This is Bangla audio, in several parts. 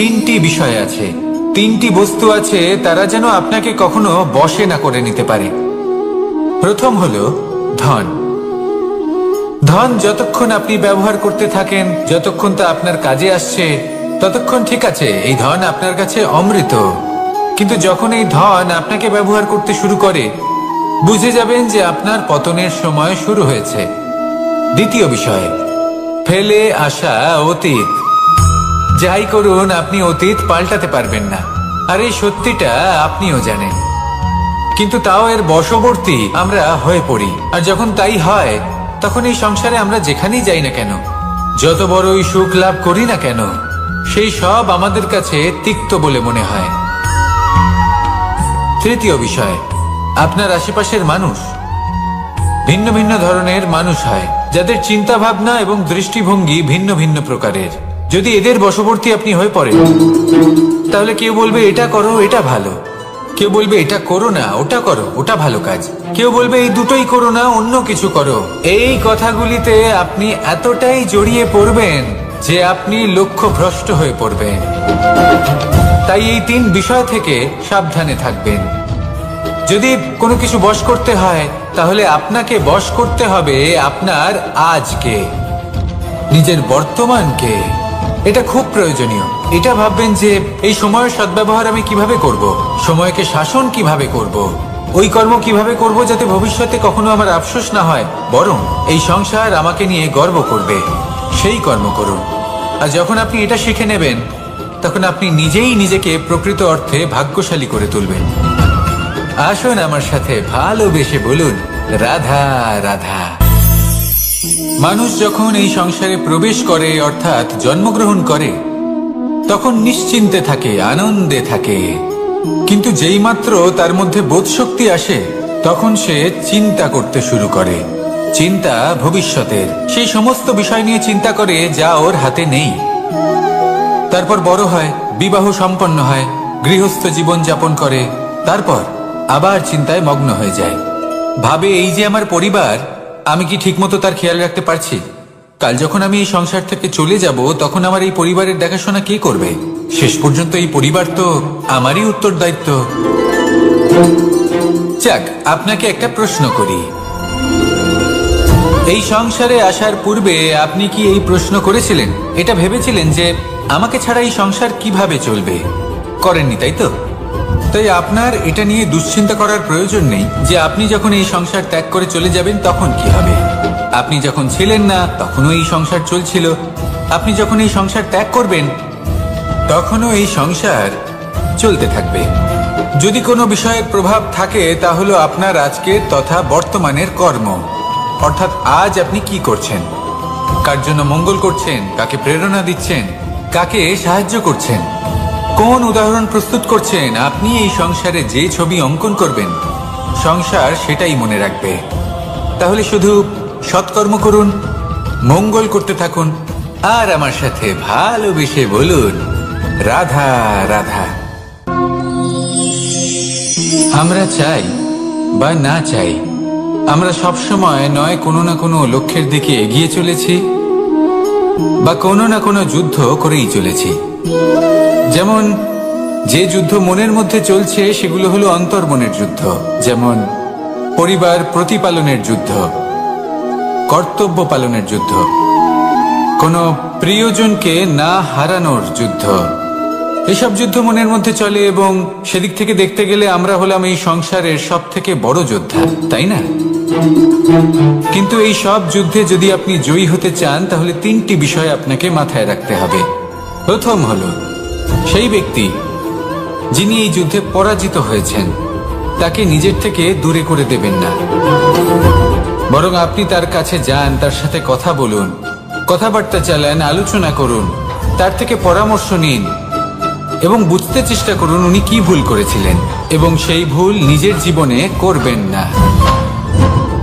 তিনটি বিষয় আছে, তিনটি বস্তু আছে, তারা যেন আপনাকে কখনো বশে না করে নিতে পারে। প্রথম হলো ধন। ধন যতক্ষণ আপনি ব্যবহার করতে থাকেন, যতক্ষণ তা আপনার কাজে আসছে, ততক্ষণ ঠিক আছে, এই ধন আপনার কাছে অমৃত। কিন্তু যখন এই ধন আপনাকে ব্যবহার করতে শুরু করে, বুঝে যাবেন যে আপনার পতনের সময় শুরু হয়েছে। দ্বিতীয় বিষয়, ফেলে আসা অতীত। যাই করুন, আপনি অতীত পাল্টাতে পারবেন না, আর এই সত্যিটা আপনিও জানেন। কিন্তু তাও এর বশবর্তী আমরা হয়ে পড়ি, আর যখন তাই হয়, তখন এই সংসারে আমরা যেখানেই যাই না কেন, যত বড়ই সুখ লাভ করি না কেন, সেই সব আমাদের কাছে তিক্ত বলে মনে হয়। তৃতীয় বিষয়, আপনার আশেপাশের মানুষ ভিন্ন ভিন্ন ধরনের মানুষ হয়, যাদের চিন্তা ভাবনা এবং দৃষ্টিভঙ্গি ভিন্ন ভিন্ন প্রকারের। যদি এদের বশবর্তী আপনি হয়ে পড়েন, তাহলে কেউ বলবে এটা করো, এটা ভালো। কেউ বলবে এটা করো না, ওটা করো, ওটা ভালো কাজ। কেউ বলবে এই দুটোই করো না, অন্য কিছু করো। এই কথাগুলিতে আপনি এতটাই জড়িয়ে পড়বেন যে আপনি লক্ষ্যভ্রষ্ট হয়ে পড়বেন। তাই এই তিন বিষয় থেকে সাবধানে থাকবেন। যদি কোনো কিছু বশ করতে হয়, তাহলে আপনাকে বশ করতে হবে আপনার আজকে, নিজের বর্তমানকে। এটা খুব প্রয়োজনীয়। এটা ভাববেন যে এই সময়ের সদ্ব্যবহার আমি কিভাবে করব, সময়কে শাসন কিভাবে করব, ওই কর্ম কিভাবে করব যাতে ভবিষ্যতে কখনো আমার আফসোস না হয়, বরং এই সংসার আমাকে নিয়ে গর্ব করবে, সেই কর্ম করুন। আর যখন আপনি এটা শিখে নেবেন, তখন আপনি নিজেই নিজেকে প্রকৃত অর্থে ভাগ্যশালী করে তুলবেন। আসুন আমার সাথে ভালোবেসে বলুন, রাধা রাধা। মানুষ যখন এই সংসারে প্রবেশ করে, অর্থাৎ জন্মগ্রহণ করে, তখন নিশ্চিন্তে থাকে, আনন্দে থাকে। কিন্তু যেই মাত্র তার মধ্যে বোধশক্তি আসে, তখন সে চিন্তা করতে শুরু করে। চিন্তা ভবিষ্যতের, সেই সমস্ত বিষয় নিয়ে চিন্তা করে যা ওর হাতে নেই। তারপর বড় হয়, বিবাহ সম্পন্ন হয়, গৃহস্থ জীবন যাপন করে, তারপর আবার চিন্তায় মগ্ন হয়ে যায়। ভাবে এই যে আমার পরিবার, আমি কি ঠিকমতো তার খেয়াল রাখতে পারছি? কাল যখন আমি এই সংসার থেকে চলে যাব, তখন আমার এই পরিবারের দেখাশোনা কে করবে? শেষ পর্যন্ত এই পরিবার তো আমারই উত্তরদায়িত্ব। যাক, আপনাকে একটা প্রশ্ন করি। এই সংসারে আসার পূর্বে আপনি কি এই প্রশ্ন করেছিলেন, এটা ভেবেছিলেন যে আমাকে ছাড়া এই সংসার কিভাবে চলবে? করেননি, তাই তো? তাই আপনার এটা নিয়ে দুশ্চিন্তা করার প্রয়োজন নেই যে আপনি যখন এই সংসার ত্যাগ করে চলে যাবেন তখন কি হবে। আপনি যখন ছিলেন না, তখনও এই সংসার চলছিল। আপনি যখন এই সংসার ত্যাগ করবেন, তখনও এই সংসার চলতে থাকবে। যদি কোনো বিষয়ের প্রভাব থাকে, তা হলো আপনার আজকের তথা বর্তমানের কর্ম। অর্থাৎ আজ আপনি কি করছেন, কার জন্য মঙ্গল করছেন, কাকে প্রেরণা দিচ্ছেন, কাকে সাহায্য করছেন, কোন উদাহরণ প্রস্তুত করছেন। আপনি এই সংসারে যে ছবি অঙ্কন করবেন, সংসার সেটাই মনে রাখবে। তাহলে শুধু সৎকর্ম করুন, মঙ্গল করতে থাকুন, আর আমার সাথে ভালোবেসে বলুন, রাধা রাধা। আমরা চাই বা না চাই, আমরা সবসময় নয় কোনো না কোনো লক্ষ্যের দিকে এগিয়ে চলেছি, বা কোনো না কোনো যুদ্ধ করেই চলেছি। যেমন যে যুদ্ধ মনের মধ্যে চলছে, সেগুলো হলো অন্তর্মনের যুদ্ধ। যেমন পরিবার প্রতিপালনের যুদ্ধ, কর্তব্য পালনের যুদ্ধ, কোনো প্রিয়জনকে না হারানোর যুদ্ধ। এসব যুদ্ধ মনের মধ্যে চলে, এবং সেদিক থেকে দেখতে গেলে আমরা হলাম এই সংসারের সব থেকে বড় যোদ্ধা, তাই না? কিন্তু এই সব যুদ্ধে যদি আপনি জয়ী হতে চান, তাহলে তিনটি বিষয় আপনাকে মাথায় রাখতে হবে। প্রথম হলো, সেই ব্যক্তি যিনি এই যুদ্ধে পরাজিত হয়েছেন, তাকে নিজের থেকে দূরে করে দেবেন না, বরং আপনি তার কাছে যান, তার সাথে কথা বলুন, কথাবার্তা চালান, আলোচনা করুন, তার থেকে পরামর্শ নিন এবং বুঝতে চেষ্টা করুন উনি কি ভুল করেছিলেন, এবং সেই ভুল নিজের জীবনে করবেন না।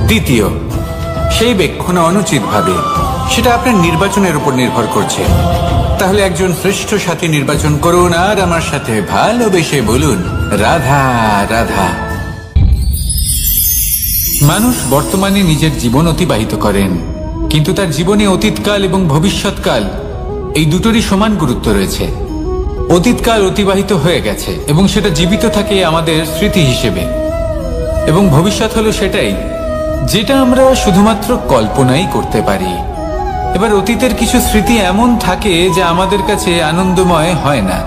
দ্বিতীয়, সেই ব্যক্তি কোনো অনুচিত ভাবে, সেটা আপনার নির্বাচনের উপর নির্ভর করছে। তাহলে একজন শ্রেষ্ঠ সাথী নির্বাচন করুন, আর আমার সাথে ভালোবেসে বলুন, রাধা রাধা। মানুষ বর্তমানে নিজের জীবন অতিবাহিত করেন, কিন্তু তার জীবনে অতীতকাল এবং ভবিষ্যৎকাল এই দুটোরই সমান গুরুত্ব রয়েছে। অতীতকাল অতিবাহিত হয়ে গেছে এবং সেটা জীবিত থাকে আমাদের স্মৃতি হিসেবে, এবং ভবিষ্যৎ হলো সেটাই যেটা আমরা শুধুমাত্র কল্পনাই করতে পারি। এবার অতীতের কিছু স্মৃতি এমন থাকে যা আমাদের কাছে আনন্দময় হয় না,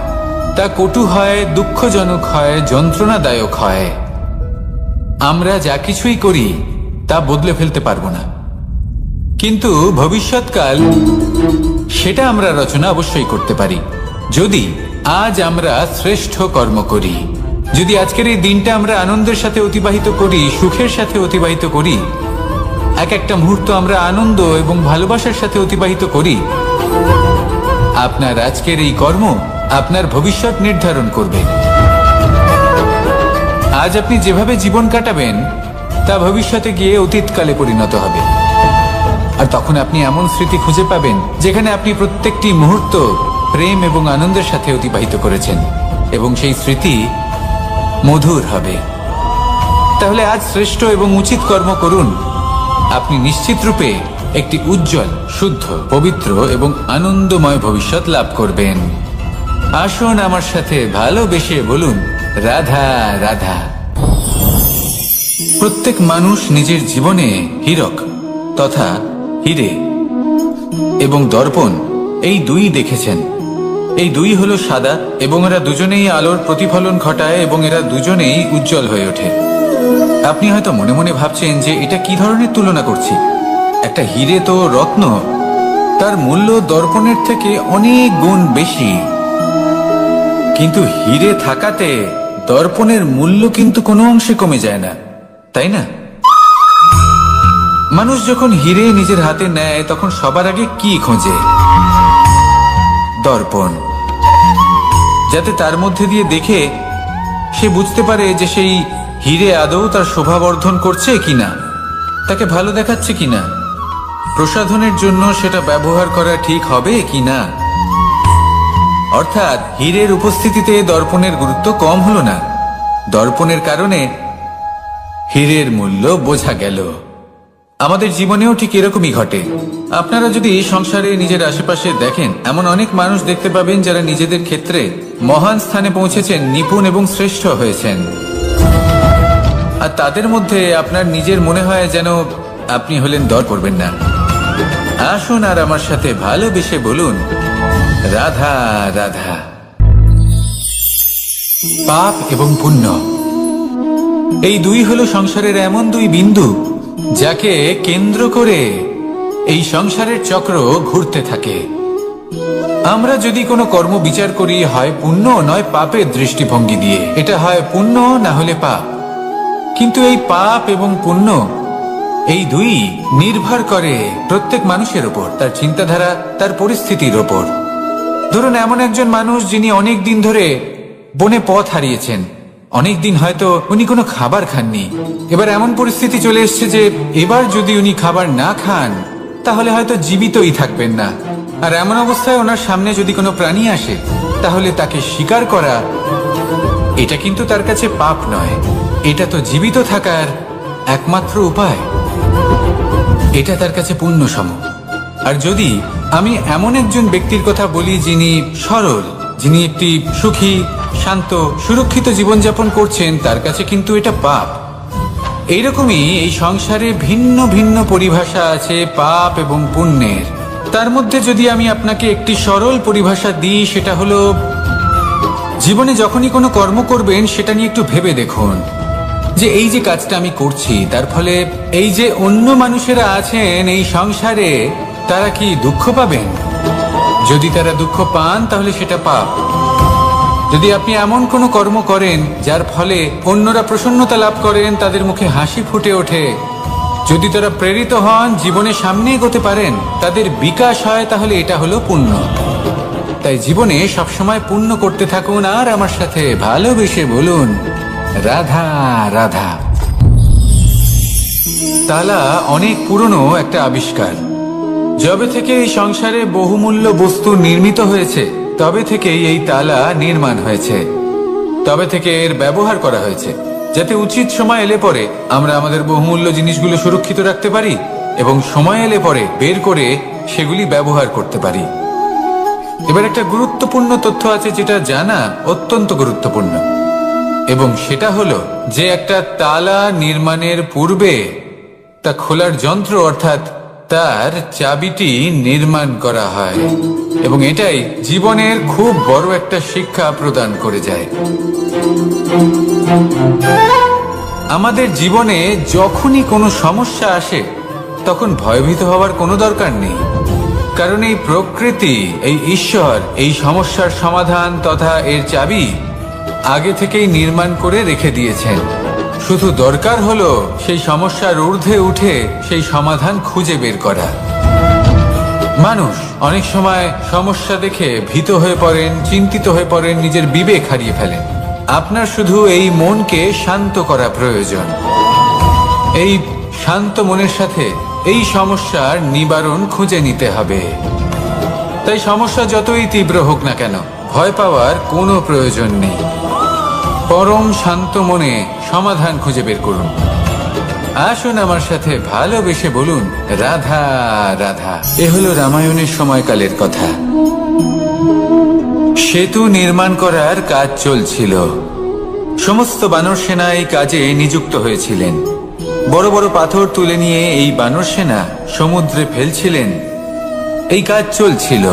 তা কটু হয়, দুঃখজনক হয়, যন্ত্রণাদায়ক হয়। আমরা যা কিছুই করি তা বদলে ফেলতে পারবো না, কিন্তু ভবিষ্যৎকাল সেটা আমরা রচনা অবশ্যই করতে পারি যদি আজ আমরা শ্রেষ্ঠ কর্ম করি। যদি আজকের এই দিনটা আমরা আনন্দের সাথে অতিবাহিত করি, সুখের সাথে অতিবাহিত করি, এক একটা মুহূর্ত আমরা আনন্দ এবং ভালোবাসার সাথে অতিবাহিত করি, আপনার আজকের এই কর্ম আপনার ভবিষ্যৎ নির্ধারণ করবে। আজ আপনি যেভাবে জীবন কাটাবেন তা ভবিষ্যতে গিয়ে অতীতকালে পরিণত হবে, আর তখন আপনি এমন স্মৃতি খুঁজে পাবেন যেখানে আপনি প্রত্যেকটি মুহূর্ত প্রেম এবং আনন্দের সাথে অতিবাহিত করেছেন, এবং সেই স্মৃতি মধুর হবে। তাহলে আজ শ্রেষ্ঠ এবং উচিত কর্ম করুন, আপনি নিশ্চিত রূপে একটি উজ্জ্বল, শুদ্ধ, পবিত্র এবং আনন্দময় ভবিষ্যৎ লাভ করবেন। আসুন আমার সাথে ভালোবেসে বলুন, রাধা রাধা। প্রত্যেক মানুষ নিজের জীবনে হীরক তথা হিরে এবং দর্পণ এই দুই দেখেছেন। এই দুই হলো সাদা এবং এরা দুজনেই আলোর প্রতিফলন ঘটায় এবং এরা দুজনেই উজ্জ্বল হয়ে ওঠে। আপনি হয়তো মনে মনে ভাবছেন যে এটা কি ধরনের তুলনা করছি, একটা হিরে তো রত্ন, তার মূল্য দর্পণের থেকে অনেক গুণ বেশি, কিন্তু হিরে থাকাতে দর্পণের মূল্য কিন্তু কোনো অংশে কমে যায় না, তাই না? মানুষ যখন হিরে নিজের হাতে নেয় তখন সবার আগে কি খোঁজে? দর্পণ, যাতে তার মধ্যে দিয়ে দেখে সে বুঝতে পারে যে সেই হিরে আদৌ তার শোভাবর্ধন করছে কিনা, তাকে ভালো দেখাচ্ছে কিনা, প্রসাধনের জন্য সেটা ব্যবহার করা ঠিক হবে কিনা। অর্থাৎ হীরের উপস্থিতিতে দর্পণের গুরুত্ব কম হলো না, দর্পণের কারণে হীরের মূল্য বোঝা গেল। আমাদের জীবনেও ঠিক এরকমই ঘটে। আপনারা যদি সংসারে নিজের আশেপাশে দেখেন, এমন অনেক মানুষ দেখতে পাবেন যারা নিজেদের ক্ষেত্রে মহান স্থানে পৌঁছেছেন, নিপুণ এবং শ্রেষ্ঠ হয়েছেন, আর তাদের মধ্যে আপনার নিজের মনে হয় যেন আপনি হলেন দর করবেন না। আসুন আর আমার সাথে ভালোবেসে বলুন, রাধা রাধা। পাপ এবং পুণ্য এই দুই হলো সংসারের এমন দুই বিন্দু যাকে কেন্দ্র করে এই সংসারের চক্র ঘুরতে থাকে। আমরা যদি কোনো কর্ম বিচার করি, হয় পুণ্য নয় পাপের দৃষ্টিভঙ্গি দিয়ে, এটা হয় পুণ্য না হলে পাপ। কিন্তু এই পাপ এবং পুণ্য এই দুই নির্ভর করে প্রত্যেক মানুষের ওপর, তার চিন্তাধারা, তার পরিস্থিতির ওপর। ধরুন এমন একজন মানুষ যিনি অনেক দিন ধরে বনে পথ হারিয়েছেন, অনেক দিন হয়তো উনি কোনো খাবার খাননি। এবার এমন পরিস্থিতি চলে এসছে যে এবার যদি উনি খাবার না খান তাহলে হয়তো জীবিতই থাকবেন না। আর এমন অবস্থায় ওনার সামনে যদি কোনো প্রাণী আসে তাহলে তাকে শিকার করা, এটা কিন্তু তার কাছে পাপ নয়, এটা তো জীবিত থাকার একমাত্র উপায়, এটা তার কাছে পুণ্য সম। আর যদি আমি এমন একজন ব্যক্তির কথা বলি যিনি সরল, যিনি একটি সুখী, শান্ত, সুরক্ষিত জীবনযাপন করছেন, তার কাছে কিন্তু এটা পাপ। এইরকমই এই সংসারে ভিন্ন ভিন্ন পরিভাষা আছে পাপ এবং পুণ্যের। তার মধ্যে যদি আমি আপনাকে একটি সরল পরিভাষা দিই, সেটা হলো জীবনে যখনই কোনো কর্ম করবেন সেটা নিয়ে একটু ভেবে দেখুন যে এই যে কাজটা আমি করছি তার ফলে এই যে অন্য মানুষেরা আছেন এই সংসারে, তারা কি দুঃখ পাবেন? যদি তারা দুঃখ পান তাহলে সেটা পাপ। যদি আপনি এমন কোনো কর্ম করেন যার ফলে অন্যরা প্রসন্নতা লাভ করেন, তাদের মুখে হাসি ফুটে ওঠে, যদি তারা প্রেরিত হন, জীবনে সামনে এগোতে পারেন, তাদের বিকাশ হয়, তাহলে এটা হলো পুণ্য। তাই জীবনে সবসময় পুণ্য করতে থাকুন আর আমার সাথে ভালোবেসে বলুন, রাধা রাধা। তালা অনেক পুরনো একটা আবিষ্কার। যবে থেকে এই সংসারে বহুমূল্য বস্তু নির্মিত হয়েছে তবে থেকেই এই তালা নির্মাণ হয়েছে, তবে থেকে এর ব্যবহার করা হয়েছে, যাতে উচিত সময় এলে পরে আমরা আমাদের বহুমূল্য জিনিসগুলো সুরক্ষিত রাখতে পারি এবং সময় এলে পরে বের করে সেগুলি ব্যবহার করতে পারি। এবার একটা গুরুত্বপূর্ণ তথ্য আছে যেটা জানা অত্যন্ত গুরুত্বপূর্ণ, এবং সেটা হলো যে একটা তালা নির্মাণের পূর্বে তা খোলার যন্ত্র অর্থাৎ তার চাবিটি নির্মাণ করা হয়, এবং এটাই জীবনের খুব বড় একটা শিক্ষা প্রদান করে যায়। আমাদের জীবনে যখনই কোনো সমস্যা আসে তখন ভয়ভীত হওয়ার কোনো দরকার নেই, কারণ এই প্রকৃতি, এই ঈশ্বর এই সমস্যার সমাধান তথা এর চাবি আগে থেকেই নির্মাণ করে রেখে দিয়েছেন। শুধু দরকার হলো সেই সমস্যার ঊর্ধ্বে উঠে সেই সমাধান খুঁজে বের করা। মানুষ অনেক সময় সমস্যা দেখে ভীত হয়ে পড়েন, চিন্তিত হয়ে পড়েন, নিজের বিবেক হারিয়ে ফেলেন। আপনার শুধু এই মনকে শান্ত করা প্রয়োজন। এই শান্ত মনের সাথে এই সমস্যার নিবারণ খুঁজে নিতে হবে। তাই সমস্যা যতই তীব্র হোক না কেন, ভয় পাওয়ার কোনো প্রয়োজন নেই। পরম শান্ত মনে সমাধান খুঁজে বের করুন। আসুন আমার সাথে ভালোবেসে বলুন, রাধা রাধা। এ হলো রামায়ণের সময়কালের কথা। সেতু নির্মাণ করার কাজ চলছিল। সমস্ত বানর সেনা এই কাজে নিযুক্ত হয়েছিলেন। বড় বড় পাথর তুলে নিয়ে এই বানর সেনা সমুদ্রে ফেলছিলেন। এই কাজ চলছিল।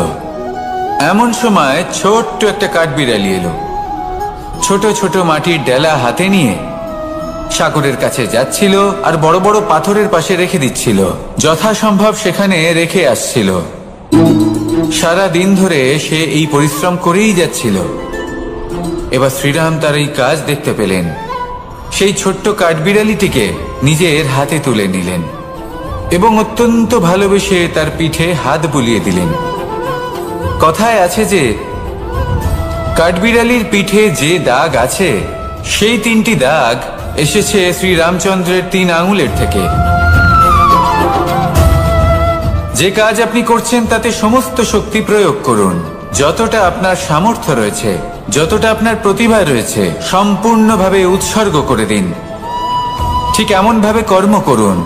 এমন সময় ছোট্ট একটা কাঠবিড়ালি এলো। ছোট ছোট মাটির ডেলা হাতে নিয়ে সাগরের কাছে যাচ্ছিল আর বড় বড় পাথরের পাশে রেখে দিচ্ছিল। যথাসম্ভব সেখানে রেখে আসছিল। সারা দিন ধরে সে এই পরিশ্রম করেই যাচ্ছিল। এবার শ্রীরাম তার এই কাজ দেখতে পেলেন। সেই ছোট্ট কাঠবিড়ালিটিকে নিজের হাতে তুলে নিলেন এবং অত্যন্ত ভালোবেসে তার পিঠে হাত বুলিয়ে দিলেন। কথায় আছে যে কাঠবিড়ালির পিঠে যে দাগ আছে সেই 3টি দাগ এসেছে শ্রীরামচন্দ্রের 3 আঙুলের থেকে। যে কাজ আপনি করছেন তাতে সমস্ত শক্তি প্রয়োগ করুন। যতটা আপনার সামর্থ্য রয়েছে, যতটা আপনার প্রতিভা রয়েছে, সম্পূর্ণভাবে উৎসর্গ করে দিন। ঠিক এমন ভাবে কর্ম করুন।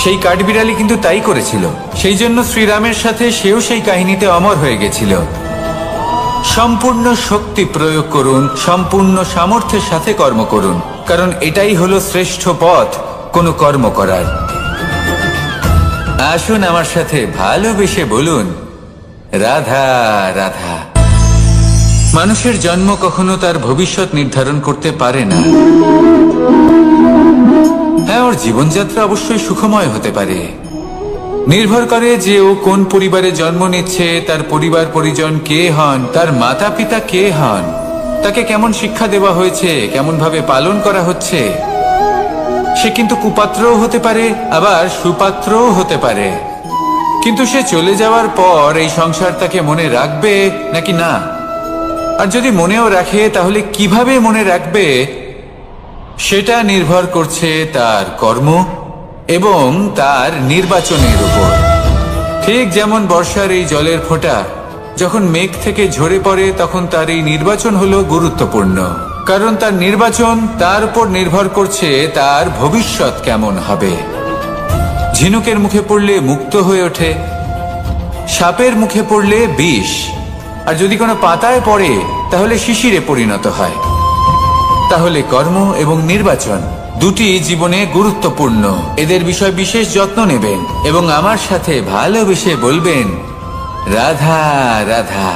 সেই কাঠবিড়ালি কিন্তু তাই করেছিল। সেই জন্য শ্রীরামের সাথে সেও সেই কাহিনীতে অমর হয়ে গেছিল। সম্পূর্ণ শক্তি প্রয়োগ করুন, সম্পূর্ণ সামর্থ্যের সাথে কর্ম করুন, কারণ এটাই হলো শ্রেষ্ঠ পথ কোনো কর্ম করার। আসুন আমার সাথে ভালোবেসে বলুন, রাধা রাধা। মানুষের জন্ম কখনো তার ভবিষ্যৎ নির্ধারণ করতে পারে না। হ্যাঁ, ওর জীবনযাত্রা অবশ্যই সুখময় হতে পারে। নির্ভর করে যে ও কোন পরিবারে জন্ম নিচ্ছে, তার পরিবার পরিজন কে হন, তার মাতা পিতা কে হন, তাকে কেমন শিক্ষা দেওয়া হয়েছে, কেমন ভাবে পালন করা হচ্ছে। সে কিন্তু কুপাত্রও হতে পারে, আবার সুপাত্রও হতে পারে। কিন্তু সে চলে যাওয়ার পর এই সংসার তাকে মনে রাখবে নাকি না, আর যদি মনেও রাখে তাহলে কিভাবে মনে রাখবে সেটা নির্ভর করছে তার কর্ম এবং তার নির্বাচনের উপর। ঠিক যেমন বর্ষার এই জলের ফোঁটা যখন মেঘ থেকে ঝরে পড়ে, তখন তার এই নির্বাচন হলো গুরুত্বপূর্ণ, কারণ তার নির্বাচন তার উপর নির্ভর করছে তার ভবিষ্যৎ কেমন হবে। ঝিনুকের মুখে পড়লে মুক্ত হয়ে ওঠে, সাপের মুখে পড়লে বিষ, আর যদি কোনো পাতায় পড়ে তাহলে শিশিরে পরিণত হয়। তাহলে কর্ম এবং নির্বাচন দুটি জীবনে গুরুত্বপূর্ণ। এদের বিষয় বিশেষ যত্ন নেবেন এবং আমার সাথে ভালোবেসে বলবেন, রাধা রাধা।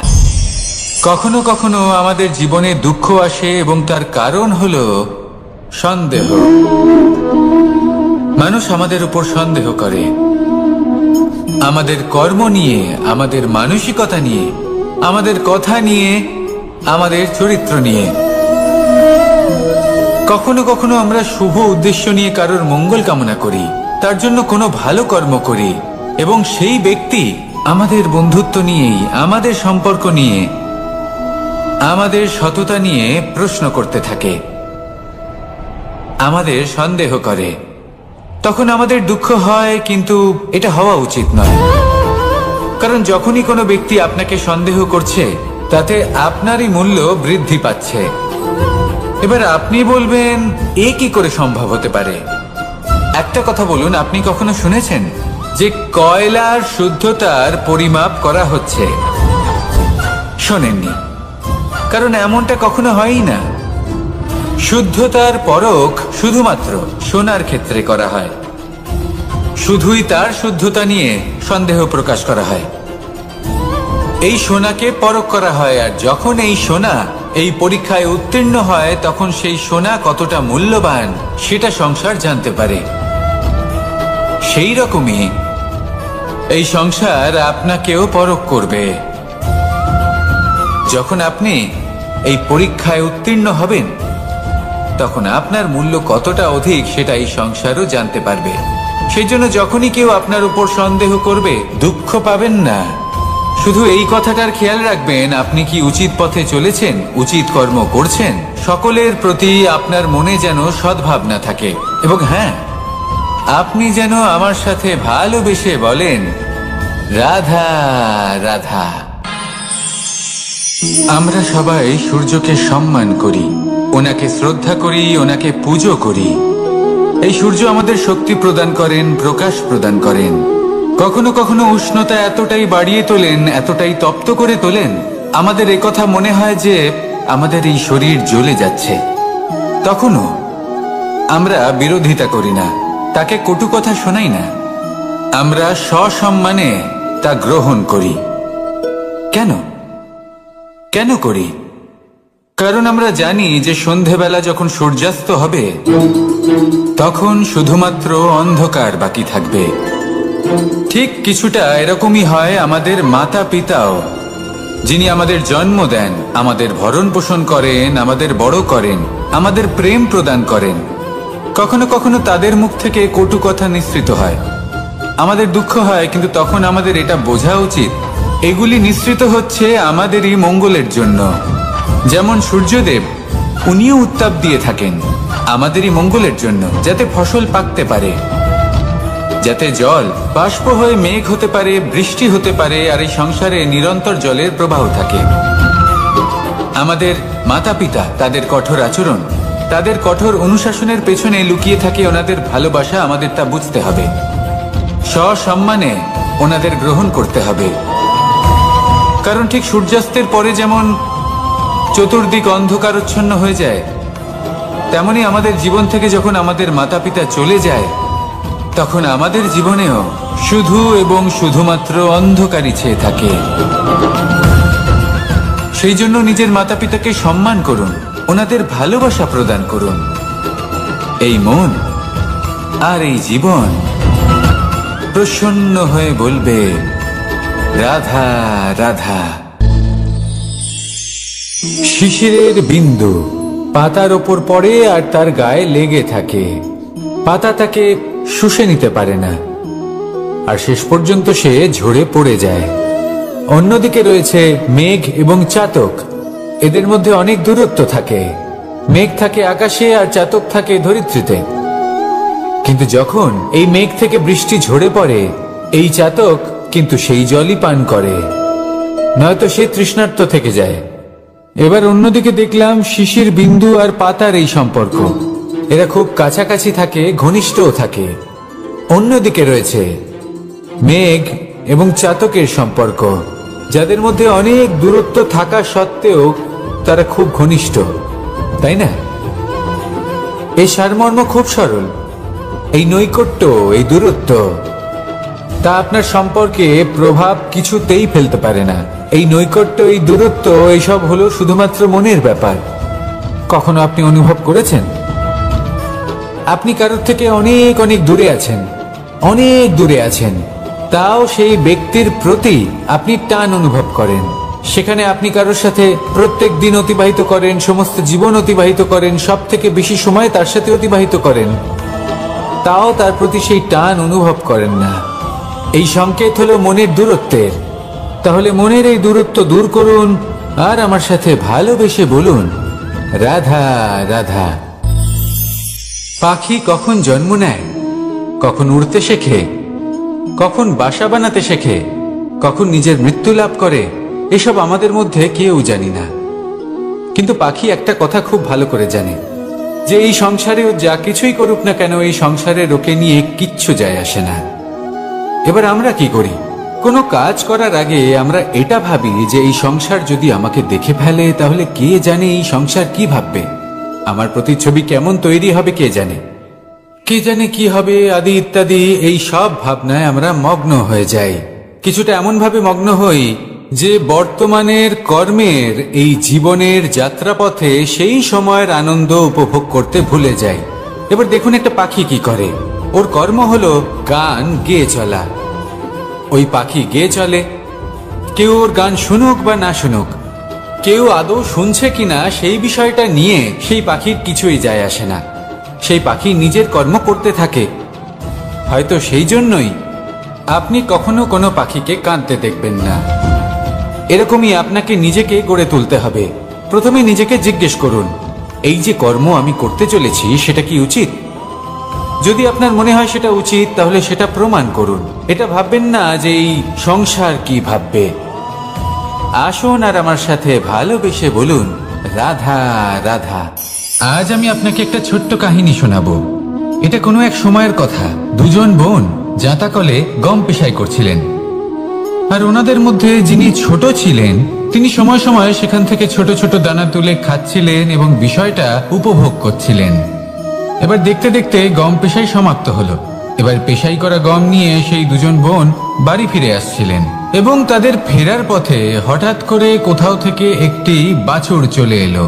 কখনো কখনো আমাদের জীবনে দুঃখ আসে এবং তার কারণ হলো সন্দেহ। মানুষ আমাদের উপর সন্দেহ করে, আমাদের কর্ম নিয়ে, আমাদের মানসিকতা নিয়ে, আমাদের কথা নিয়ে, আমাদের চরিত্র নিয়ে। কখনো কখনো আমরা শুভ উদ্দেশ্য নিয়ে কারোর মঙ্গল কামনা করি, তার জন্য কোনো ভালো কর্ম করি, এবং সেই ব্যক্তি আমাদের বন্ধুত্ব নিয়েই, আমাদের সম্পর্ক নিয়ে, আমাদের সততা নিয়ে প্রশ্ন করতে থাকে, আমাদের সন্দেহ করে। তখন আমাদের দুঃখ হয়, কিন্তু এটা হওয়া উচিত নয়। কারণ যখনই কোনো ব্যক্তি আপনাকে সন্দেহ করছে তাতে আপনারই মূল্য বৃদ্ধি পাচ্ছে। এবার আপনি বলবেন, এ কি করে সম্ভব হতে পারে? একটা কথা বলুন, আপনি কখনো শুনেছেন যে কয়লার শুদ্ধতার পরিমাপ করা হচ্ছে? শোনেননি, কারণ এমনটা কখনো হয়ই না। শুদ্ধতার পরখ শুধুমাত্র সোনার ক্ষেত্রে করা হয়, শুধুই তার শুদ্ধতা নিয়ে সন্দেহ প্রকাশ করা হয়। এই সোনাকে পরখ করা হয়, আর যখন এই সোনা এই পরীক্ষায় উত্তীর্ণ হয় তখন সেই সোনা কতটা মূল্যবান সেটা সংসার জানতে পারে। সেই রকমই এই সংসার আপনাকেও পরখ করবে। যখন আপনি এই পরীক্ষায় উত্তীর্ণ হবেন তখন আপনার মূল্য কতটা অধিক সেটা এই সংসারও জানতে পারবে। সেই জন্য যখনই কেউ আপনার উপর সন্দেহ করবে, দুঃখ পাবেন না। শুধু এই কথাটার খেয়াল রাখবেন, আপনি কি উচিত পথে চলেছেন, উচিত কর্ম করছেন। সকলের প্রতি আপনার মনে যেন সদ্ভাবনা থাকে, এবং হ্যাঁ, আপনি যেন আমার সাথে ভালোবেসে বলেন, রাধা রাধা। আমরা সবাই সূর্যকে সম্মান করি, ওনাকে শ্রদ্ধা করি, ওনাকে পুজো করি। এই সূর্য আমাদের শক্তি প্রদান করেন, প্রকাশ প্রদান করেন। কখনো কখনো উষ্ণতা এতটাই বাড়িয়ে তোলেন, এতটাই তপ্ত করে তোলেন, আমাদের একথা মনে হয় যে আমাদের এই শরীর জ্বলে যাচ্ছে। তখনও আমরা বিরোধিতা করি না, তাকে কটু কথা শোনাই না, আমরা সসম্মানে তা গ্রহণ করি। কেন কেন করি? কারণ আমরা জানি যে সন্ধেবেলা যখন সূর্যাস্ত হবে তখন শুধুমাত্র অন্ধকার বাকি থাকবে। ঠিক কিছুটা এরকমই হয় আমাদের মাতা পিতাও, যিনি আমাদের জন্ম দেন, আমাদের ভরণ পোষণ করেন, আমাদের বড় করেন, আমাদের প্রেম প্রদান করেন। কখনো কখনো তাদের মুখ থেকে কটু কথা নিঃসৃত হয়, আমাদের দুঃখ হয়, কিন্তু তখন আমাদের এটা বোঝা উচিত এগুলি নিঃসৃত হচ্ছে আমাদেরই মঙ্গলের জন্য। যেমন সূর্যদেব, উনিও উত্তাপ দিয়ে থাকেন আমাদেরই মঙ্গলের জন্য, যাতে ফসল পাকতে পারে, যাতে জল বাষ্প হয়ে মেঘ হতে পারে, বৃষ্টি হতে পারে, আর এই সংসারে নিরন্তর জলের প্রবাহ থাকে। আমাদের মাতা পিতা, তাদের কঠোর আচরণ, তাদের কঠোর অনুশাসনের পেছনে লুকিয়ে থাকে ওনাদের ভালোবাসা। আমাদের তা বুঝতে হবে, সসম্মানে ওনাদের গ্রহণ করতে হবে। কারণ ঠিক সূর্যাস্তের পরে যেমন চতুর্দিক অন্ধকারচ্ছন্ন হয়ে যায়, তেমনি আমাদের জীবন থেকে যখন আমাদের মাতা পিতা চলে যায় তখন আমাদের জীবনেও শুধু এবং শুধুমাত্র অন্ধকারই ছেয়ে থাকে। সেই জন্য নিজের মাতা পিতাকে সম্মান করুন, ওনাদের ভালোবাসা প্রদান করুন। এই মন আর এই জীবন প্রসন্ন হয়ে বলবে, রাধা রাধা। শিশিরের বিন্দু পাতার ওপর পড়ে আর তার গায়ে লেগে থাকে। পাতা তাকে শুষে নিতে পারে না, আর শেষ পর্যন্ত সে ঝরে পড়ে যায়। অন্যদিকে রয়েছে মেঘ এবং চাতক। এদের মধ্যে অনেক দূরত্ব থাকে। মেঘ থাকে আকাশে আর চাতক থাকে ধরিত্রীতে। কিন্তু যখন এই মেঘ থেকে বৃষ্টি ঝরে পড়ে, এই চাতক কিন্তু সেই জলই পান করে, নয়তো সে তৃষ্ণার্ত থেকে যায়। এবার অন্যদিকে দেখলাম শিশির বিন্দু আর পাতার এই সম্পর্ক, এরা খুব কাছাকাছি থাকে, ঘনিষ্ঠও থাকে। অন্যদিকে রয়েছে মেঘ এবং চাতকের সম্পর্ক, যাদের মধ্যে অনেক দূরত্ব থাকা সত্ত্বেও তারা খুব ঘনিষ্ঠ, তাই না? এই সারমর্ম খুব সরল। এই নৈকট্য, এই দূরত্ব, তা আপনার সম্পর্কে প্রভাব কিছুতেই ফেলতে পারে না। এই নৈকট্য, এই দূরত্ব, এইসব হলো শুধুমাত্র মনের ব্যাপার। কখনো আপনি অনুভব করেছেন আপনি কারোর থেকে অনেক অনেক দূরে আছেন, অনেক দূরে আছেন, তাও সেই ব্যক্তির প্রতি আপনি টান অনুভব করেন। সেখানে আপনি কারোর সাথে প্রত্যেক দিন অতিবাহিত করেন, সমস্ত জীবন অতিবাহিত করেন, সব থেকে বেশি সময় তার সাথে অতিবাহিত করেন, তাও তার প্রতি সেই টান অনুভব করেন না। এই সংকেত হলো মনের দূরত্বের। তাহলে মনের এই দূরত্ব দূর করুন আর আমার সাথে ভালোবেসে বলুন, রাধা রাধা। পাখি কখন জন্ম নেয়, কখন উড়তে শেখে, কখন বাসা বানাতে শেখে, কখন নিজের মৃত্যু লাভ করে, এসব আমাদের মধ্যে কেউ জানি না। কিন্তু পাখি একটা কথা খুব ভালো করে জানে, যে এই সংসারেও যা কিছুই করুক না কেন, এই সংসারের ওকে নিয়ে কিচ্ছু যায় আসে না। এবার আমরা কি করি? কোনো কাজ করার আগে আমরা এটা ভাবি যে এই সংসার যদি আমাকে দেখে ফেলে তাহলে কে জানে এই সংসার কি ভাববে, আমার প্রতিচ্ছবি কেমন তৈরি হবে কে জানে কি হবে আদি ইত্যাদি। এই সব ভাবনায় আমরা মগ্ন হয়ে যাই। কিছুটা এমন ভাবে মগ্ন হই যে বর্তমানের কর্মের এই জীবনের যাত্রাপথে সেই সময়ের আনন্দ উপভোগ করতে ভুলে যাই। এবার দেখুন একটা পাখি কি করে, ওর কর্ম হলো গান গেয়ে চলা। ওই পাখি গেয়ে চলে, কেউ ওর গান শুনুক বা না শুনুক, কেউ আদৌ শুনছে কিনা সেই বিষয়টা নিয়ে সেই পাখির কিছুই যায় আসে না। সেই পাখি নিজের কর্ম করতে থাকে। হয়তো সেই জন্যই আপনি কখনো কোনো পাখিকে কাঁদতে দেখবেন না। এরকমই আপনাকে নিজেকে গড়ে তুলতে হবে। প্রথমে নিজেকে জিজ্ঞেস করুন, এই যে কর্ম আমি করতে চলেছি সেটা কি উচিত? যদি আপনার মনে হয় সেটা উচিত তাহলে সেটা প্রমাণ করুন। এটা ভাববেন না যে এই সংসার কি ভাববে। আসুন আর আমার সাথে ভালোবেসে বলুন, রাধা রাধা। আজ আমি আপনাকে একটা ছোট্ট কাহিনী শোনাবো। এটা কোনো এক সময়ের কথা। দুজন বোন জাঁতাকলে গম পেশাই করছিলেন, আর ওনাদের মধ্যে যিনি ছোট ছিলেন তিনি সময় সময় সেখান থেকে ছোট ছোট দানা তুলে খাচ্ছিলেন এবং বিষয়টা উপভোগ করছিলেন। এবার দেখতে দেখতে গম পেশাই সমাপ্ত হলো। এবার পেশাই করা গম নিয়ে সেই দুজন বোন বাড়ি ফিরে আসছিলেন এবং তাদের ফেরার পথে হঠাৎ করে কোথাও থেকে একটি বাছুর চলে এলো।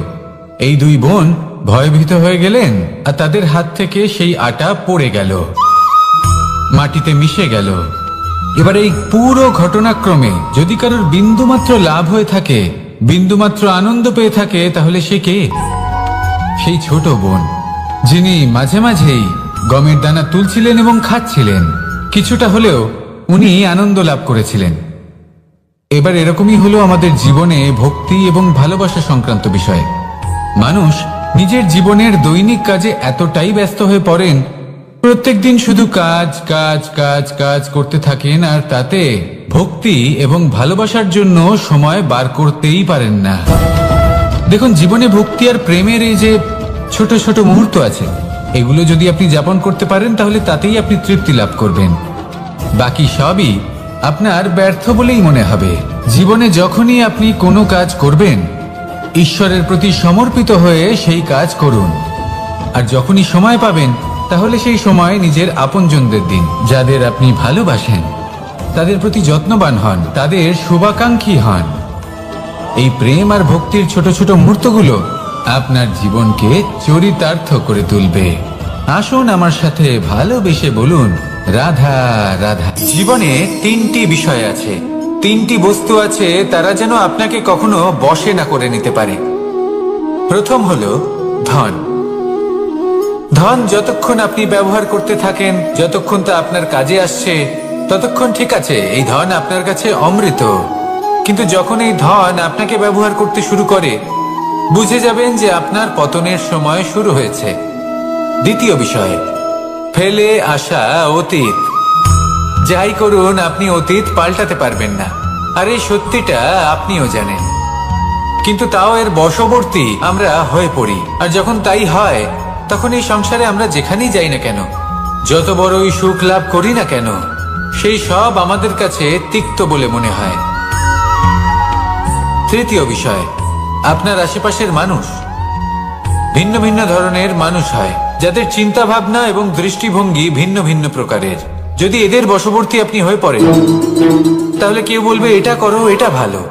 এই দুই বোন ভয়ভীত হয়ে গেলেন আর তাদের হাত থেকে সেই আটা পড়ে গেল, মাটিতে মিশে গেল। এবার এই পুরো ঘটনাক্রমে যদি কারোর বিন্দুমাত্র লাভ হয়ে থাকে, বিন্দুমাত্র আনন্দ পেয়ে থাকে, তাহলে সে কে? সেই ছোট বোন, যিনি মাঝে মাঝেই গমের দানা তুলছিলেন এবং খাচ্ছিলেন। কিছুটা হলেও উনি আনন্দ লাভ করেছিলেন। এবার এরকমই হলো আমাদের জীবনে ভক্তি এবং ভালোবাসা সংক্রান্ত বিষয়। মানুষ নিজের জীবনের দৈনিক কাজে এতটাই ব্যস্ত হয়ে পড়েন, প্রত্যেক দিন শুধু কাজ কাজ কাজ কাজ করতে থাকেন, আর তাতে ভক্তি এবং ভালোবাসার জন্য সময় বার করতেই পারেন না। দেখুন, জীবনে ভক্তি আর প্রেমের এই যে ছোট ছোট মুহূর্ত আছে, এগুলো যদি আপনি যাপন করতে পারেন তাহলে তাতেই আপনি তৃপ্তি লাভ করবেন। বাকি সবই আপনার ব্যর্থ বলেই মনে হবে। জীবনে যখনই আপনি কোনো কাজ করবেন, ঈশ্বরের প্রতি সমর্পিত হয়ে সেই কাজ করুন। আর যখনই সময় পাবেন তাহলে সেই সময় নিজের আপনজনদের দিন, যাদের আপনি ভালোবাসেন, তাদের প্রতি যত্নবান হন, তাদের শুভাকাঙ্ক্ষী হন। এই প্রেম আর ভক্তির ছোট ছোট মুহূর্তগুলো আপনার জীবনকে চরিতার্থ করে তুলবে। আসুন আমার সাথে ভালোবেসে বলুন, রাধা রাধা। জীবনে তিনটি বিষয় আছে, তিনটি বস্তু আছে, তারা যেন আপনাকে কখনো বশে না করে নিতে পারে। প্রথম হলো ধন। ধন যতক্ষণ আপনি ব্যবহার করতে থাকেন, যতক্ষণ তা আপনার কাজে আসছে, ততক্ষণ ঠিক আছে, এই ধন আপনার কাছে অমৃত। কিন্তু যখন এই ধন আপনাকে ব্যবহার করতে শুরু করে, বুঝে যাবেন যে আপনার পতনের সময় শুরু হয়েছে। দ্বিতীয় বিষয়, ফেলে আসা অতীত। যাই করুন, আপনি অতীত পাল্টাতে পারবেন না, আর এই সত্যিটা আপনিও জানেন। কিন্তু তাও এর বশবর্তী আমরা হয়ে পড়ি। আর যখন তাই হয়, তখন এই সংসারে আমরা যেখানেই যাই না কেন, যত বড়ই সুখ লাভ করি না কেন, সেই সব আমাদের কাছে তিক্ত বলে মনে হয়। তৃতীয় বিষয়, আপনার আশেপাশের মানুষ ভিন্ন ভিন্ন ধরনের মানুষ হয়, যাদের চিন্তা ভাবনা এবং দৃষ্টিভঙ্গি ভিন্ন ভিন্ন প্রকারের। যদি এদের বশবর্তী আপনি হয়ে পড়েন, তাহলে কেউ বলবে এটা করো, এটা ভালো।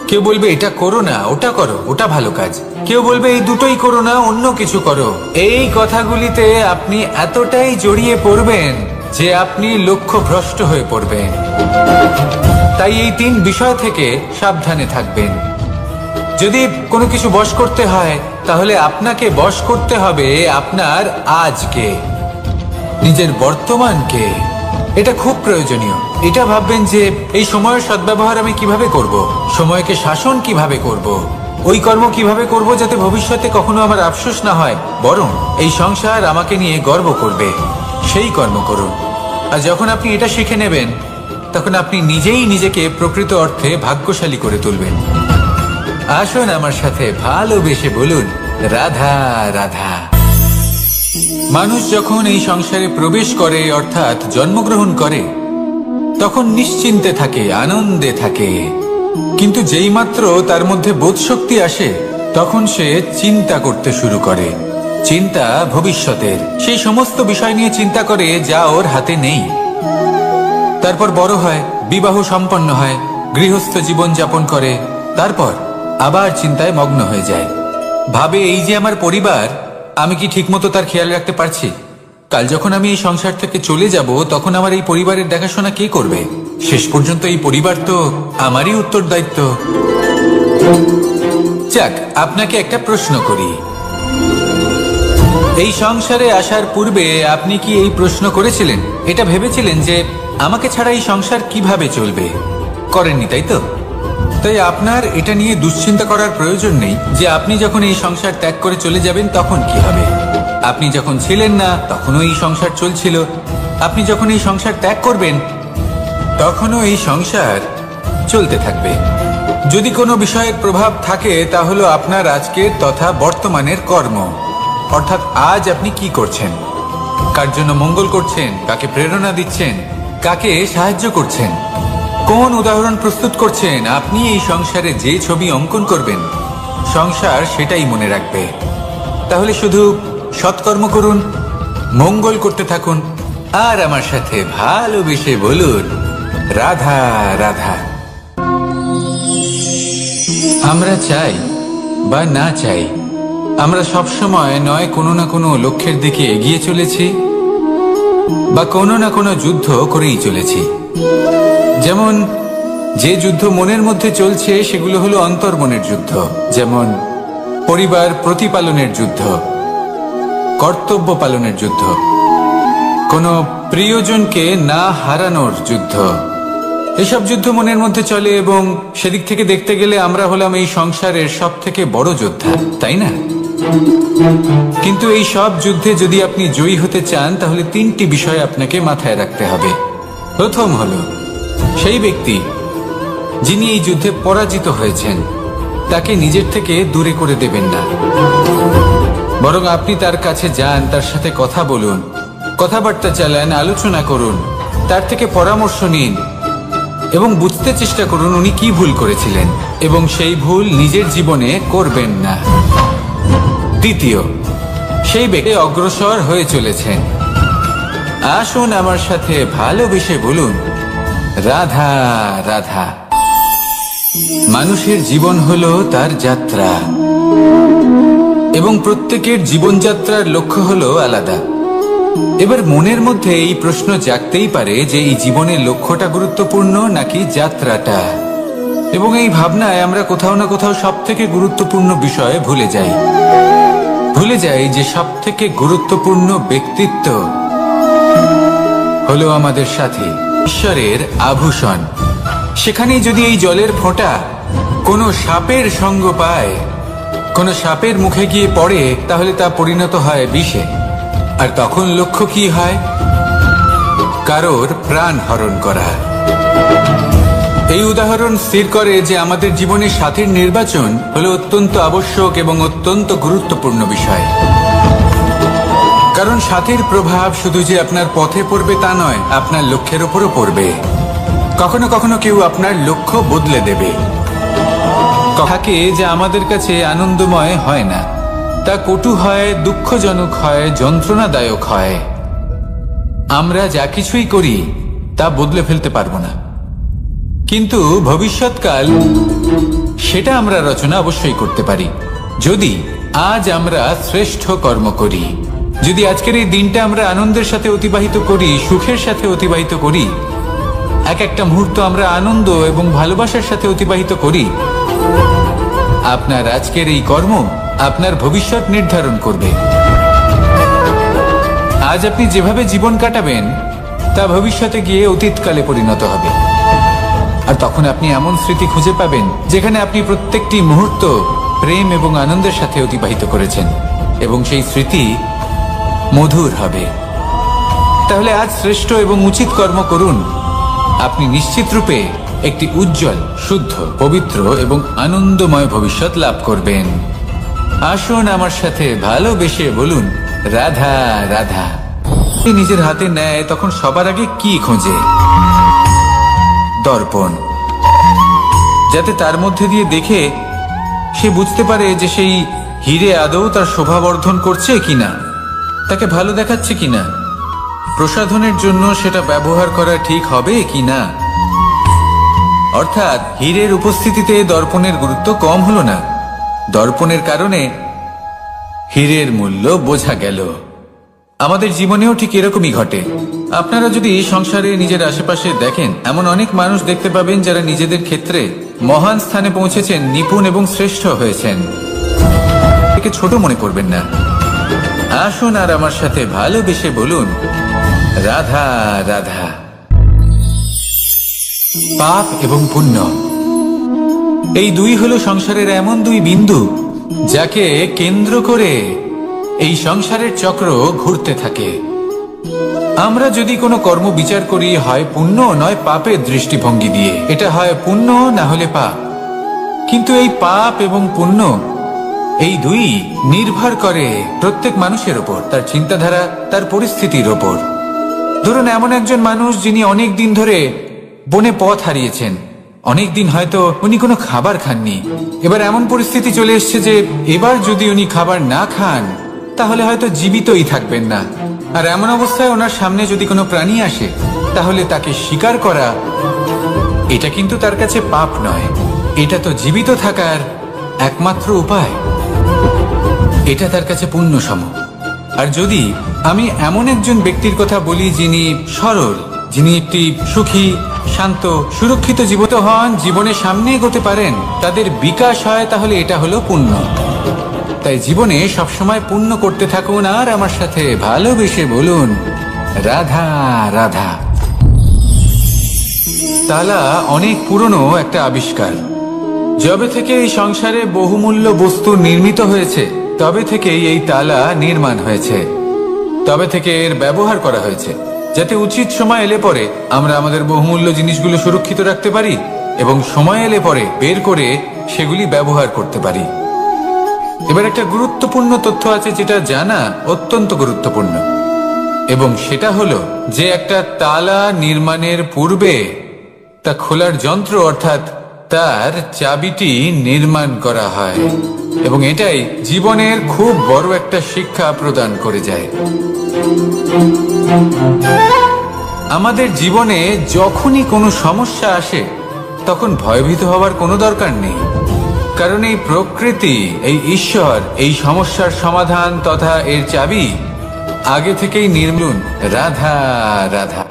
কেউ বলবে এটা করো না, ওটা করো, ওটা ভালো কাজ। কেউ বলবে এই দুটোই করো না, অন্য কিছু করো। এই কথাগুলিতে আপনি এতটাই জড়িয়ে পড়বেন যে আপনি লক্ষ্যভ্রষ্ট হয়ে পড়বেন। তাই এই তিন বিষয় থেকে সাবধানে থাকবেন। যদি কোনো কিছু বশ করতে হয়, তাহলে আপনাকে বশ করতে হবে আপনার আজকে, নিজের বর্তমানকে। এটা খুব প্রয়োজনীয়। এটা ভাববেন যে এই সময়ের সদ্ব্যবহার আমি কিভাবে করব, সময়কে শাসন কিভাবে করব, ওই কর্ম কিভাবে করব যাতে ভবিষ্যতে কখনো আমার আফসোস না হয়, বরং এই সংসার আমাকে নিয়ে গর্ব করবে, সেই কর্ম করুন। আর যখন আপনি এটা শিখে নেবেন, তখন আপনি নিজেই নিজেকে প্রকৃত অর্থে ভাগ্যশালী করে তুলবেন। আসুন আমার সাথে ভালোবেসে বলুন, রাধা রাধা। মানুষ যখন এই সংসারে প্রবেশ করে, অর্থাৎ জন্মগ্রহণ করে, তখন নিশ্চিন্তে থাকে, আনন্দে থাকে। কিন্তু যেই মাত্র তার মধ্যে বোধশক্তি আসে তখন সে চিন্তা করতে শুরু করে। চিন্তা ভবিষ্যতের, সেই সমস্ত বিষয় নিয়ে চিন্তা করে যা ওর হাতে নেই। তারপর বড় হয়, বিবাহ সম্পন্ন হয়, গৃহস্থ জীবন যাপন করে, তারপর আবার চিন্তায় মগ্ন হয়ে যায়। ভাবে এই যে আমার পরিবার, আমি কি ঠিকমতো তার খেয়াল রাখতে পারছি? কাল যখন আমি এই সংসার থেকে চলে যাব তখন আমার এই পরিবারের দেখাশোনা কে করবে? শেষ পর্যন্ত এই পরিবার তো আমারই উত্তরদায়িত্ব। যাক, আপনাকে একটা প্রশ্ন করি। এই সংসারে আসার পূর্বে আপনি কি এই প্রশ্ন করেছিলেন, এটা ভেবেছিলেন যে আমাকে ছাড়া এই সংসার কিভাবে চলবে? করেননি, তাই তো? তাই আপনার এটা নিয়ে দুশ্চিন্তা করার প্রয়োজন নেই যে আপনি যখন এই সংসার ত্যাগ করে চলে যাবেন তখন কি হবে। আপনি যখন ছিলেন না তখনও এই সংসার চলছিল, আপনি যখন এই সংসার ত্যাগ করবেন তখনও এই সংসার চলতে থাকবে। যদি কোনো বিষয়ের প্রভাব থাকে তা হলো আপনার আজকের তথা বর্তমানের কর্ম, অর্থাৎ আজ আপনি কি করছেন, কার জন্য মঙ্গল করছেন, কাকে প্রেরণা দিচ্ছেন, কাকে সাহায্য করছেন, কোন উদাহরণ প্রস্তুত করছেন। আপনি এই সংসারে যে ছবি অঙ্কন করবেন সংসার সেটাই মনে রাখবে। তাহলে শুধু সৎকর্ম করুন, মঙ্গল করতে থাকুন, আর আমার সাথে ভালোবেসে বলুন রাধা রাধা। আমরা চাই বা না চাই, আমরা সবসময় নয় কোনো না কোনো লক্ষ্যের দিকে এগিয়ে চলেছি বা কোনো না কোনো যুদ্ধ করেই চলেছি। যেমন যে যুদ্ধ মনের মধ্যে চলছে সেগুলো হলো অন্তর্মনের যুদ্ধ, যেমন পরিবার প্রতিপালনের যুদ্ধ, কর্তব্য পালনের যুদ্ধ, কোনো প্রিয়জনকে না হারানোর যুদ্ধ। এসব যুদ্ধ মনের মধ্যে চলে এবং সেদিক থেকে দেখতে গেলে আমরা হলাম এই সংসারের সব থেকে বড় যোদ্ধা, তাই না? কিন্তু এই সব যুদ্ধে যদি আপনি জয়ী হতে চান তাহলে তিনটি বিষয় আপনাকে মাথায় রাখতে হবে। প্রথম হলো, সেই ব্যক্তি যিনি এই যুদ্ধে পরাজিত হয়েছেন তাকে নিজের থেকে দূরে করে দেবেন না, বরং আপনি তার কাছে যান, তার সাথে কথা বলুন, কথাবার্তা চালান, আলোচনা করুন, তার থেকে পরামর্শ নিন এবং বুঝতে চেষ্টা করুন উনি কি ভুল করেছিলেন এবং সেই ভুল নিজের জীবনে করবেন না। দ্বিতীয়, সেই ব্যক্তি অগ্রসর হয়ে চলেছেন, আসুন আমার সাথে ভালোবেসে বলুন রাধা রাধা। মানুষের জীবন হলো তার যাত্রা এবং প্রত্যেকের জীবনযাত্রার লক্ষ্য হলো আলাদা। এবার মনের মধ্যে এই প্রশ্ন জাগতেই পারে যে এই জীবনের লক্ষ্যটা গুরুত্বপূর্ণ নাকি যাত্রাটা, এবং এই ভাবনায় আমরা কোথাও না কোথাও সব থেকে গুরুত্বপূর্ণ বিষয়ে ভুলে যাই যে সব থেকে গুরুত্বপূর্ণ ব্যক্তিত্ব হলো আমাদের সাথী, ঈশ্বরের আভূষণ। সেখানেই যদি এই জলের ফোঁটা কোনো সাপের সঙ্গ পায়, কোনো সাপের মুখে গিয়ে পড়ে, তাহলে তা পরিণত হয় বিষে। আর তখন লক্ষ্য কি হয়? কারোর প্রাণ হরণ করা। এই উদাহরণ স্থির করে যে আমাদের জীবনে সাথীর নির্বাচন হলো অত্যন্ত আবশ্যক এবং অত্যন্ত গুরুত্বপূর্ণ বিষয়। কারণ সাথীর প্রভাব শুধু যে আপনার পথে পড়বে তা নয়, আপনার লক্ষ্যের উপরও পড়বে। কখনো কখনো কেউ আপনার লক্ষ্য বদলে দেবে। থাকে যা আমাদের কাছে আনন্দময় হয় না, তা কটু হয়, দুঃখজনক হয়, যন্ত্রণাদায়ক হয়। আমরা যা কিছুই করি তা বদলে ফেলতে পারবো না, কিন্তু ভবিষ্যৎকাল সেটা আমরা রচনা অবশ্যই করতে পারি যদি আজ আমরা শ্রেষ্ঠ কর্ম করি। যদি আজকের এই দিনটা আমরা আনন্দের সাথে অতিবাহিত করি, সুখের সাথে অতিবাহিত করি, এক একটা মুহূর্ত আমরা আনন্দ এবং ভালোবাসার সাথে অতিবাহিত করি, আপনার আজকের এই কর্ম আপনার ভবিষ্যৎ নির্ধারণ করবে। আজ আপনি যেভাবে জীবন কাটাবেন তা ভবিষ্যতে গিয়ে অতীতকালে পরিণত হবে। আর তখন আপনি এমন স্মৃতি খুঁজে পাবেন যেখানে আপনি প্রত্যেকটি মুহূর্ত প্রেম এবং আনন্দের সাথে অতিবাহিত করেছেন, এবং সেই স্মৃতি মধুর হবে। তাহলে আজ শ্রেষ্ঠ এবং উচিত কর্ম করুন। আপনি নিশ্চিত রূপে একটি উজ্জ্বল, শুদ্ধ, পবিত্র এবং আনন্দময় ভবিষ্যৎ লাভ করবেন। আসুন আমার সাথে ভালোবেসে বলুন রাধা রাধা। নিজের হাতে নেয় তখন সবার আগে কি খোঁজে? দর্পণ, যাতে তার মধ্যে দিয়ে দেখে সে বুঝতে পারে যে সেই হিরে আদৌ তার শোভাবর্ধন করছে কিনা, তাকে ভালো দেখাচ্ছে কিনা, প্রসাধনের জন্য সেটা ব্যবহার করা ঠিক হবে কিনা। অর্থাৎ হীরের উপস্থিতিতে দর্পণের গুরুত্ব কম হলো না, দর্পণের কারণে হীরের মূল্য বোঝা গেল। আমাদের জীবনেও ঠিক এরকমই ঘটে। আপনারা যদি সংসারে নিজের আশেপাশে দেখেন, এমন অনেক মানুষ দেখতে পাবেন যারা নিজেদের ক্ষেত্রে মহান স্থানে পৌঁছেছেন, নিপুণ এবং শ্রেষ্ঠ হয়েছেন। একে ছোট মনে করবেন না। আসুন আর আমার সাথে ভালোবেসে বলুন, রাধা রাধা। পাপ এবং পুণ্য, এই দুই হলো সংসারের এমন দুই বিন্দু যাকে কেন্দ্র করে এই সংসারের চক্র ঘুরতে থাকে। আমরা যদি কোনো কর্ম বিচার করি, হয় পুণ্য নয় পাপের দৃষ্টিভঙ্গি দিয়ে, এটা হয় পুণ্য না হলে পাপ। কিন্তু এই পাপ এবং পুণ্য এই দুই নির্ভর করে প্রত্যেক মানুষের ওপর, তার চিন্তাধারা, তার পরিস্থিতির ওপর। ধরুন এমন একজন মানুষ যিনি অনেক দিন ধরে বনে পথ হারিয়েছেন, অনেক দিন হয়তো উনি কোনো খাবার খাননি। এবার এমন পরিস্থিতি চলে এসছে যে এবার যদি উনি খাবার না খান তাহলে হয়তো জীবিতই থাকবেন না। আর এমন অবস্থায় ওনার সামনে যদি কোনো প্রাণী আসে তাহলে তাকে শিকার করা, এটা কিন্তু তার কাছে পাপ নয়, এটা তো জীবিত থাকার একমাত্র উপায়, এটা তার কাছে পুণ্যসম। আর যদি আমি এমন একজন ব্যক্তির কথা বলি যিনি সরল, যিনি একটি সুখী, শান্ত, সুরক্ষিত জীবিত হন, জীবনের সামনে এগোতে পারেন, তাদের বিকাশ হয়, তাহলে এটা হলো পুণ্য। তাই জীবনে সবসময় পুণ্য করতে থাকুন আর আমার সাথে ভালোবেসে বলুন, রাধা রাধা। তালা অনেক পুরনো একটা আবিষ্কার। যবে থেকে এই সংসারে বহুমূল্য বস্তু নির্মিত হয়েছে তবে থেকেই এই তালা নির্মাণ হয়েছে, তবে থেকে এর ব্যবহার করা হয়েছে, যাতে উচিত সময় এলে পরে আমরা আমাদের বহুমূল্য জিনিসগুলো সুরক্ষিত রাখতে পারি এবং সময় এলে পরে বের করে সেগুলি ব্যবহার করতে পারি। এবার একটা গুরুত্বপূর্ণ তথ্য আছে যেটা জানা অত্যন্ত গুরুত্বপূর্ণ, এবং সেটা হলো যে একটা তালা নির্মাণের পূর্বে তা খোলার যন্ত্র অর্থাৎ তার চাবিটি নির্মাণ করা হয়, এবং এটাই জীবনের খুব বড় একটা শিক্ষা প্রদান করে যায়। আমাদের জীবনে যখনই কোনো সমস্যা আসে তখন ভয়ভীত হওয়ার কোনো দরকার নেই, কারণ এই প্রকৃতি, এই ঈশ্বর এই সমস্যার সমাধান তথা এর চাবি আগে থেকেই নির্মূল। রাধা রাধা।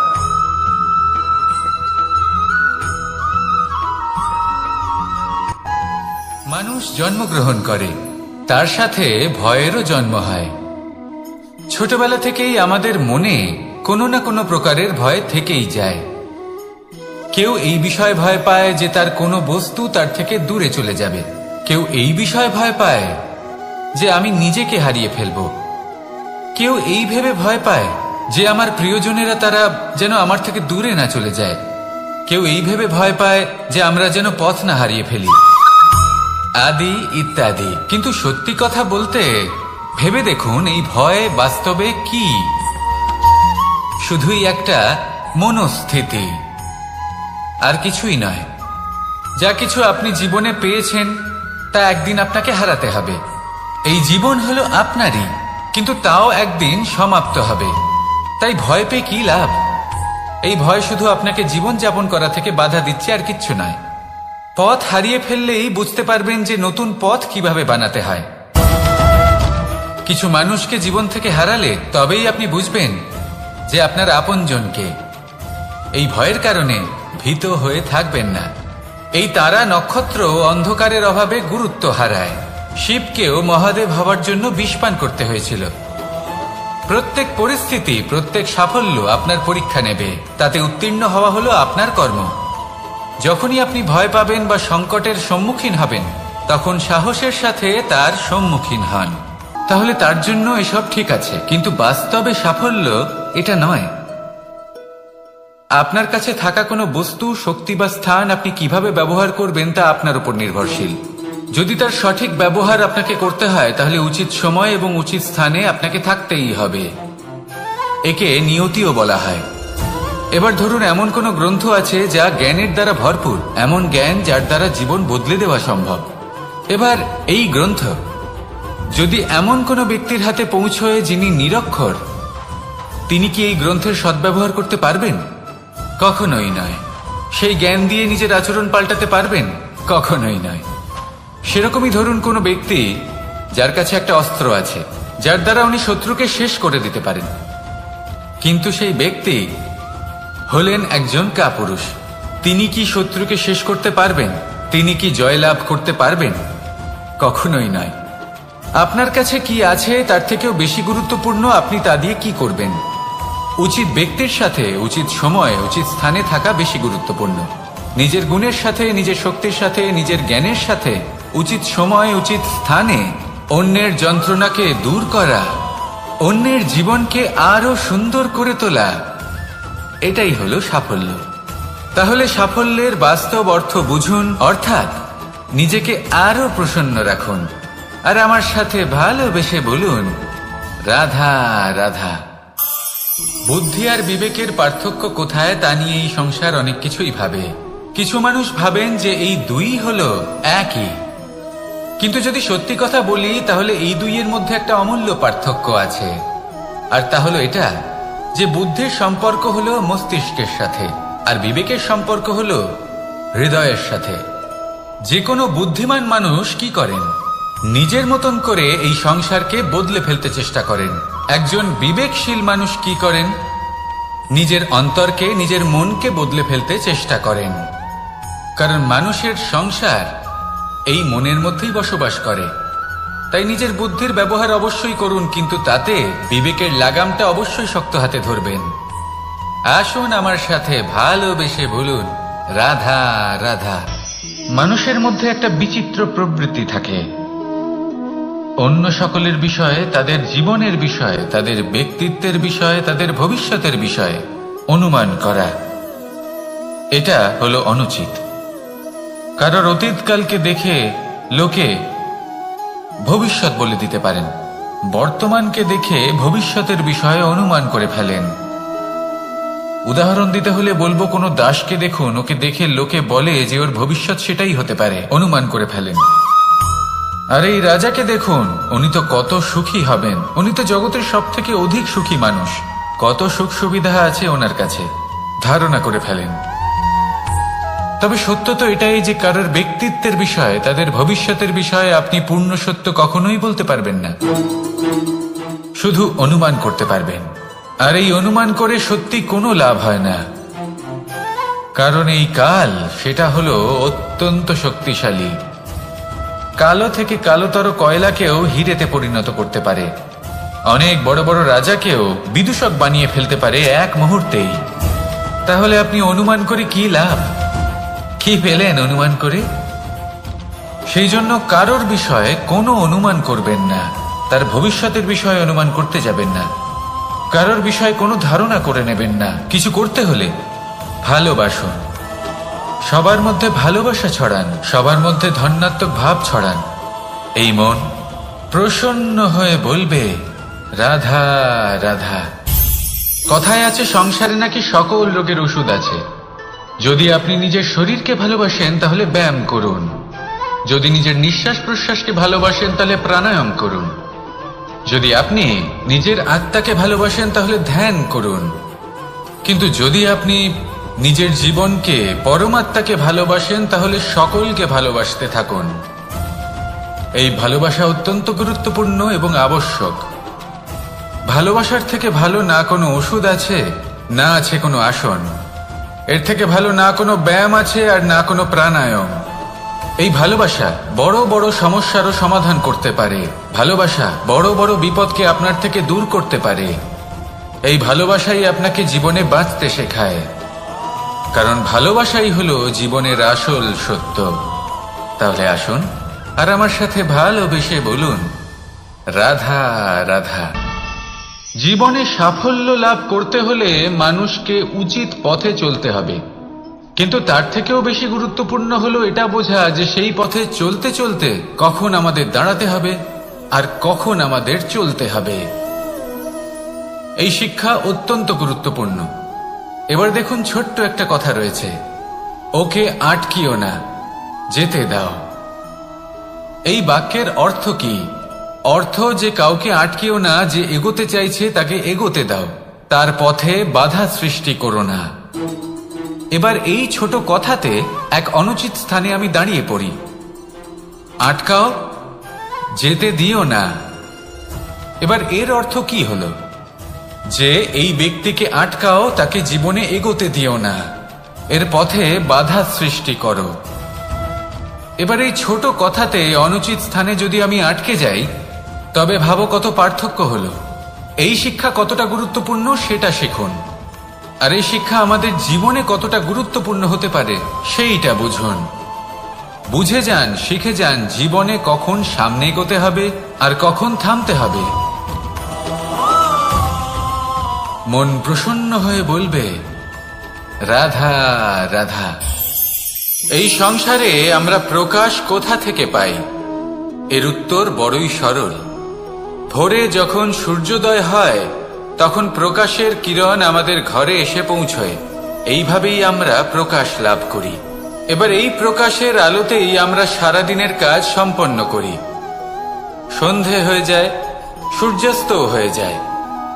মানুষ জন্মগ্রহণ করে, তার সাথে ভয়েরও জন্ম হয়। ছোটবেলা থেকেই আমাদের মনে কোনো না কোনো প্রকারের ভয় থেকেই যায়। কেউ এই বিষয়ে ভয় পায় যে তার কোনো বস্তু তার থেকে দূরে চলে যাবে, কেউ এই বিষয়ে ভয় পায় যে আমি নিজেকে হারিয়ে ফেলব, কেউ এই ভেবে ভয় পায় যে আমার প্রিয়জনেরা তারা যেন আমার থেকে দূরে না চলে যায়, কেউ এই ভেবে ভয় পায় যে আমরা যেন পথ না হারিয়ে ফেলি, আদি ইত্যাদি। কিন্তু সত্যি কথা বলতে ভেবে দেখুন, এই ভয় বাস্তবে কি? শুধুই একটা মনস্থিতি, আর কিছুই নয়। যা কিছু আপনি জীবনে পেয়েছেন তা একদিন আপনাকে হারাতে হবে। এই জীবন হলো আপনারই, কিন্তু তাও একদিন সমাপ্ত হবে। তাই ভয় পেয়ে কি লাভ? এই ভয় শুধু আপনাকে জীবন যাপন করা থেকে বাধা দিচ্ছে, আর কিচ্ছু নয়। পথ হারিয়ে ফেললেই বুঝতে পারবেন যে নতুন পথ কিভাবে বানাতে হয়। কিছু মানুষকে জীবন থেকে হারালে তবেই আপনি বুঝবেন যে আপনার আপনজনকে। এই ভয়ের কারণে ভীত হয়ে থাকবেন না। এই তারা নক্ষত্র অন্ধকারের অভাবে গুরুত্ব হারায়। শিবকেও মহাদেব হওয়ার জন্য বিষপান করতে হয়েছিল। প্রত্যেক পরিস্থিতি, প্রত্যেক সাফল্য আপনার পরীক্ষা নেবে, তাতে উত্তীর্ণ হওয়া হলো আপনার কর্ম। যখনই আপনি ভয় পাবেন বা সংকটের সম্মুখীন হবেন তখন সাহসের সাথে তার সম্মুখীন হন, তাহলে তার জন্য এসব ঠিক আছে, কিন্তু বাস্তবে সাফল্য এটা নয়। আপনার কাছে থাকা কোনো বস্তু, শক্তি বা স্থান আপনি কিভাবে ব্যবহার করবেন তা আপনার উপর নির্ভরশীল। যদি তার সঠিক ব্যবহার আপনাকে করতে হয় তাহলে উচিত সময় এবং উচিত স্থানে আপনাকে থাকতেই হবে। একে নিয়তিও বলা হয়। এবার ধরুন এমন কোন গ্রন্থ আছে যা জ্ঞানের দ্বারা ভরপুর, এমন জ্ঞান যার দ্বারা জীবন বদলে দেওয়া সম্ভব। এবার এই গ্রন্থ যদি এমন কোন ব্যক্তির হাতে পৌঁছয় যিনি নিরক্ষর, তিনি কি এই গ্রন্থের সদ্ব্যবহার করতে পারবেন? কখনোই নয়। সেই জ্ঞান দিয়ে নিজের আচরণ পাল্টাতে পারবেন? কখনোই নয়। সেরকমই ধরুন কোনো ব্যক্তি যার কাছে একটা অস্ত্র আছে, যার দ্বারা উনি শত্রুকে শেষ করে দিতে পারেন, কিন্তু সেই ব্যক্তি হলেন একজন কাপুরুষ। তিনি কি শত্রুকে শেষ করতে পারবেন? তিনি কি জয়লাভ করতে পারবেন? কখনোই নয়। আপনার কাছে কি আছে তার থেকেও বেশি গুরুত্বপূর্ণ আপনি তা দিয়ে কি করবেন। উচিত ব্যক্তির সাথে উচিত সময় উচিত স্থানে থাকা বেশি গুরুত্বপূর্ণ। নিজের গুণের সাথে, নিজের শক্তির সাথে, নিজের জ্ঞানের সাথে উচিত সময় উচিত স্থানে অন্যের যন্ত্রণাকে দূর করা, অন্যের জীবনকে আরো সুন্দর করে তোলা, এটাই হলো সাফল্য। তাহলে সাফল্যের বাস্তব অর্থ বুঝুন, অর্থাৎ নিজেকে আরো প্রসন্ন রাখুন, আর আমার সাথে ভালোবেসে বলুন, রাধা রাধা। বুদ্ধি আর বিবেকের পার্থক্য কোথায় তা নিয়ে এই সংসার অনেক কিছুই ভাবে। কিছু মানুষ ভাবেন যে এই দুই হলো একই, কিন্তু যদি সত্যি কথা বলি তাহলে এই দুইয়ের মধ্যে একটা অমূল্য পার্থক্য আছে, আর তা হলো এটা যে বুদ্ধির সম্পর্ক হলো মস্তিষ্কের সাথে আর বিবেকের সম্পর্ক হলো হৃদয়ের সাথে। যে কোনো বুদ্ধিমান মানুষ কি করেন? নিজের মতন করে এই সংসারকে বদলে ফেলতে চেষ্টা করেন। একজন বিবেকশীল মানুষ কি করেন? নিজের অন্তরকে, নিজের মনকে বদলে ফেলতে চেষ্টা করেন, কারণ মানুষের সংসার এই মনের মধ্যেই বসবাস করে। তাই নিজের বুদ্ধির ব্যবহার অবশ্যই করুন, কিন্তু তাতে বিবেকের লাগামটা অবশ্যই শক্ত হাতে ধরবেন। আসুন আমার সাথে ভালোবেসে বলুন, রাধা রাধা। মানুষের মধ্যে একটা বিচিত্র প্রবৃত্তি থাকে, অন্য সকলের বিষয়ে, তাদের জীবনের বিষয়ে, তাদের ব্যক্তিত্বের বিষয়ে, তাদের ভবিষ্যতের বিষয়ে অনুমান করা। এটা হলো অনুচিত। কারোর অতীতকালকে দেখে লোকে ভবিষ্যৎ বলে দিতে পারেন, বর্তমানকে দেখে ভবিষ্যতের বিষয়ে অনুমান করে ফেলেন। উদাহরণ দিতে হলে বলবো, কোনো দাসকে দেখুন, ওকে দেখে লোকে বলে যে ওর ভবিষ্যৎ সেটাই হতে পারে, অনুমান করে ফেলেন। আর এই রাজাকে দেখুন, উনি তো কত সুখী হবেন, উনি তো জগতের সব থেকে অধিক সুখী মানুষ, কত সুখ সুবিধা আছে ওনার কাছে, ধারণা করে ফেলেন। তবে সত্য তো এটাই যে কারোর ব্যক্তিত্বের বিষয়ে, তাদের ভবিষ্যতের বিষয়ে আপনি পূর্ণ সত্য কখনোই বলতে পারবেন না, শুধু অনুমান করতে পারবেন। আর এই অনুমান করে সত্যি কোনো লাভ হয় না, কারণ এই কাল সেটা হলো অত্যন্ত শক্তিশালী। কালো থেকে কালোতর কয়লাকেও হিরেতে পরিণত করতে পারে, অনেক বড় বড় রাজাকেও বিদূষক বানিয়ে ফেলতে পারে এক মুহূর্তেই। তাহলে আপনি অনুমান করে কি লাভ? কি পেলেন অনুমান করে? সেই জন্য কারোর বিষয়ে কোনো অনুমান করবেন না, তার ভবিষ্যতের বিষয়ে অনুমান করতে যাবেন না, কারোর বিষয়ে কোনো ধারণা করে নেবেন না। কিছু করতে হলে ভালোবাসুন, সবার মধ্যে ভালোবাসা ছড়ান, সবার মধ্যে ধন্যাত্মক ভাব ছড়ান। এই মন প্রসন্ন হয়ে বলবে, রাধা রাধা। কথায় আছে সংসারে নাকি সকল রোগের ওষুধ আছে। যদি আপনি নিজের শরীরকে ভালোবাসেন তাহলে ব্যায়াম করুন, যদি নিজের নিঃশ্বাস প্রশ্বাসকে ভালোবাসেন তাহলে প্রাণায়াম করুন, যদি আপনি নিজের আত্মাকে ভালোবাসেন তাহলে ধ্যান করুন, কিন্তু যদি আপনি নিজের জীবনকে, পরমাত্মাকে ভালোবাসেন তাহলে সকলকে ভালোবাসতে থাকুন। এই ভালোবাসা অত্যন্ত গুরুত্বপূর্ণ এবং আবশ্যক। ভালোবাসার থেকে ভালো না কোনো ওষুধ আছে, না আছে কোনো আসন, এর থেকে ভালো না কোনো ব্যায়াম আছে আর না কোনো প্রাণায়াম। এই ভালোবাসা বড় বড় সমস্যারও সমাধান করতে পারে, ভালোবাসা বড় বড় বিপদকে আপনার থেকে দূর করতে পারে। এই ভালোবাসাই আপনাকে জীবনে বাঁচতে শেখায়, কারণ ভালোবাসাই হলো জীবনের আসল সত্য। তাহলে আসুন আর আমার সাথে ভালোবেসে বলুন, রাধা রাধা। জীবনে সাফল্য লাভ করতে হলে মানুষকে উচিত পথে চলতে হবে, কিন্তু তার থেকেও বেশি গুরুত্বপূর্ণ হলো এটা বোঝা যে সেই পথে চলতে চলতে কখন আমাদের দাঁড়াতে হবে আর কখন আমাদের চলতে হবে। এই শিক্ষা অত্যন্ত গুরুত্বপূর্ণ। এবার দেখুন, ছোট্ট একটা কথা রয়েছে, ওকে আটকিও না, যেতে দাও। এই বাক্যের অর্থ কি? অর্থ যে কাউকে আটকিও না, যে এগোতে চাইছে তাকে এগোতে দাও, তার পথে বাধা সৃষ্টি করো না। এবার এই ছোট কথাতে এক অনুচিত স্থানে আমি দাঁড়িয়ে পড়ি। আটকাও, যেতে দিও না। এবার এর অর্থ কি হলো? যে এই ব্যক্তিকে আটকাও, তাকে জীবনে এগোতে দিও না, এর পথে বাধা সৃষ্টি করো। এবার এই ছোট কথাতে অনুচিত স্থানে যদি আমি আটকে যাই, তবে ভাবো কত পার্থক্য হলো। এই শিক্ষা কতটা গুরুত্বপূর্ণ সেটা শিখুন, আর এই শিক্ষা আমাদের জীবনে কতটা গুরুত্বপূর্ণ হতে পারে সেইটা বুঝুন। বুঝে যান, শিখে যান জীবনে কখন সামনে এগোতে হবে আর কখন থামতে হবে। মন প্রসন্ন হয়ে বলবে, রাধা রাধা। এই সংসারে আমরা প্রকাশ কোথা থেকে পাই? এর উত্তর বড়ই সরল। ভোরে যখন সূর্যোদয় হয়, তখন প্রকাশের কিরণ আমাদের ঘরে এসে পৌঁছয়। এইভাবেই আমরা প্রকাশ লাভ করি। এবার এই প্রকাশের আলোতেই আমরা সারাদিনের কাজ সম্পন্ন করি। সন্ধে হয়ে যায়, সূর্যাস্তও হয়ে যায়,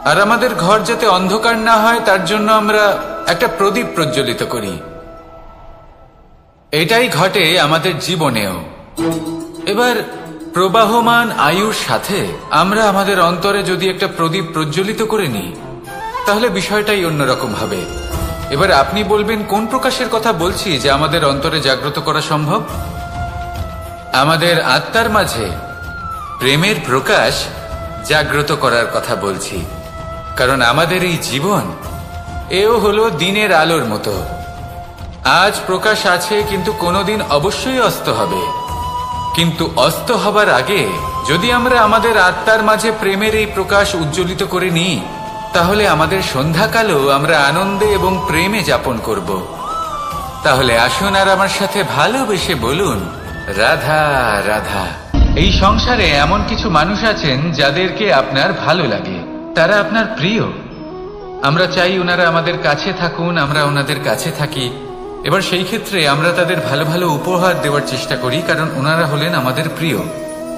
আর আমাদের ঘর যাতে অন্ধকার না হয় তার জন্য আমরা একটা প্রদীপ প্রজ্বলিত করি। এটাই ঘটে আমাদের জীবনেও। এবার প্রবাহমান আয়ুর সাথে আমরা আমাদের অন্তরে যদি একটা প্রদীপ প্রজ্বলিত করে নিই, তাহলে বিষয়টাই অন্যরকম হবে। এবার আপনি বলবেন, কোন প্রকাশের কথা বলছি যে আমাদের অন্তরে জাগ্রত করা সম্ভব? আমাদের আত্মার মাঝে প্রেমের প্রকাশ জাগ্রত করার কথা বলছি। কারণ আমাদের এই জীবন, এও হলো দিনের আলোর মতো। আজ প্রকাশ আছে, কিন্তু কোনোদিন অবশ্যই অস্ত হবে। কিন্তু অস্ত হবার আগে যদি আমরা আমাদের আত্মার মাঝে প্রেমের এই প্রকাশ উজ্জ্বলিত করে নিই, তাহলে আমাদের সন্ধ্যাকালও আমরা আনন্দে এবং প্রেমে যাপন করব। তাহলে আসুন আর আমার সাথে ভালোবেসে বলুন, রাধা রাধা। এই সংসারে এমন কিছু মানুষ আছেন যাদেরকে আপনার ভালো লাগে, তারা আপনার প্রিয়। আমরা চাই ওনারা আমাদের কাছে থাকুন, আমরা ওনাদের কাছে থাকি। এবার সেই ক্ষেত্রে আমরা তাদের ভালো ভালো উপহার দেওয়ার চেষ্টা করি, কারণ ওনারা হলেন আমাদের প্রিয়।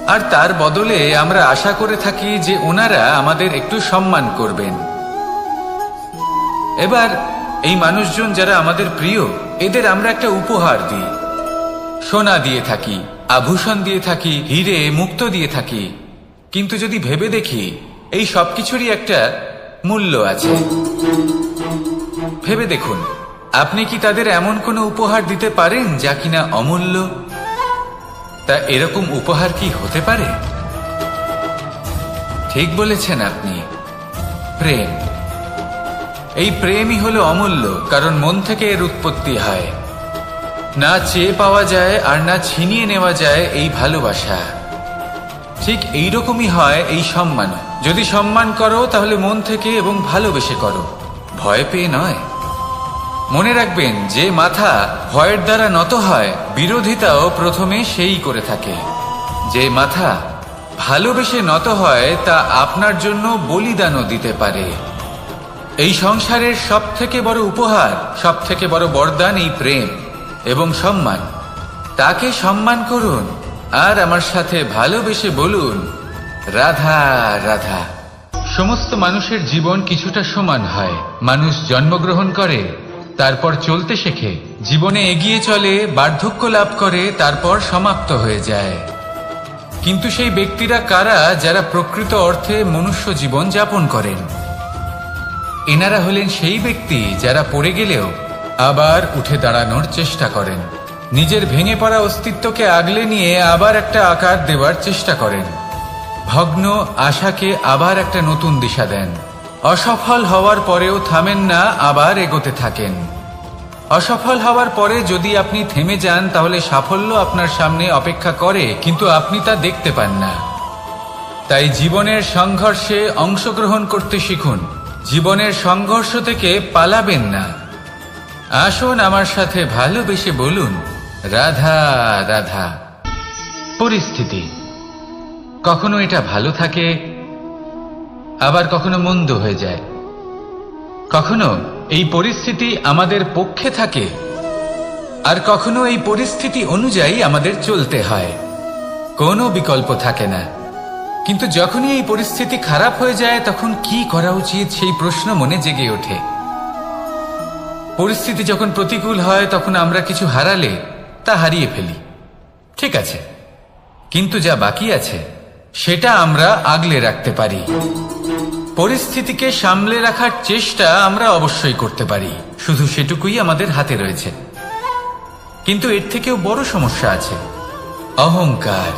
আর তার বদলে আমরা আশা করে থাকি যে ওনারা আমাদের একটু সম্মান করবেন। এবার এই মানুষজন যারা আমাদের প্রিয়, এদের আমরা একটা উপহার দিই। সোনা দিয়ে থাকি, আভূষণ দিয়ে থাকি, হিরে মুক্তো দিয়ে থাকি। কিন্তু যদি ভেবে দেখি, এই সবকিছুরই একটা মূল্য আছে। ভেবে দেখুন, আপনি কি তাদের এমন কোনো উপহার দিতে পারেন যা কিনা অমূল্য? তা এরকম উপহার কি হতে পারে? ঠিক বলেছেন আপনি, প্রেম। এই প্রেমই হলো অমূল্য, কারণ মন থেকে এর উৎপত্তি হয়। না চেয়ে পাওয়া যায় আর না ছিনিয়ে নেওয়া যায় এই ভালোবাসা। ঠিক এইরকমই হয় এই সম্মান। যদি সম্মান করো তাহলে মন থেকে এবং ভালোবেসে করো, ভয় পেয়ে নয়। মনে রাখবেন, যে মাথা ভয়ের দ্বারা নত হয়, বিরোধিতাও প্রথমে সেই করে থাকে। যে মাথা ভালোবেসে নত হয়, তা আপনার জন্য বলিদানও দিতে পারে। এই সংসারের সব থেকে বড় উপহার, সব থেকে বড় বরদান এই প্রেম এবং সম্মান। তাকে সম্মান করুন আর আমার সাথে ভালোবেসে বলুন, রাধা রাধা। সমস্ত মানুষের জীবন কিছুটা সমান হয়। মানুষ জন্মগ্রহণ করে, তারপর চলতে শেখে, জীবনে এগিয়ে চলে, বার্ধক্য লাভ করে, তারপর সমাপ্ত হয়ে যায়। কিন্তু সেই ব্যক্তিরা কারা যারা প্রকৃত অর্থে মনুষ্য জীবন যাপন করেন? এনারা হলেন সেই ব্যক্তি যারা পড়ে গেলেও আবার উঠে দাঁড়ানোর চেষ্টা করেন, নিজের ভেঙে পড়া অস্তিত্বকে আগলে নিয়ে আবার একটা আকার দেওয়ার চেষ্টা করেন, ভগ্ন আশাকে আবার একটা নতুন দিশা দেন। অসফল হওয়ার পরেও থামেন না, আবার এগোতে থাকেন। অসফল হওয়ার পরে যদি আপনি থেমে যান, তাহলে সাফল্য আপনার সামনে অপেক্ষা করে, কিন্তু আপনি তা দেখতে পান না। তাই জীবনের সংঘর্ষে অংশগ্রহণ করতে শিখুন। জীবনের সংঘর্ষ থেকে পালাবেন না। আসুন আমার সাথে ভালোবেসে বলুন, রাধা রাধা। পরিস্থিতি কখনো এটা ভালো থাকে, আবার কখনো মন্দ হয়ে যায়। কখনো এই পরিস্থিতি আমাদের পক্ষে থাকে, আর কখনো এই পরিস্থিতি অনুযায়ী আমাদের চলতে হয়, কোনো বিকল্প থাকে না। কিন্তু যখনই এই পরিস্থিতি খারাপ হয়ে যায় তখন কি করা উচিত সেই প্রশ্ন মনে জেগে ওঠে। পরিস্থিতি যখন প্রতিকূল হয় তখন আমরা কিছু হারালে তা হারিয়ে ফেলি, ঠিক আছে, কিন্তু যা বাকি আছে সেটা আমরা আগলে রাখতে পারি। পরিস্থিতিকে সামলে রাখার চেষ্টা আমরা অবশ্যই করতে পারি, শুধু সেটুকুই আমাদের হাতে রয়েছে। কিন্তু এর থেকেও বড় সমস্যা আছে, অহংকার।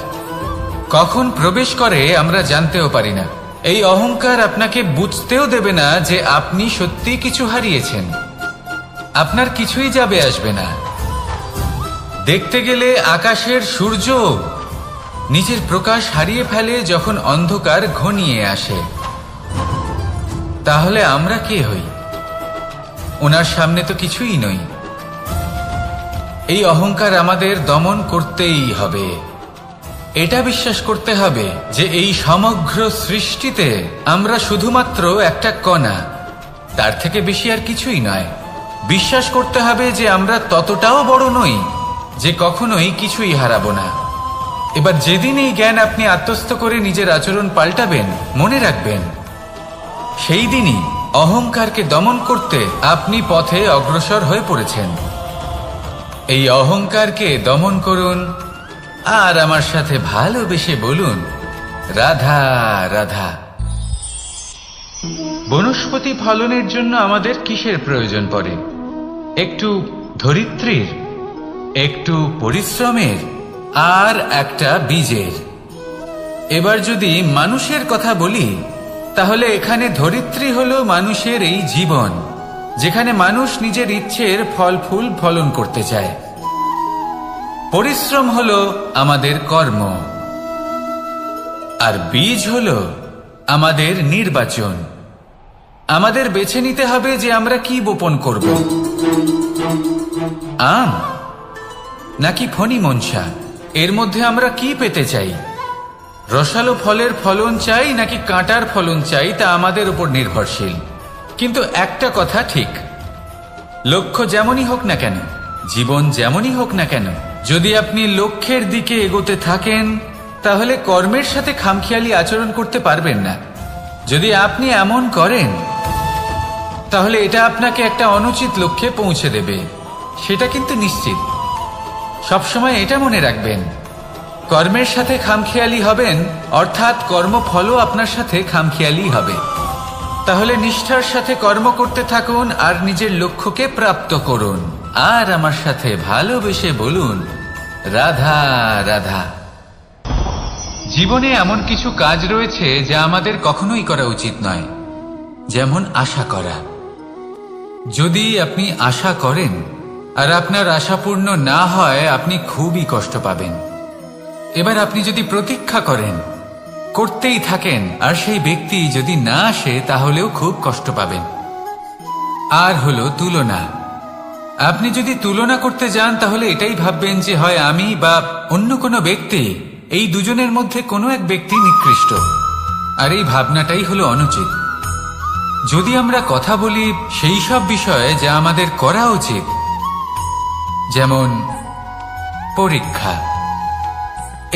কখন প্রবেশ করে আমরা জানতেও পারি না। এই অহংকার আপনাকে বুঝতেও দেবে না যে আপনি সত্যি কিছু হারিয়েছেন। আপনার কিছুই যাবে আসবে না। দেখতে গেলে আকাশের সূর্য নিজের প্রকাশ হারিয়ে ফেলে যখন অন্ধকার ঘনিয়ে আসে। তাহলে আমরা কে হই? ওনার সামনে তো কিছুই নই। এই অহংকার আমাদের দমন করতেই হবে। এটা বিশ্বাস করতে হবে যে এই সমগ্র সৃষ্টিতে আমরা শুধুমাত্র একটা কণা, তার থেকে বেশি আর কিছুই নয়। বিশ্বাস করতে হবে যে আমরা ততটাও বড় নই যে কখনোই কিছুই হারাবো না। এবার যেদিন এই জ্ঞান আপনি আত্মস্থ করে নিজের আচরণ পাল্টাবেন, মনে রাখবেন সেই দিনই অহংকারকে দমন করতে আপনি পথে অগ্রসর হয়ে পড়েছেন। এই অহংকারকে দমন করুন আর আমার সাথে ভালোবেসে বলুন, রাধা রাধা। বনস্পতি ফলনের জন্য আমাদের কিসের প্রয়োজন পড়ে? একটু ধরিত্রীর, একটু পরিশ্রমের, আর একটা বীজের। এবার যদি মানুষের কথা বলি, তাহলে এখানে ধরিত্রী হলো মানুষের এই জীবন, যেখানে মানুষ নিজের ইচ্ছের ফল ফুল ফলন করতে চায়। পরিশ্রম হলো আমাদের কর্ম, আর বীজ হলো আমাদের নির্বাচন। আমাদের বেছে নিতে হবে যে আমরা কি বপন করব, আম নাকি ফণি মনসা। এর মধ্যে আমরা কি পেতে চাই? রসালো ফলের ফলন চাই নাকি কাঁটার ফলন চাই, তা আমাদের উপর নির্ভরশীল। কিন্তু একটা কথা ঠিক, লক্ষ্য যেমনই হোক না কেন, জীবন যেমনই হোক না কেন, যদি আপনি লক্ষ্যের দিকে এগোতে থাকেন তাহলে কর্মের সাথে খামখেয়ালি আচরণ করতে পারবেন না। যদি আপনি এমন করেন তাহলে এটা আপনাকে একটা অনুচিত লক্ষ্যে পৌঁছে দেবে, সেটা কিন্তু নিশ্চিত। সবসময় এটা মনে রাখবেন, কর্মের সাথে খামখেয়ালি হবেন অর্থাৎ কর্মফলও আপনার সাথে খামখেয়ালি হবে। তাহলে নিষ্ঠার সাথে কর্ম করতে থাকুন আর নিজের লক্ষ্যকে প্রাপ্ত করুন। আর আমার সাথে ভালোবেসে বলুন, রাধা রাধা। জীবনে এমন কিছু কাজ রয়েছে যা আমাদের কখনোই করা উচিত নয়, যেমন আশা করা। যদি আপনি আশা করেন আর আপনার আশা পূর্ণ না হয়, আপনি খুবই কষ্ট পাবেন। এবার আপনি যদি প্রতীক্ষা করেন, করতেই থাকেন, আর সেই ব্যক্তি যদি না আসে তাহলেও খুব কষ্ট পাবেন। আর হলো তুলনা। আপনি যদি তুলনা করতে যান তাহলে এটাই ভাববেন যে হয় আমি বা অন্য কোনো ব্যক্তি, এই দুজনের মধ্যে কোনো এক ব্যক্তি নিকৃষ্ট। আর এই ভাবনাটাই হলো অনুচিত। যদি আমরা কথা বলি সেই সব বিষয়ে যা আমাদের করা উচিত, যেমন পরীক্ষা।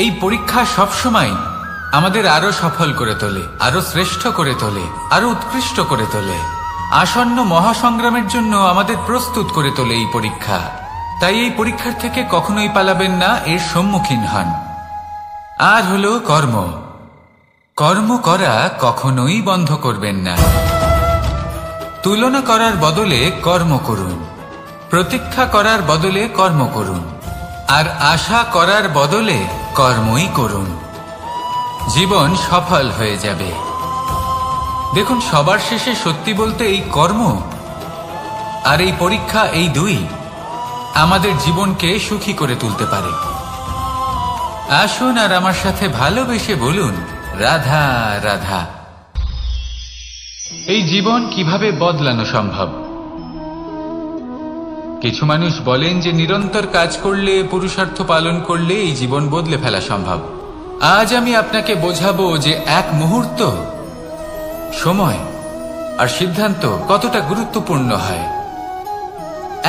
এই পরীক্ষা সবসময় আমাদের আরো সফল করে তোলে, আরো শ্রেষ্ঠ করে তোলে, আরো উৎকৃষ্ট করে তোলে। আসন্ন মহাসংগ্রামের জন্য আমাদের প্রস্তুত করে তোলে এই পরীক্ষা। তাই এই পরীক্ষার থেকে কখনোই পালাবেন না, এর সম্মুখীন হন। আর হলো কর্ম। কর্ম করা কখনোই বন্ধ করবেন না। তুলনা করার বদলে কর্ম করুন, প্রতীক্ষা করার বদলে কর্ম করুন, আর আশা করার বদলে কর্মই করুন। জীবন সফল হয়ে যাবে। দেখুন, সবার শেষে সত্যি বলতে এই কর্ম আর এই পরীক্ষা, এই দুই আমাদের জীবনকে সুখী করে তুলতে পারে। আসুন আর আমার সাথে ভালোবেসে বলুন, রাধা রাধা। এই জীবন কিভাবে বদলানো সম্ভব? কিছু মানুষ বলেন যে নিরন্তর কাজ করলে, পুরুষার্থ পালন করলে এই জীবন বদলে ফেলা সম্ভব। আজ আমি আপনাকে বোঝাবো যে এক মুহূর্ত সময় আর সিদ্ধান্ত কতটা গুরুত্বপূর্ণ হয়।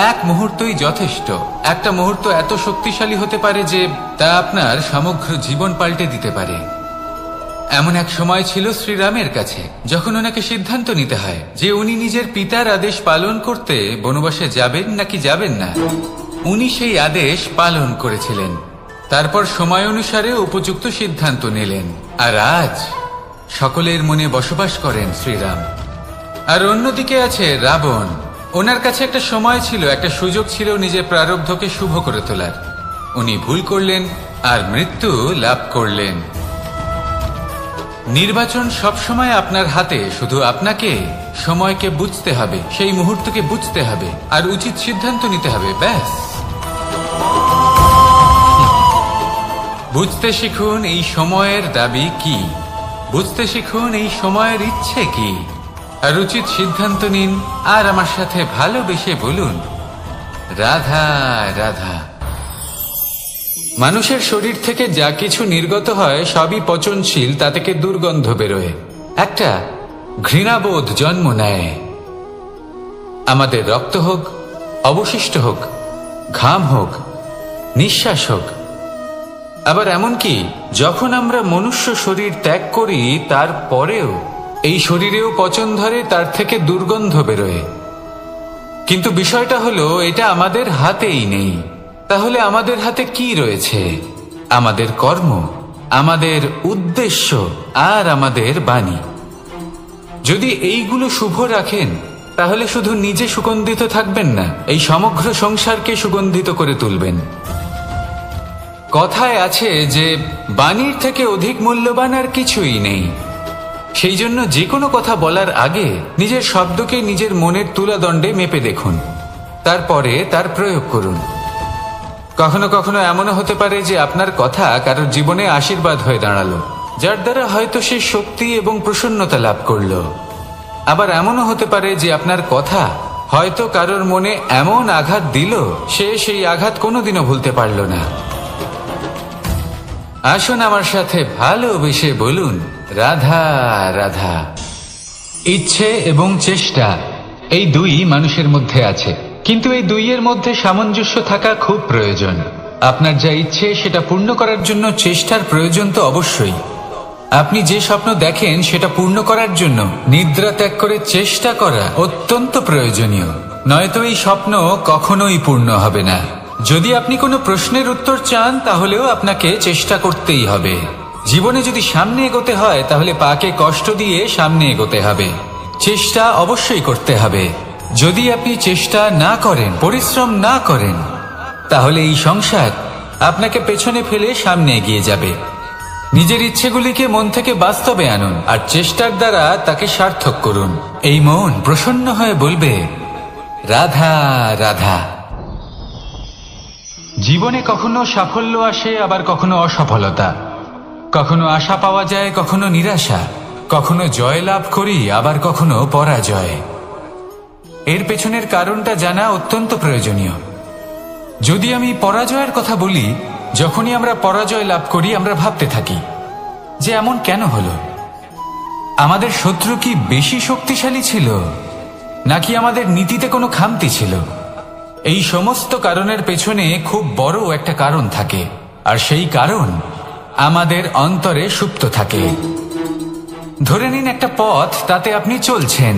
এক মুহূর্তই যথেষ্ট। একটা মুহূর্ত এত শক্তিশালী হতে পারে যে তা আপনার সমগ্র জীবন পাল্টে দিতে পারে। এমন এক সময় ছিল শ্রীরামের কাছে যখন ওনাকে সিদ্ধান্ত নিতে হয় যে উনি নিজের পিতার আদেশ পালন করতে বনবাসে যাবেন নাকি যাবেন না। উনি সেই আদেশ পালন করেছিলেন, তারপর সময় অনুসারে উপযুক্ত সিদ্ধান্ত নিলেন। আর আজ সকলের মনে বসবাস করেন শ্রীরাম। আর অন্যদিকে আছে রাবণ। ওনার কাছে একটা সময় ছিল, একটা সুযোগ ছিল নিজের প্রারব্ধকে শুভ করে তোলার। উনি ভুল করলেন আর মৃত্যু লাভ করলেন। নির্বাচন সবসময় আপনার হাতে, শুধু আপনাকে সময়কে বুঝতে হবে, সেই মুহূর্তকে বুঝতে হবে আর উচিত সিদ্ধান্ত নিতে হবে, ব্যাস। বুঝতে শিখুন এই সময়ের দাবি কি, বুঝতে শিখুন এই সময়ের ইচ্ছে কি, আর উচিত সিদ্ধান্ত নিন। আর আমার সাথে ভালোবেসে বলুন, রাধা রাধা। মানুষের শরীর থেকে যা কিছু নির্গত হয় সবই পচনশীল, তা থেকে দুর্গন্ধ বেরোয়, একটা ঘৃণাবোধ জন্ম নেয়। আমাদের রক্ত হোক, অবশিষ্ট হোক, ঘাম হোক, নিঃশ্বাস হোক, আবার এমনকি যখন আমরা মনুষ্য শরীর ত্যাগ করি তারপরেও এই শরীরেও পচন ধরে, তার থেকে দুর্গন্ধ বেরোয়। কিন্তু বিষয়টা হলো এটা আমাদের হাতেই নেই। তাহলে আমাদের হাতে কি রয়েছে? আমাদের কর্ম, আমাদের উদ্দেশ্য আর আমাদের বাণী। যদি এইগুলো শুভ রাখেন তাহলে শুধু নিজে সুগন্ধিত থাকবেন না, এই সমগ্র সংসারকে সুগন্ধিত করে তুলবেন। কথায় আছে যে বাণীর থেকে অধিক মূল্যবান আর কিছুই নেই। সেই জন্য যে কোনো কথা বলার আগে নিজের শব্দকে নিজের মনের তুলাদণ্ডে মেপে দেখুন, তারপরে তার প্রয়োগ করুন। কখনো কখনো এমনও হতে পারে যে আপনার কথা কারোর জীবনে আশীর্বাদ হয়ে দাঁড়ালো, যার দ্বারা হয়তো সে শক্তি এবং প্রসন্নতা লাভ করলো। আবার এমনও হতে পারে যে আপনার কথা হয়তো কারোর মনে এমন আঘাত দিল, সে সেই আঘাত কোনোদিনও ভুলতে পারল না। আসুন আমার সাথে ভালোবেসে বলুন, রাধা রাধা। ইচ্ছে এবং চেষ্টা, এই দুই মানুষের মধ্যে আছে, কিন্তু এই দুইয়ের মধ্যে সামঞ্জস্য থাকা খুব প্রয়োজন। আপনার যা ইচ্ছে সেটা পূর্ণ করার জন্য চেষ্টার প্রয়োজন তো অবশ্যই। আপনি যে স্বপ্ন দেখেন সেটা পূর্ণ করার জন্য নিদ্রা ত্যাগ করে চেষ্টা করা অত্যন্ত প্রয়োজনীয়, নয়তো এই স্বপ্ন কখনোই পূর্ণ হবে না। যদি আপনি কোনো প্রশ্নের উত্তর চান তাহলেও আপনাকে চেষ্টা করতেই হবে। জীবনে যদি সামনে এগোতে হয় তাহলে পাকে কষ্ট দিয়ে সামনে এগোতে হবে, চেষ্টা অবশ্যই করতে হবে। যদি আপনি চেষ্টা না করেন, পরিশ্রম না করেন, তাহলে এই সংসার আপনাকে পেছনে ফেলে সামনে এগিয়ে যাবে। নিজের ইচ্ছেগুলিকে মন থেকে বাস্তবে আনুন আর চেষ্টার দ্বারা তাকে সার্থক করুন। এই মন প্রসন্ন হয়ে বলবে, রাধা রাধা। জীবনে কখনো সাফল্য আসে, আবার কখনো অসফলতা, কখনো আশা পাওয়া যায়, কখনো নিরাশা, কখনো জয় লাভ করি, আবার কখনো পরাজয়। এর পেছনের কারণটা জানা অত্যন্ত প্রয়োজনীয়। যদি আমি পরাজয়ের কথা বলি, যখনই আমরা পরাজয় লাভ করি আমরা ভাবতে থাকি যে এমন কেন হলো? আমাদের শত্রু কি বেশি শক্তিশালী ছিল, নাকি আমাদের নীতিতে কোনো খামতি ছিল? এই সমস্ত কারণের পেছনে খুব বড় একটা কারণ থাকে, আর সেই কারণ আমাদের অন্তরে সুপ্ত থাকে। ধরে নিন একটা পথ, তাতে আপনি চলছেন,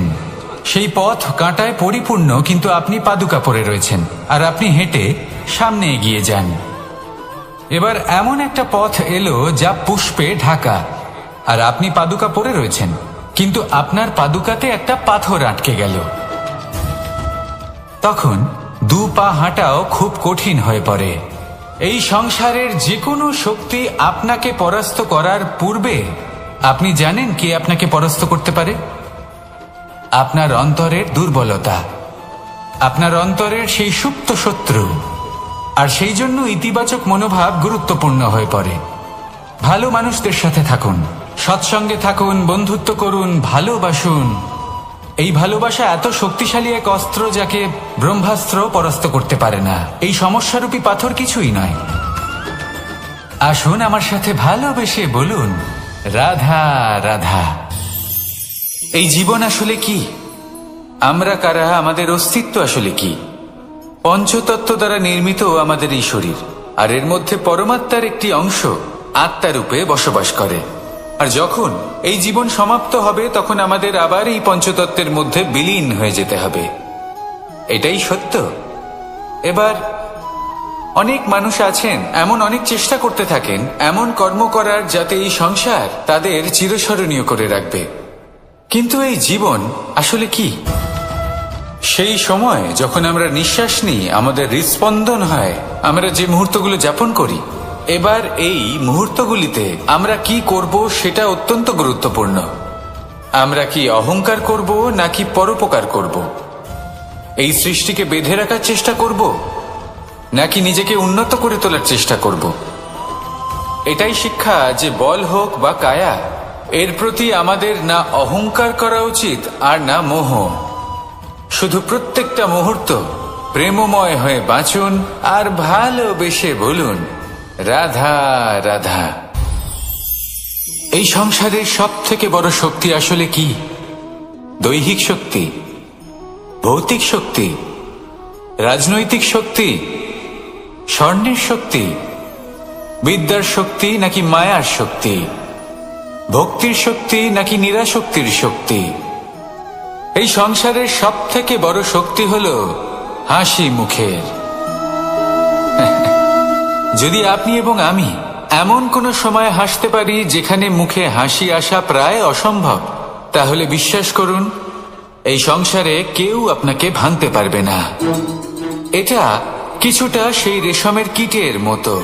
সেই পথ কাঁটায় পরিপূর্ণ, কিন্তু আপনি পাদুকা পরে রয়েছেন আর আপনি হেঁটে সামনে এগিয়ে যান। এবার এমন একটা পথ এলো যা পুষ্পে ঢাকা, আর আপনি পাদুকা পরে রয়েছেন, কিন্তু আপনার পাদুকাতে একটা পাথর আটকে গেল। তখন দু পা হাঁটাও খুব কঠিন হয়ে পড়ে। এই সংসারের যে কোনো শক্তি আপনাকে পরাস্ত করার পূর্বে আপনি জানেন কে আপনাকে পরাস্ত করতে পারে? আপনার অন্তরের দুর্বলতা, আপনার অন্তরের সেই সুপ্ত শত্রু। আর সেই জন্য ইতিবাচক মনোভাব গুরুত্বপূর্ণ হয়ে পড়ে। ভালো মানুষদের সাথে থাকুন, সৎসঙ্গে থাকুন, বন্ধুত্ব করুন, ভালোবাসুন। এই ভালোবাসা এত শক্তিশালী এক অস্ত্র যাকে ব্রহ্মাস্ত্র পরাস্ত করতে পারে না। এই সমস্যারূপী পাথর কিছুই নয়। আসুন আমার সাথে ভালোবেসে বলুন, রাধা রাধা। এই জীবন আসলে কি? আমরা কারা, আমাদের অস্তিত্ব আসলে কি। পঞ্চতত্ত্ব দ্বারা নির্মিত আমাদের এই শরীর, আর এর মধ্যে পরমাত্মার একটি অংশ আত্মারূপে বসবাস করে। আর যখন এই জীবন সমাপ্ত হবে তখন আমাদের আবার এই পঞ্চতত্ত্বের মধ্যে বিলীন হয়ে যেতে হবে। এটাই সত্য। এবার অনেক মানুষ আছেন এমন অনেক চেষ্টা করতে থাকেন এমন কর্ম করার যাতে এই সংসার তাদের চিরস্মরণীয় করে রাখবে। কিন্তু এই জীবন আসলে কি? সেই সময় যখন আমরা নিঃশ্বাস নিই, আমাদের হৃদস্পন্দন হয়, আমরা যে মুহূর্তগুলো যাপন করি, এবার এই মুহূর্তগুলিতে আমরা কি করব সেটা অত্যন্ত গুরুত্বপূর্ণ। আমরা কি অহংকার করব নাকি পরোপকার করব? এই সৃষ্টিকে বেঁধে রাখার চেষ্টা করব নাকি নিজেকে উন্নত করে তোলার চেষ্টা করব? এটাই শিক্ষা যে বল হোক বা কায়া, এর প্রতি আমাদের না অহংকার করা উচিত আর না মোহ। শুধু প্রত্যেকটা মুহূর্ত প্রেমময় হয়ে বাঁচুন আর ভালোবেসে বলুন রাধা রাধা। এই সংসারের সব থেকে বড় শক্তি আসলে কি? দৈহিক শক্তি, ভৌতিক শক্তি, রাজনৈতিক শক্তি, স্বর্ণের শক্তি, বিদ্যার শক্তি নাকি মায়ার শক্তি, ভক্তির শক্তি নাকি নিরাশক্তির শক্তি? এই সংসারের সব থেকে বড় শক্তি হলো হাসি মুখের। যদি আপনি এবং আমি এমন কোনো সময় হাসতে পারি যেখানে মুখে হাসি আসা প্রায় অসম্ভব, তাহলে বিশ্বাস করুন এই সংসারে কেউ আপনাকে ভাঙতে পারবে না। এটা কিছুটা সেই রেশমের কীটের মতো,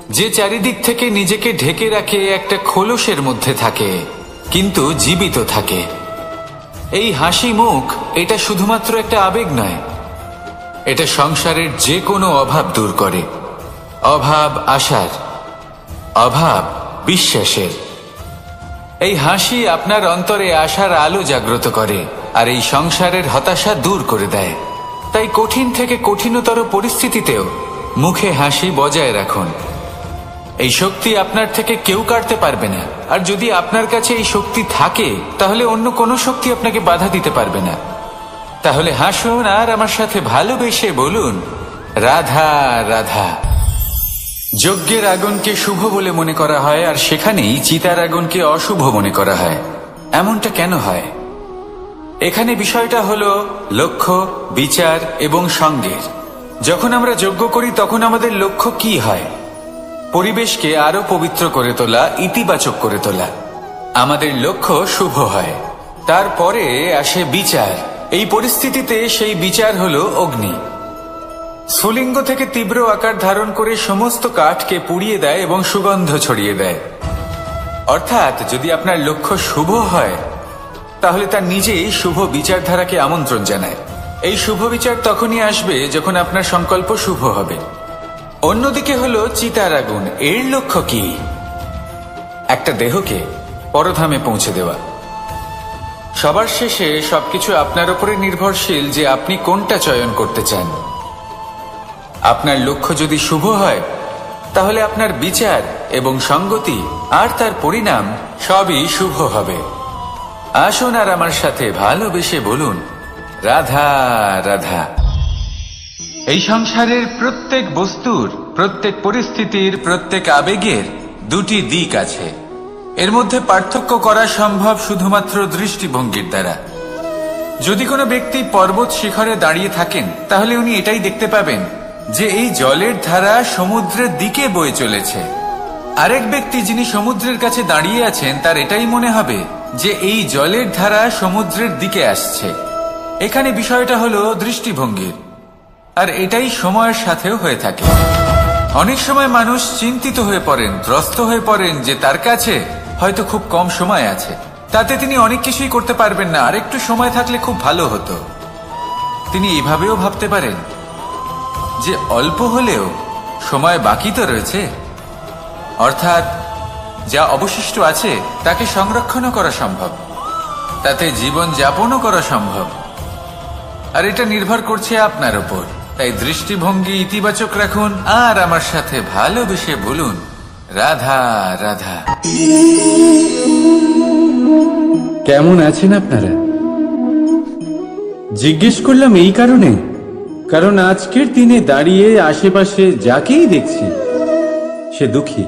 যে চারিদিক থেকে নিজেকে ঢেকে রাখে একটা খোলসের মধ্যে থাকে কিন্তু জীবিত থাকে। এই হাসি মুখ এটা শুধুমাত্র একটা আবেগ নয়, এটা সংসারের যে কোনো অভাব দূর করে। অভাব আশার, অভাব বিশ্বাসের। এই হাসি আপনার অন্তরে আশার আলো জাগ্রত করে আর এই সংসারের হতাশা দূর করে দেয়। তাই কঠিন থেকে কঠিনতর পরিস্থিতিতেও মুখে হাসি বজায় রাখুন। এই শক্তি আপনার থেকে কেউ কাটতে পারবে না। আর যদি আপনার কাছে এই শক্তি থাকে তাহলে অন্য কোনো শক্তি আপনাকে বাধা দিতে পারবে না। তাহলে হাসুন আর আমার সাথে ভালোবেসে বলুন রাধা রাধা। যজ্ঞের আগুনকে শুভ বলে মনে করা হয় আর সেখানেই চিতার আগুনকে অশুভ মনে করা হয়। এমনটা কেন হয়? এখানে বিষয়টা হলো লক্ষ্য, বিচার এবং সঙ্গের। যখন আমরা যজ্ঞ করি তখন আমাদের লক্ষ্য কি হয়? পরিবেশকে আরো পবিত্র করে তোলা, ইতিবাচক করে তোলা। আমাদের লক্ষ্য শুভ হয়। তারপরে আসে বিচার। এই পরিস্থিতিতে সেই বিচার হলো অগ্নি। স্ফুলিঙ্গ থেকে তীব্র আকার ধারণ করে সমস্ত কাঠকে পুড়িয়ে দেয় এবং সুগন্ধ ছড়িয়ে দেয়। অর্থাৎ যদি আপনার লক্ষ্য শুভ হয় তাহলে তার নিজেই শুভ বিচারধারাকে আমন্ত্রণ জানায়। এই শুভ বিচার তখনই আসবে যখন আপনার সংকল্প শুভ হবে। অন্যদিকে হলো চিতার আগুন। এর লক্ষ্য কি? একটা দেহকে পরধামে পৌঁছে দেওয়া। সবার শেষে সবকিছু আপনার উপরে নির্ভরশীল যে আপনি কোনটা চয়ন করতে চান। আপনার লক্ষ্য যদি শুভ হয় তাহলে আপনার বিচার এবং সঙ্গতি আর তার পরিণাম সবই শুভ হবে। আসুন আর আমার সাথে ভালোবেসে বলুন রাধা রাধা। এই সংসারের প্রত্যেক বস্তুর, প্রত্যেক পরিস্থিতির, প্রত্যেক আবেগের দুটি দিক আছে। এর মধ্যে পার্থক্য করা সম্ভব শুধুমাত্র দৃষ্টিভঙ্গির দ্বারা। যদি কোনো ব্যক্তি পর্বত শিখরে দাঁড়িয়ে থাকেন তাহলে উনি এটাই দেখতে পাবেন যে এই জলের ধারা সমুদ্রের দিকে বয়ে চলেছে। আরেক ব্যক্তি যিনি সমুদ্রের কাছে দাঁড়িয়ে আছেন তার এটাই মনে হবে যে এই জলের ধারা সমুদ্রের দিকে আসছে। এখানে বিষয়টা হলো দৃষ্টিভঙ্গির। আর এটাই সময়ের সাথেও হয়ে থাকে। অনেক সময় মানুষ চিন্তিত হয়ে পড়েন, ত্রস্ত হয়ে পড়েন যে তার কাছে হয়তো খুব কম সময় আছে, তাতে তিনি অনেক কিছুই করতে পারবেন না, আর একটু সময় থাকলে খুব ভালো হতো। তিনি এভাবেও ভাবতে পারেন যে অল্প হলেও সময় বাকি তো রয়েছে, অর্থাৎ যা অবশিষ্ট আছে তাকে সংরক্ষণও করা সম্ভব, তাতে জীবন যাপনও করা সম্ভব। আর এটা নির্ভর করছে আপনার উপর। তাই দৃষ্টিভঙ্গি ইতিবাচক রাখুন আর আমার সাথে ভালোবেসে বলুন রাধা রাধা। কেমন আছেন আপনারা? জিজ্ঞেস করলাম এই কারণে, কারণ আজকের দিনে দাঁড়িয়ে আশেপাশে যাকেই দেখছি সে দুঃখী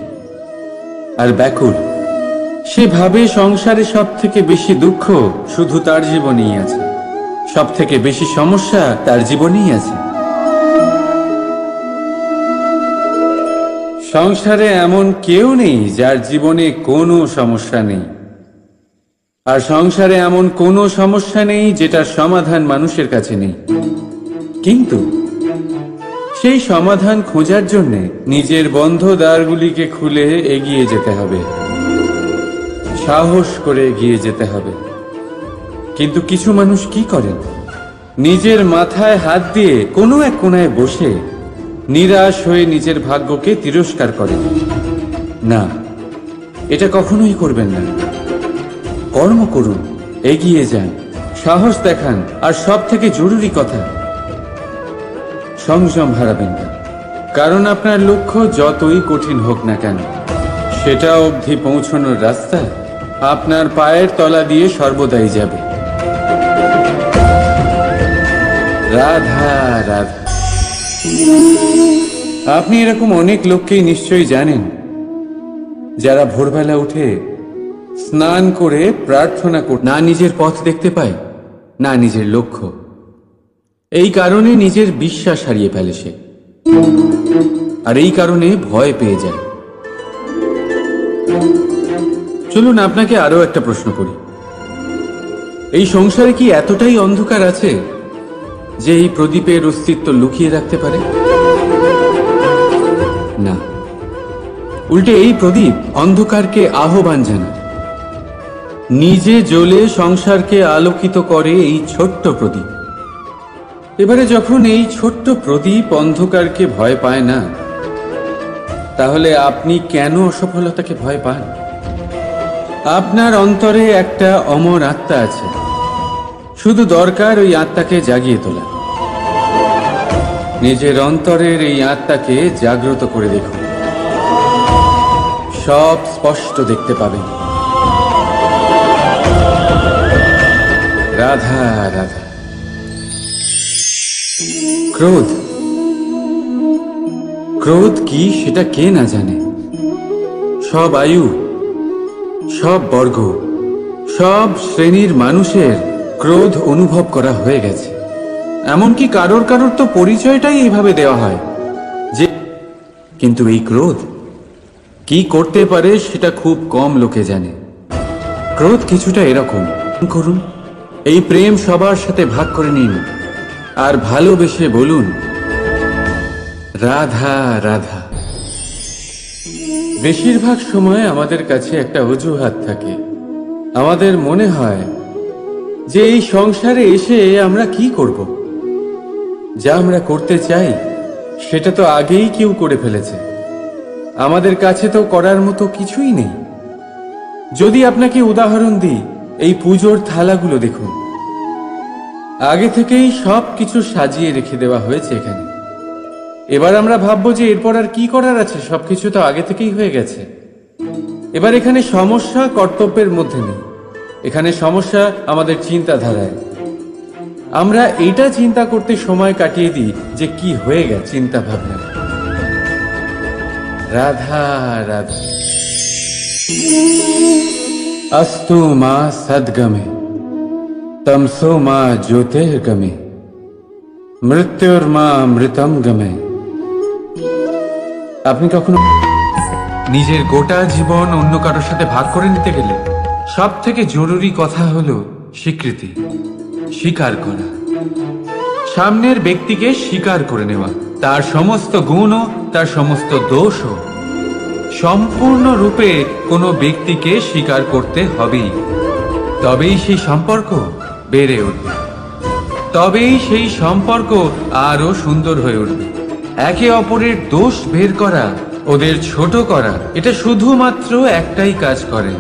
আর ব্যাকুল। সে ভাবে সংসারে সব থেকে বেশি দুঃখ শুধু তার জীবনেই আছে, সব থেকে বেশি সমস্যা তার জীবনেই আছে। সংসারে এমন কেউ নেই যার জীবনে কোনো সমস্যা নেই, আর সংসারে এমন কোনো সমস্যা নেই যেটার সমাধান মানুষের কাছে নেই। কিন্তু সেই সমাধান খোঁজার জন্য নিজের বন্ধ দ্বারগুলিকে খুলে এগিয়ে যেতে হবে, সাহস করে এগিয়ে যেতে হবে। কিন্তু কিছু মানুষ কি করেন, নিজের মাথায় হাত দিয়ে কোনো এক কোণায় বসে নিরাশ হয়ে নিজের ভাগ্যকে তিরস্কার করেন। না, এটা কখনোই করবেন না। কর্ম করুন, এগিয়ে যান, সাহস দেখান, আর সব থেকে জরুরি কথা, সংযম হারাবেন না। কারণ আপনার লক্ষ্য যতই কঠিন হোক না কেন, সেটা অবধি পৌঁছানোর রাস্তা আপনার পায়ের তলা দিয়ে সর্বদাই যাবে। রাধা রাধা। আপনি এরকম অনেক লোককেই নিশ্চয়ই জানেন যারা ভোরবেলা উঠে স্নান করে প্রার্থনা করে না নিজের পথ দেখতে পায়, না নিজের লক্ষ্য। এই কারণে নিজের বিশ্বাস হারিয়ে ফেলে সে, আর এই কারণে ভয় পেয়ে যায়। চলুন আপনাকে আরো একটা প্রশ্ন করি, এই সংসারে কি এতটাই অন্ধকার আছে যে এই প্রদীপের অস্তিত্ব লুকিয়ে রাখতে পারে? না, উল্টে এই প্রদীপ অন্ধকারকে আহ্বান জানায়। নিজে জ্বলে সংসারকে আলোকিত করে এই ছোট্ট প্রদীপ। এবারে যখন এই ছোট্ট প্রদীপ অন্ধকারকে ভয় পায় না, তাহলে আপনি কেন অসফলতাকে ভয় পান? আপনার অন্তরে একটা অমর আত্মা আছে, শুধু দরকার ওই আত্মাকে জাগিয়ে তোলা। নিজের অন্তরের এই আত্মাকে জাগ্রত করে দেখুন, সব স্পষ্ট দেখতে পাবেন। রাধা রাধা। ক্রোধ, ক্রোধ কি সেটা কে না জানে? সব আয়ু, সব বর্গ, সব শ্রেণীর মানুষের ক্রোধ অনুভব করা হয়ে গেছে। এমনকি কারোর কারোর তো পরিচয়টাই এইভাবে দেওয়া হয় যে, কিন্তু এই ক্রোধ কি করতে পারে সেটা খুব কম লোকে জানে। ক্রোধ কিছুটা এরকম, করুন, এই প্রেম সবার সাথে ভাগ করে নিন আর ভালোবেসে বলুন রাধা রাধা। বেশিরভাগ সময় আমাদের কাছে একটা অজুহাত থাকে। আমাদের মনে হয় যে এই সংসারে এসে আমরা কি করব, যা আমরা করতে চাই সেটা তো আগেই কেউ করে ফেলেছে, আমাদের কাছে তো করার মতো কিছুই নেই। যদি আপনাকে উদাহরণ দিই, এই পুজোর থালাগুলো দেখুন, আগে থেকেই সব কিছু সাজিয়ে রেখে দেওয়া হয়েছে এখানে। এবার আমরা ভাববো যে এরপর আর কি করার আছে, সবকিছু তো আগে থেকেই হয়ে গেছে। এবার এখানে সমস্যা কর্তব্যের মধ্যে নেই, এখানে সমস্যা আমাদের চিন্তাধারায়। আমরা এটা চিন্তা করতে সময় কাটিয়ে দিই যে কি হয়ে গেছে চিন্তা ভাবনা। রাধা রাধা। अस्तु मा सद्गमे तमसो मा ज्योतिर्गमे মৃত্যুর্মা মৃতম গমে। আপনি কখনো নিজের গোটা জীবন অন্য কারোর সাথে ভাগ করে নিতে গেলে সব থেকে জরুরি কথা হলো স্বীকৃতি, স্বীকার করা। সামনের ব্যক্তিকে স্বীকার করে নেওয়া, তার সমস্ত গুণও তার সমস্ত দোষও। সম্পূর্ণরূপে কোনো ব্যক্তিকে স্বীকার করতে হবেই, তবেই সেই সম্পর্ক বেড়ে উঠবে, তবেই সেই সম্পর্ক আরো সুন্দর হয়ে উঠবে। একে অপরের দোষ বের করা, ওদের ছোট করা, এটা শুধুমাত্র একটাই কাজ করে,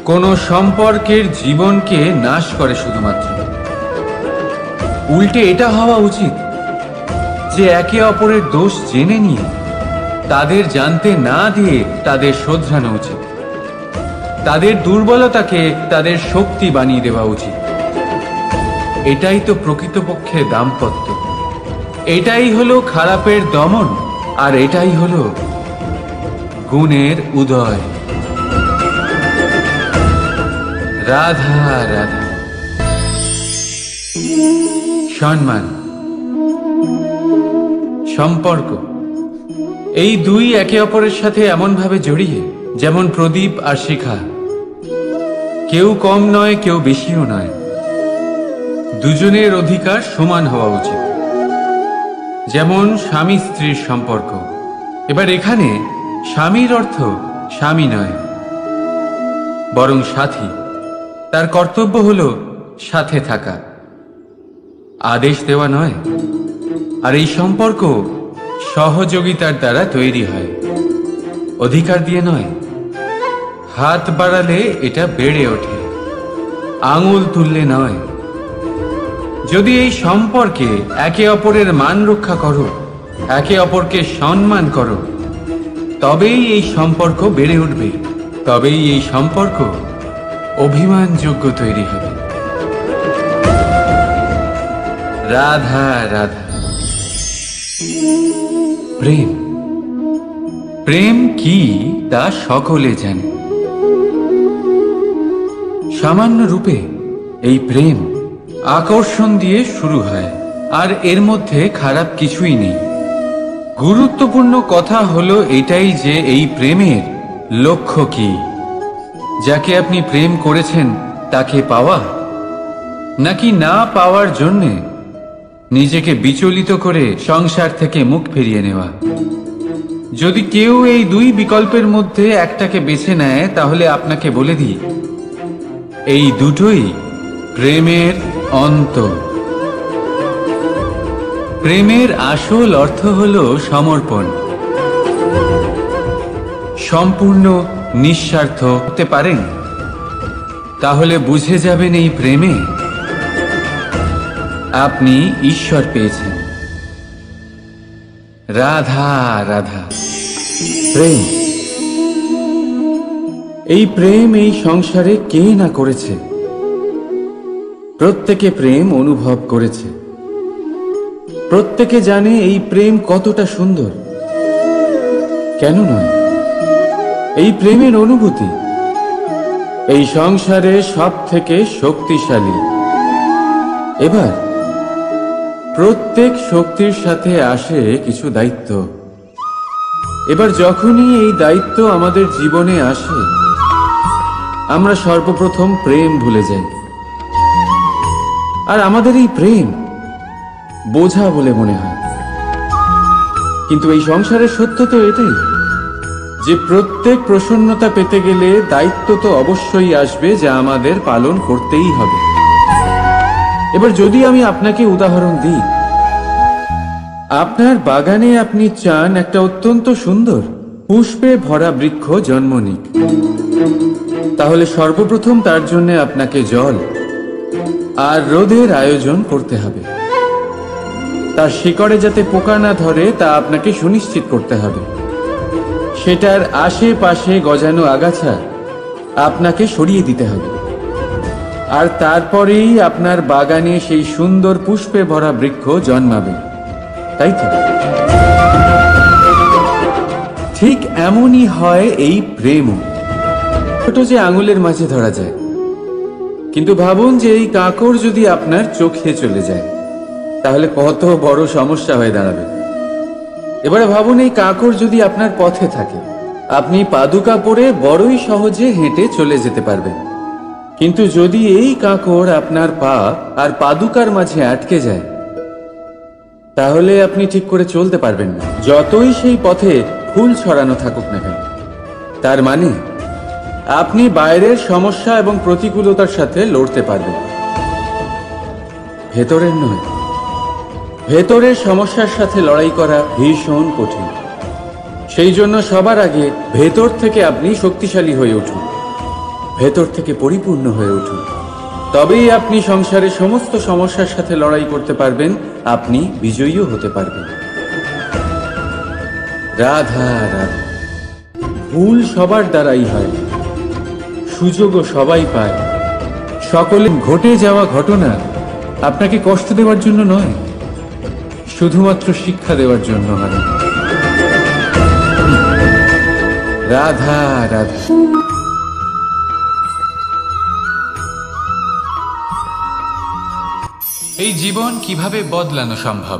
কোনো সম্পর্কের জীবনকে নাশ করে শুধুমাত্র। উল্টে এটা হওয়া উচিত যে একে অপরের দোষ জেনে নিয়ে তাদের জানতে না দিয়ে তাদের শোধরানো উচিত, তাদের দুর্বলতাকে তাদের শক্তি বানিয়ে দেওয়া উচিত। এটাই তো প্রকৃতপক্ষে দাম্পত্য। এটাই হলো খারাপের দমন, আর এটাই হলো গুণের উদয়। রাধা রাধা। সম্মান, সম্পর্ক, এই দুই একে অপরের সাথে এমন ভাবে জড়িয়ে যেমন প্রদীপ আর শিখা। কেউ কম নয়, কেউ বেশিও নয়। দুজনের অধিকার সমান হওয়া উচিত। যেমন স্বামী স্ত্রীর সম্পর্ক। এবার এখানে স্বামীর অর্থ স্বামী নয়, বরং সাথী। তার কর্তব্য হলো সাথে থাকা, আদেশ দেওয়া নয়। আর এই সম্পর্ক সহযোগিতার দ্বারা তৈরি হয়, অধিকার দিয়ে নয়। হাত বাড়ালে এটা বেড়ে ওঠে, আঙুল তুললে নয়। যদি এই সম্পর্কে একে অপরের মান রক্ষা করো, একে অপরকে সম্মান করো, তবেই এই সম্পর্ক বেড়ে উঠবে, তবেই এই সম্পর্ক অভিমানযোগ্য তৈরি হবে। রাধা রাধা। প্রেম, প্রেম কি তা সকলে জানে। সামান্য রূপে এই প্রেম আকর্ষণ দিয়ে শুরু হয়, আর এর মধ্যে খারাপ কিছুই নেই। গুরুত্বপূর্ণ কথা হলো এটাই যে এই প্রেমের লক্ষ্য কি। যাকে আপনি প্রেম করেছেন তাকে পাওয়া, নাকি না পাওয়ার জন্যে নিজেকে বিচলিত করে সংসার থেকে মুখ ফিরিয়ে নেওয়া। যদি কেউ এই দুই বিকল্পের মধ্যে একটাকে বেছে নেয়, তাহলে আপনাকে বলে দিই, এই দুটোই প্রেমের অন্ত। প্রেমের আসল অর্থ হলো সমর্পণ। সম্পূর্ণ নিঃস্বার্থ হতে পারেন, তাহলে বুঝে যাবেন এই প্রেমে আপনি ঈশ্বর পেয়েছেন। রাধা রাধা। প্রেম, এই প্রেম এই সংসারে কে না করেছে। প্রত্যেকে প্রেম অনুভব করেছে। প্রত্যেকে জানে এই প্রেম কতটা সুন্দর। কেন নয়, এই প্রেমের অনুভূতি এই সংসারে সব থেকে শক্তিশালী। এবার প্রত্যেক শক্তির সাথে আসে কিছু দায়িত্ব। এবার যখনই এই দায়িত্ব আমাদের জীবনে আসে, আমরা সর্বপ্রথম প্রেম ভুলে যাই। আর আমাদের এই প্রেম বোঝা বলে মনে হয়। কিন্তু এই সংসারের সত্য তো এটাই যে প্রত্যেক প্রসন্নতা পেতে গেলে দায়িত্ব তো অবশ্যই আসবে, যা আমাদের পালন করতেই হবে। এবার যদি আমি আপনাকে উদাহরণ দিই, আপনার বাগানে আপনি চান একটা অত্যন্ত সুন্দর পুষ্পে ভরা বৃক্ষ জন্ম নিক, তাহলে সর্বপ্রথম তার জন্য আপনাকে জল আর রোদের আয়োজন করতে হবে। তার শিকড়ে যাতে পোকা না ধরে তা আপনাকে সুনিশ্চিত করতে হবে। সেটার আশেপাশে গজানো আগাছা আপনাকে সরিয়ে দিতে হবে। আর তারপরেই আপনার বাগানে সেই সুন্দর পুষ্পে ভরা বৃক্ষ জন্মাবে, তাই তো? ঠিক এমনই হয় এই প্রেমও। ছোট যে আঙুলের মাঝে ধরা যায়, কিন্তু ভাবুন যে এই কাঁকড় যদি আপনার চোখে চলে যায়, তাহলে কত বড় সমস্যা হয়ে দাঁড়াবে। এবারে ভাবুন এই কাঁকড় যদি আপনার পথে থাকে, আপনি পাদুকা পরে বড়ই সহজে হেঁটে চলে যেতে পারবেন। কিন্তু যদি এই কাঁকড় আপনার পা আর পাদুকার মাঝে আটকে যায়, তাহলে আপনি ঠিক করে চলতে পারবেন না, যতই সেই পথে ফুল ছড়ানো থাকুক না কেন। তার মানে আপনি বাইরের সমস্যা এবং প্রতিকূলতার সাথে লড়তে পারবেন, ভেতরের নয়। ভেতরের সমস্যার সাথে লড়াই করা ভীষণ কঠিন। সেই জন্য সবার আগে ভেতর থেকে আপনি শক্তিশালী হয়ে উঠুন, ভেতর থেকে পরিপূর্ণ হয়ে উঠুন। তবেই আপনি সংসারে সমস্ত সমস্যার সাথে লড়াই করতে পারবেন, আপনি বিজয়ীও হতে পারবেন। রাধা রাধা। ভুল সবার দ্বারাই হয়, সুযোগও সবাই পায়। সকলে ঘটে যাওয়া ঘটনা আপনাকে কষ্ট দেওয়ার জন্য নয়, শুধুমাত্র শিক্ষা দেওয়ার জন্য মানে। রাধা রাধা। এই জীবন কিভাবে বদলানো সম্ভব?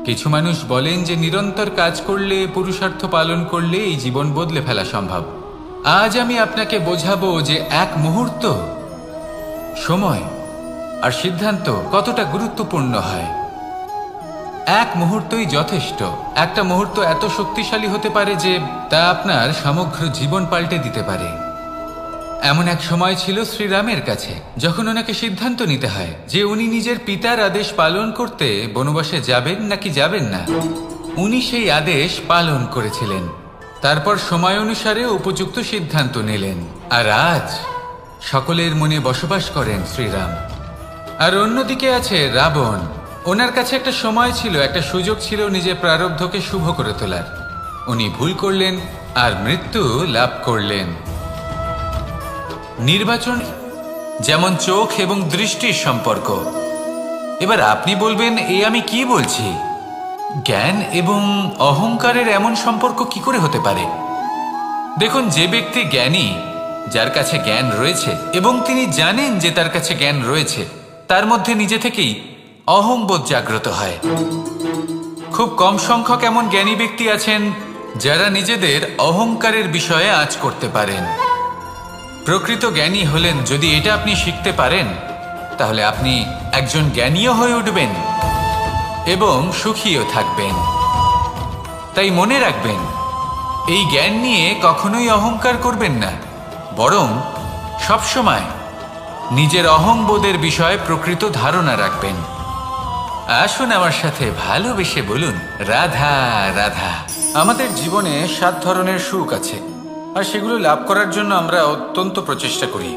কিছু মানুষ বলেন যে নিরন্তর কাজ করলে, পুরুষার্থ পালন করলে এই জীবন বদলে ফেলা সম্ভব। আজ আমি আপনাকে বোঝাবো যে এক মুহূর্ত, সময় আর সিদ্ধান্ত কতটা গুরুত্বপূর্ণ হয়। এক মুহূর্তই যথেষ্ট। একটা মুহূর্ত এত শক্তিশালী হতে পারে যে তা আপনার সমগ্র জীবন পাল্টে দিতে পারে। এমন এক সময় ছিল শ্রীরামের কাছে, যখন ওনাকে সিদ্ধান্ত নিতে হয় যে উনি নিজের পিতার আদেশ পালন করতে বনবাসে যাবেন নাকি যাবেন না। উনি সেই আদেশ পালন করেছিলেন, তারপর সময় অনুসারে উপযুক্ত সিদ্ধান্ত নিলেন। আর আজ সকলের মনে বসবাস করেন শ্রীরাম। আর অন্যদিকে আছে রাবণ। ওনার কাছে একটা সময় ছিল, একটা সুযোগ ছিল নিজের প্রারব্ধকে শুভ করে তোলার। উনি ভুল করলেন আর মৃত্যু লাভ করলেন। নির্বাচন যেমন চোখ এবং দৃষ্টির সম্পর্ক। এবার আপনি বলবেন, আমি কি বলছি? জ্ঞান এবং অহংকারের এমন সম্পর্ক কি করে হতে পারে? দেখুন, যে ব্যক্তি জ্ঞানী, যার কাছে জ্ঞান রয়েছে এবং তিনি জানেন যে তার কাছে জ্ঞান রয়েছে, তার মধ্যে নিজে থেকেই অহংবোধ জাগ্রত হয়। খুব কম সংখ্যক এমন জ্ঞানী ব্যক্তি আছেন যারা নিজেদের অহংকারের বিষয়ে আঁচ করতে পারেন। প্রকৃত জ্ঞানী হলেন, যদি এটা আপনি শিখতে পারেন, তাহলে আপনি একজন জ্ঞানীও হয়ে উঠবেন এবং সুখীও থাকবেন। তাই মনে রাখবেন, এই জ্ঞান নিয়ে কখনোই অহংকার করবেন না, বরং সবসময় নিজের অহংবোধের বিষয়ে প্রকৃত ধারণা রাখবেন। আসুন আমার সাথে ভালোবেসে বলুন, রাধা রাধা। আমাদের জীবনে 7 ধরনের সুখ আছে, আর সেগুলো লাভ করার জন্য আমরা অত্যন্ত প্রচেষ্টা করি।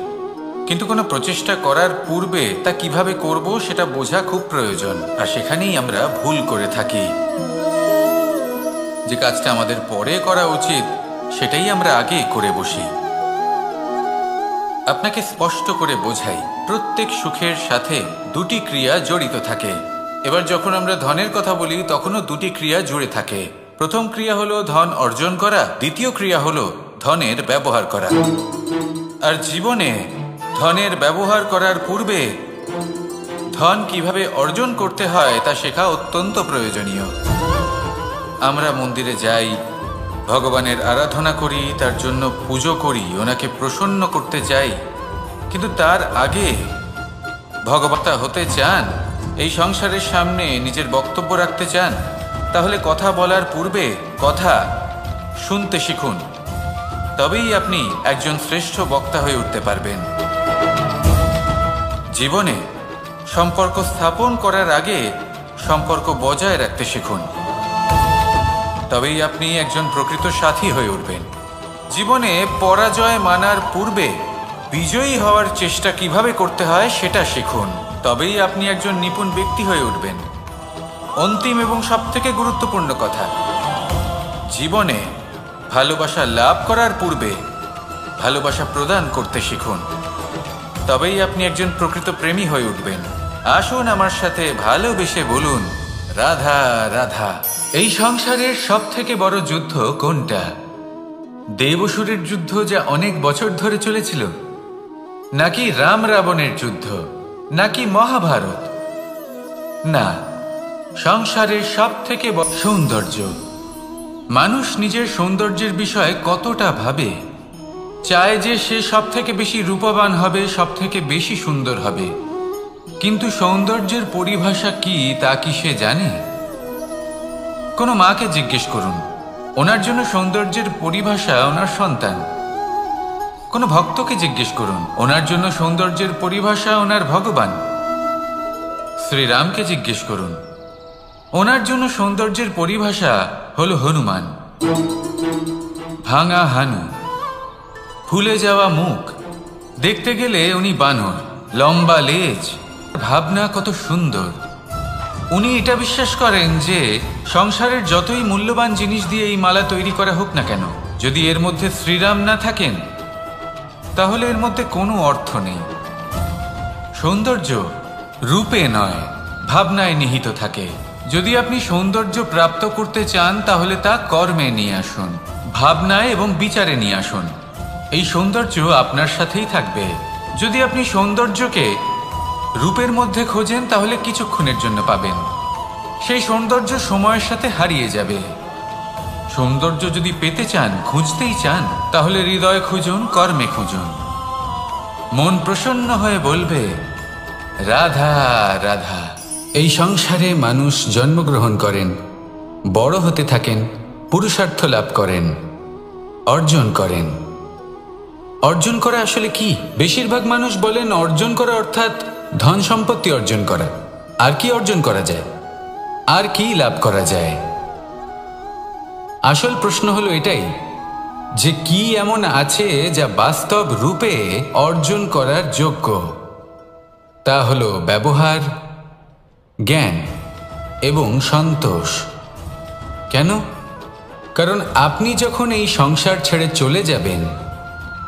কিন্তু কোনো প্রচেষ্টা করার পূর্বে তা কিভাবে করব সেটা বোঝা খুব প্রয়োজন। আর সেখানেই আমরা ভুল করে থাকি। যে কাজটা আমাদের পরে করা উচিত, সেটাই আমরা আগে করে বসি। আপনাকে স্পষ্ট করে বোঝাই, প্রত্যেক সুখের সাথে 2টি ক্রিয়া জড়িত থাকে। এবার যখন আমরা ধনের কথা বলি, তখনও 2টি ক্রিয়া জুড়ে থাকে। প্রথম ক্রিয়া হলো ধন অর্জন করা, দ্বিতীয় ক্রিয়া হলো ধনের ব্যবহার করা। আর জীবনে ধনের ব্যবহার করার পূর্বে ধন কিভাবে অর্জন করতে হয় তা শেখা অত্যন্ত প্রয়োজনীয়। আমরা মন্দিরে যাই, ভগবানের আরাধনা করি, তার জন্য পুজো করি, ওনাকে প্রসন্ন করতে চাই। কিন্তু তার আগে ভগবতা হতে চান, এই সংসারের সামনে নিজের বক্তব্য রাখতে চান, তাহলে কথা বলার পূর্বে কথা শুনতে শিখুন। তবেই আপনি একজন শ্রেষ্ঠ বক্তা হয়ে উঠতে পারবেন। জীবনে সম্পর্ক স্থাপন করার আগে সম্পর্ক বজায় রাখতে শিখুন। তবেই আপনি একজন প্রকৃত সাথী হয়ে উঠবেন। জীবনে পরাজয় মানার পূর্বে বিজয়ী হওয়ার চেষ্টা কিভাবে করতে হয় সেটা শিখুন। তবেই আপনি একজন নিপুণ ব্যক্তি হয়ে উঠবেন। অন্তিম এবং সবথেকে গুরুত্বপূর্ণ কথা, জীবনে ভালোবাসা লাভ করার পূর্বে ভালোবাসা প্রদান করতে শিখুন। তবেই আপনি একজন প্রকৃত প্রেমী হয়ে উঠবেন। আসুন আমার সাথে ভালোবেসে বলুন, রাধা রাধা। এই সংসারের সবথেকে বড় যুদ্ধ কোনটা? দেব-অসুরের যুদ্ধ, যা অনেক বছর ধরে চলেছিল, নাকি রাম রাবণের যুদ্ধ, নাকি মহাভারত? না, সংসারের সবথেকে বড় সৌন্দর্য। মানুষ নিজের সৌন্দর্যের বিষয়ে কতটা ভাবে, চায় যে সে সবথেকে বেশি রূপবান হবে, সবথেকে বেশি সুন্দর হবে। কিন্তু সৌন্দর্যের পরিভাষা কি তা কি সে জানে? কোনো মাকে জিজ্ঞেস করুন, ওনার জন্য সৌন্দর্যের পরিভাষা ওনার সন্তান। কোনো ভক্তকে জিজ্ঞেস করুন, ওনার জন্য সৌন্দর্যের পরিভাষা ওনার ভগবান। শ্রীরামকে জিজ্ঞেস করুন, ওনার জন্য সৌন্দর্যের পরিভাষা হলো হনুমান। ভাঙা হানু, ফুলে যাওয়া মুখ, দেখতে গেলে উনি বানর, লম্বা লেজ, ভাবনা কত সুন্দর। উনি এটা বিশ্বাস করেন যে সংসারের যতই মূল্যবান জিনিস দিয়ে এই মালা তৈরি করা হোক না কেন, যদি এর মধ্যে শ্রীরাম না থাকেন, তাহলে এর মধ্যে কোনো অর্থ নেই। সৌন্দর্য রূপে নয়, ভাবনায় নিহিত থাকে। যদি আপনি সৌন্দর্য প্রাপ্ত করতে চান তাহলে তা কর্মে নিয়ে আসুন, ভাবনায় এবং বিচারে নিয়ে আসুন। এই সৌন্দর্য আপনার সাথেই থাকবে। যদি আপনি সৌন্দর্যকে রূপের মধ্যে খোঁজেন তাহলে কিছুক্ষণের জন্য পাবেন, সেই সৌন্দর্য সময়ের সাথে হারিয়ে যাবে। সৌন্দর্য যদি পেতে চান, খুঁজতেই চান, তাহলে হৃদয় খুঁজুন, কর্মে খুঁজুন। মন প্রসন্ন হয়ে বলবে রাধা রাধা। এই সংসারে মানুষ জন্মগ্রহণ করেন, বড় হতে থাকেন, পুরুষার্থ লাভ করেন, অর্জন করেন। অর্জন করা আসলে কি? বেশিরভাগ মানুষ বলেন অর্জন করা অর্থাৎ ধন সম্পত্তি অর্জন করা। আর কি অর্জন করা যায়? আর কি লাভ করা যায়? আসল প্রশ্ন হলো এটাই যে কি এমন আছে যা বাস্তব রূপে অর্জন করার যোগ্য। তা হলো ব্যবহার, জ্ঞান এবং সন্তোষ। কেন? কারণ আপনি যখন এই সংসার ছেড়ে চলে যাবেন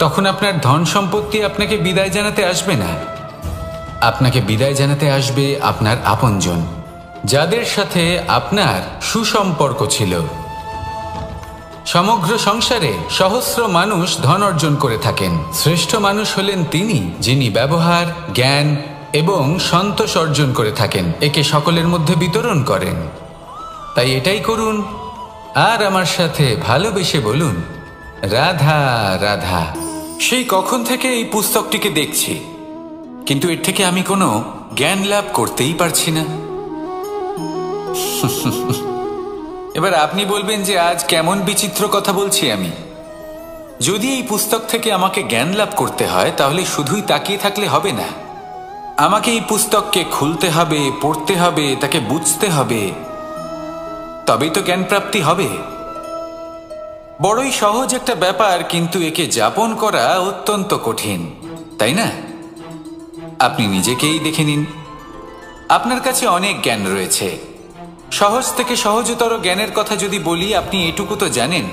তখন আপনার ধন সম্পত্তি আপনাকে বিদায় জানাতে আসবে না। আপনাকে বিদায় জানাতে আসবে আপনার আপনজন, যাদের সাথে আপনার সুসম্পর্ক ছিল। সমগ্র সংসারে সহস্র মানুষ ধন অর্জন করে থাকেন। শ্রেষ্ঠ মানুষ হলেন তিনি যিনি ব্যবহার, জ্ঞান এবং সন্তোষ অর্জন করে থাকেন, একে সকলের মধ্যে বিতরণ করেন। তাই এটাই করুন আর আমার সাথে ভালোবেসে বলুন রাধা রাধা। সেই কখন থেকে এই পুস্তকটিকে দেখছি, কিন্তু এর থেকে আমি কোনো জ্ঞান লাভ করতেই পারছি না। এবার আপনি বলবেন যে আজ কেমন বিচিত্র কথা বলছি আমি। যদি এই পুস্তক থেকে আমাকে জ্ঞান লাভ করতে হয় তাহলে শুধুই তাকিয়ে থাকলে হবে না। আমাকে এই পুস্তককে খুলতে হবে, পড়তে হবে, তাকে বুঝতে হবে, তবেই তো জ্ঞান প্রাপ্তি হবে। বড়ই সহজ একটা ব্যাপার, কিন্তু একে যাপন করা অত্যন্ত কঠিন, তাই না? আপনি নিজেকেই দেখে নিন। আপনার কাছে অনেক জ্ঞান রয়েছে। সহজ থেকে সহজতর জ্ঞানের কথা যদি বলি, আপনি এটুকু তো জানেন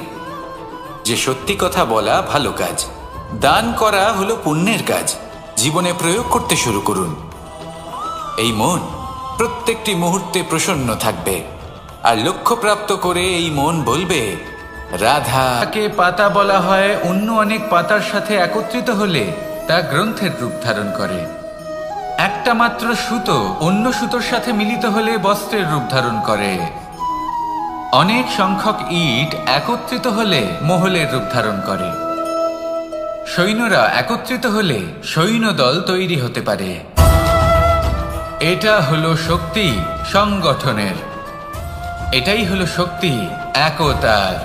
যে সত্যি কথা বলা ভালো কাজ, দান করা হলো পুণ্যের কাজ। জীবনে প্রয়োগ করতে শুরু করুন। এই মন প্রত্যেকটি মুহূর্তে প্রসন্ন থাকবে, আর লক্ষ্যপ্রাপ্ত করে এই মন বলবে রাধা। তাকে পাতা বলা হয়, অন্য অনেক পাতার সাথে একত্রিত হলে তা গ্রন্থের রূপ ধারণ করে। একটা মাত্র সুতো অন্য সুতোর সাথে মিলিত হলে বস্ত্রের রূপ ধারণ করে। অনেক সংখ্যক ইট একত্রিত হলে মহলের রূপ ধারণ করে। সৈন্যরা একত্রিত হলে সৈন্যদল তৈরি হতে পারে। এটা হলো শক্তি সংগঠনের, এটাই হলো শক্তি একতার।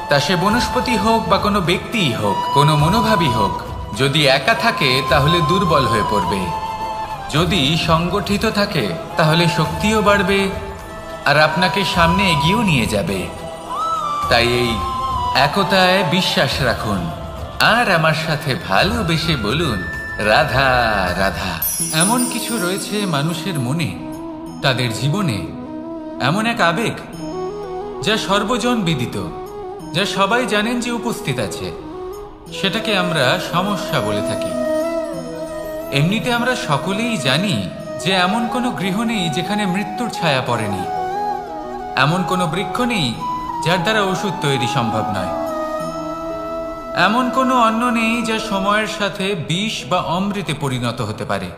তা সে বনস্পতি হোক বা কোনো ব্যক্তিই হোক, কোনো মনোভাবই হোক, যদি একা থাকে তাহলে দুর্বল হয়ে পড়বে। যদি সংগঠিত থাকে তাহলে শক্তিও বাড়বে আর আপনাকে সামনে এগিয়েও নিয়ে যাবে। তাই এই একতায় বিশ্বাস রাখুন আর আমার সাথে ভালোবেসে বলুন রাধা রাধা। এমন কিছু রয়েছে মানুষের মনে, তাদের জীবনে এমন এক আবেগ যা সর্বজন বিদিত, যা সবাই জানেন যে উপস্থিত আছে। সেটাকে আমরা সমস্যা বলে থাকি। এমনিতে আমরা সকলেই জানি যে এমন কোনো গৃহ নেই যেখানে মৃত্যুর ছায়া পড়েনি, এমন কোনো বৃক্ষ নেই যার দ্বারা ওষুধ তৈরি সম্ভব নয়, এমন কোনো অন্ন নেই যা সময়ের সাথে বিষ বা অমৃতে পরিণত হতে পারে।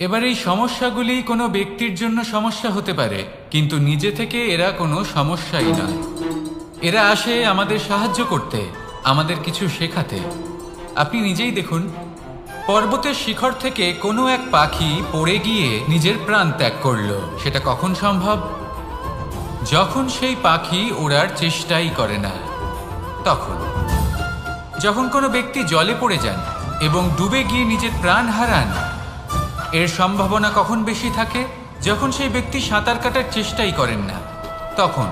এবার এই সমস্যাগুলি কোনো ব্যক্তির জন্য সমস্যা হতে পারে, কিন্তু নিজে থেকে এরা কোনো সমস্যাই নয়। এরা আসে আমাদের সাহায্য করতে, আমাদের কিছু শেখাতে। আপনি নিজেই দেখুন, পর্বতের শিখর থেকে কোনো এক পাখি পড়ে গিয়ে নিজের প্রাণ ত্যাগ করলো। সেটা কখন সম্ভব? যখন সেই পাখি ওড়ার চেষ্টাই করে না। তখন যখন কোনো ব্যক্তি জলে পড়ে যান এবং ডুবে গিয়ে নিজের প্রাণ হারান, এর সম্ভাবনা কখন বেশি থাকে? যখন সেই ব্যক্তি সাঁতার কাটার চেষ্টাই করেন না। তখন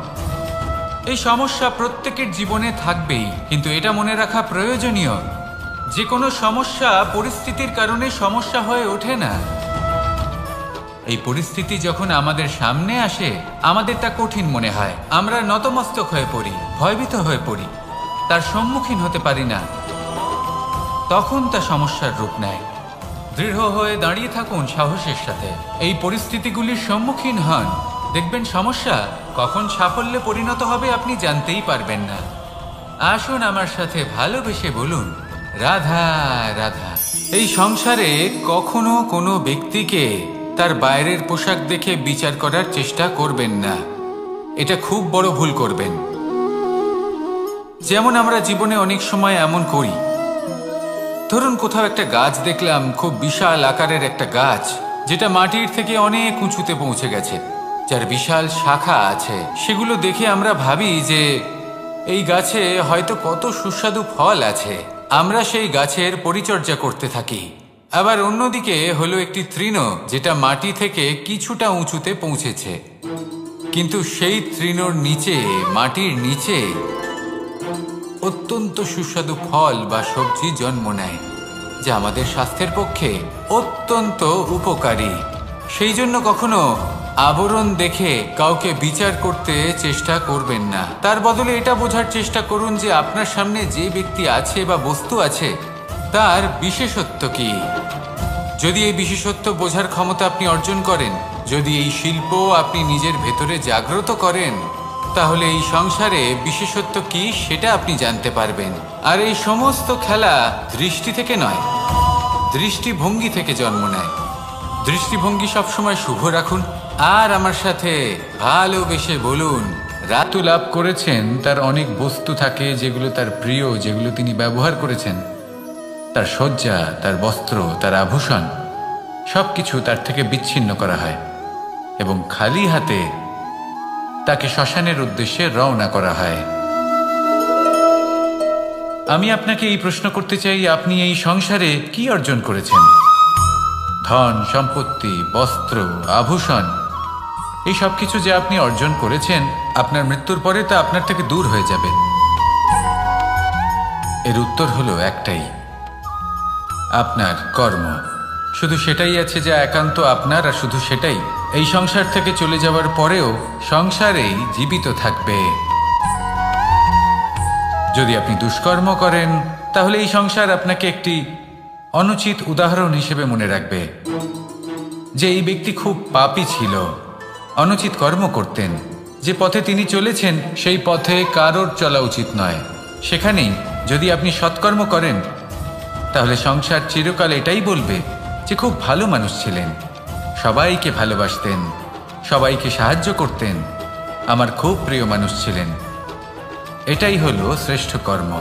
এই সমস্যা প্রত্যেকের জীবনে থাকবেই, কিন্তু এটা মনে রাখা প্রয়োজনীয় যে কোনো সমস্যা পরিস্থিতির কারণে সমস্যা হয়ে ওঠে না। এই পরিস্থিতি যখন আমাদের সামনে আসে, আমাদের তা কঠিন মনে হয়, আমরা নতমস্তক হয়ে পড়ি, ভয়ভীত হয়ে পড়ি, তার সম্মুখীন হতে পারি না। তখন তা সমস্যার রূপ নেয়। দৃঢ় হয়ে দাঁড়িয়ে থাকুন সাহসের সাথে, এই পরিস্থিতিগুলির সম্মুখীন হন। দেখবেন সমস্যা কখন সাফল্যে পরিণত হবে আপনি জানতেই পারবেন না। আসুন আমার সাথে ভালোবেসে বলুন, রাধা রাধা। এই সংসারে কখনো কোনো ব্যক্তিকে তার বাইরের পোশাক দেখে বিচার করার চেষ্টা করবেন না, এটা খুব বড় ভুল করবেন। যেমন আমরা জীবনে অনেক সময় এমন করি, ধরুন কোথাও একটা গাছ দেখলাম, খুব বিশাল আকারের একটা গাছ, যেটা মাটির থেকে অনেক উঁচুতে পৌঁছে গেছে, যার বিশাল শাখা আছে। সেগুলো দেখে আমরা ভাবি যে এই গাছে হয়তো কত সুস্বাদু ফল আছে, আমরা সেই গাছের পরিচর্যা করতে থাকি। আবার অন্যদিকে হলো একটি তৃণ, যেটা মাটি থেকে কিছুটা উঁচুতে পৌঁছেছে, কিন্তু সেই তৃণর নিচে, মাটির নিচে অত্যন্ত সুস্বাদু ফল বা সবজি জন্ম নেয়, যা আমাদের স্বাস্থ্যের পক্ষে অত্যন্ত উপকারী। সেই জন্য কখনো আবরণ দেখে কাউকে বিচার করতে চেষ্টা করবেন না। তার বদলে এটা বোঝার চেষ্টা করুন যে আপনার সামনে যে ব্যক্তি আছে বা বস্তু আছে তার বিশেষত্ব কি। যদি এই বিশেষত্ব বোঝার ক্ষমতা আপনি অর্জন করেন, যদি এই শিল্প আপনি নিজের ভেতরে জাগ্রত করেন, তাহলে এই সংসারে বিশেষত্ব কি সেটা আপনি জানতে পারবেন। আর এই সমস্ত খেলা দৃষ্টি থেকে নয়, দৃষ্টিভঙ্গি থেকে জন্ম নেয়। দৃষ্টিভঙ্গি সবসময় শুভ রাখুন। আর আমার সাথে ভালোবেসে বলুন, রাতু লাভ করেছেন, তার অনেক বস্তু থাকে যেগুলো তার প্রিয়, যেগুলো তিনি ব্যবহার করেছেন, তার সজ্জা, তার বস্ত্র, তার আভূষণ, সবকিছু তার থেকে বিচ্ছিন্ন করা হয় এবং খালি হাতে তাকে শ্মশানের উদ্দেশ্যে রওনা করা হয়। আমি আপনাকে এই প্রশ্ন করতে চাই, আপনি এই সংসারে কি অর্জন করেছেন? ধন সম্পত্তি, বস্ত্র, আভূষণ, এই সব কিছু যে আপনি অর্জন করেছেন, আপনার মৃত্যুর পরে তা আপনার থেকে দূর হয়ে যাবে। এর উত্তর হলো একটাই, আপনার কর্ম। শুধু সেটাই আছে যা একান্ত আপনার, আর শুধু সেটাই এই সংসার থেকে চলে যাওয়ার পরেও সংসারেই জীবিত থাকবে। যদি আপনি দুষ্কর্ম করেন, তাহলে এই সংসার আপনাকে একটি অনুচিত উদাহরণ হিসেবে মনে রাখবে যে এই ব্যক্তি খুব পাপী ছিল, অনুচিত কর্ম করতেন। যে পথে তিনি চলেছেন সেই পথে কারোর চলা উচিত নয়। সেখানেই যদি আপনি সৎকর্ম করেন, তাহলে সংসার চিরকাল এটাই বলবে যে খুব ভালো মানুষ ছিলেন, সবাইকে ভালোবাসতেন, সবাইকে সাহায্য করতেন, আমার খুব প্রিয় মানুষ ছিলেন। এটাই হলো শ্রেষ্ঠ কর্ম।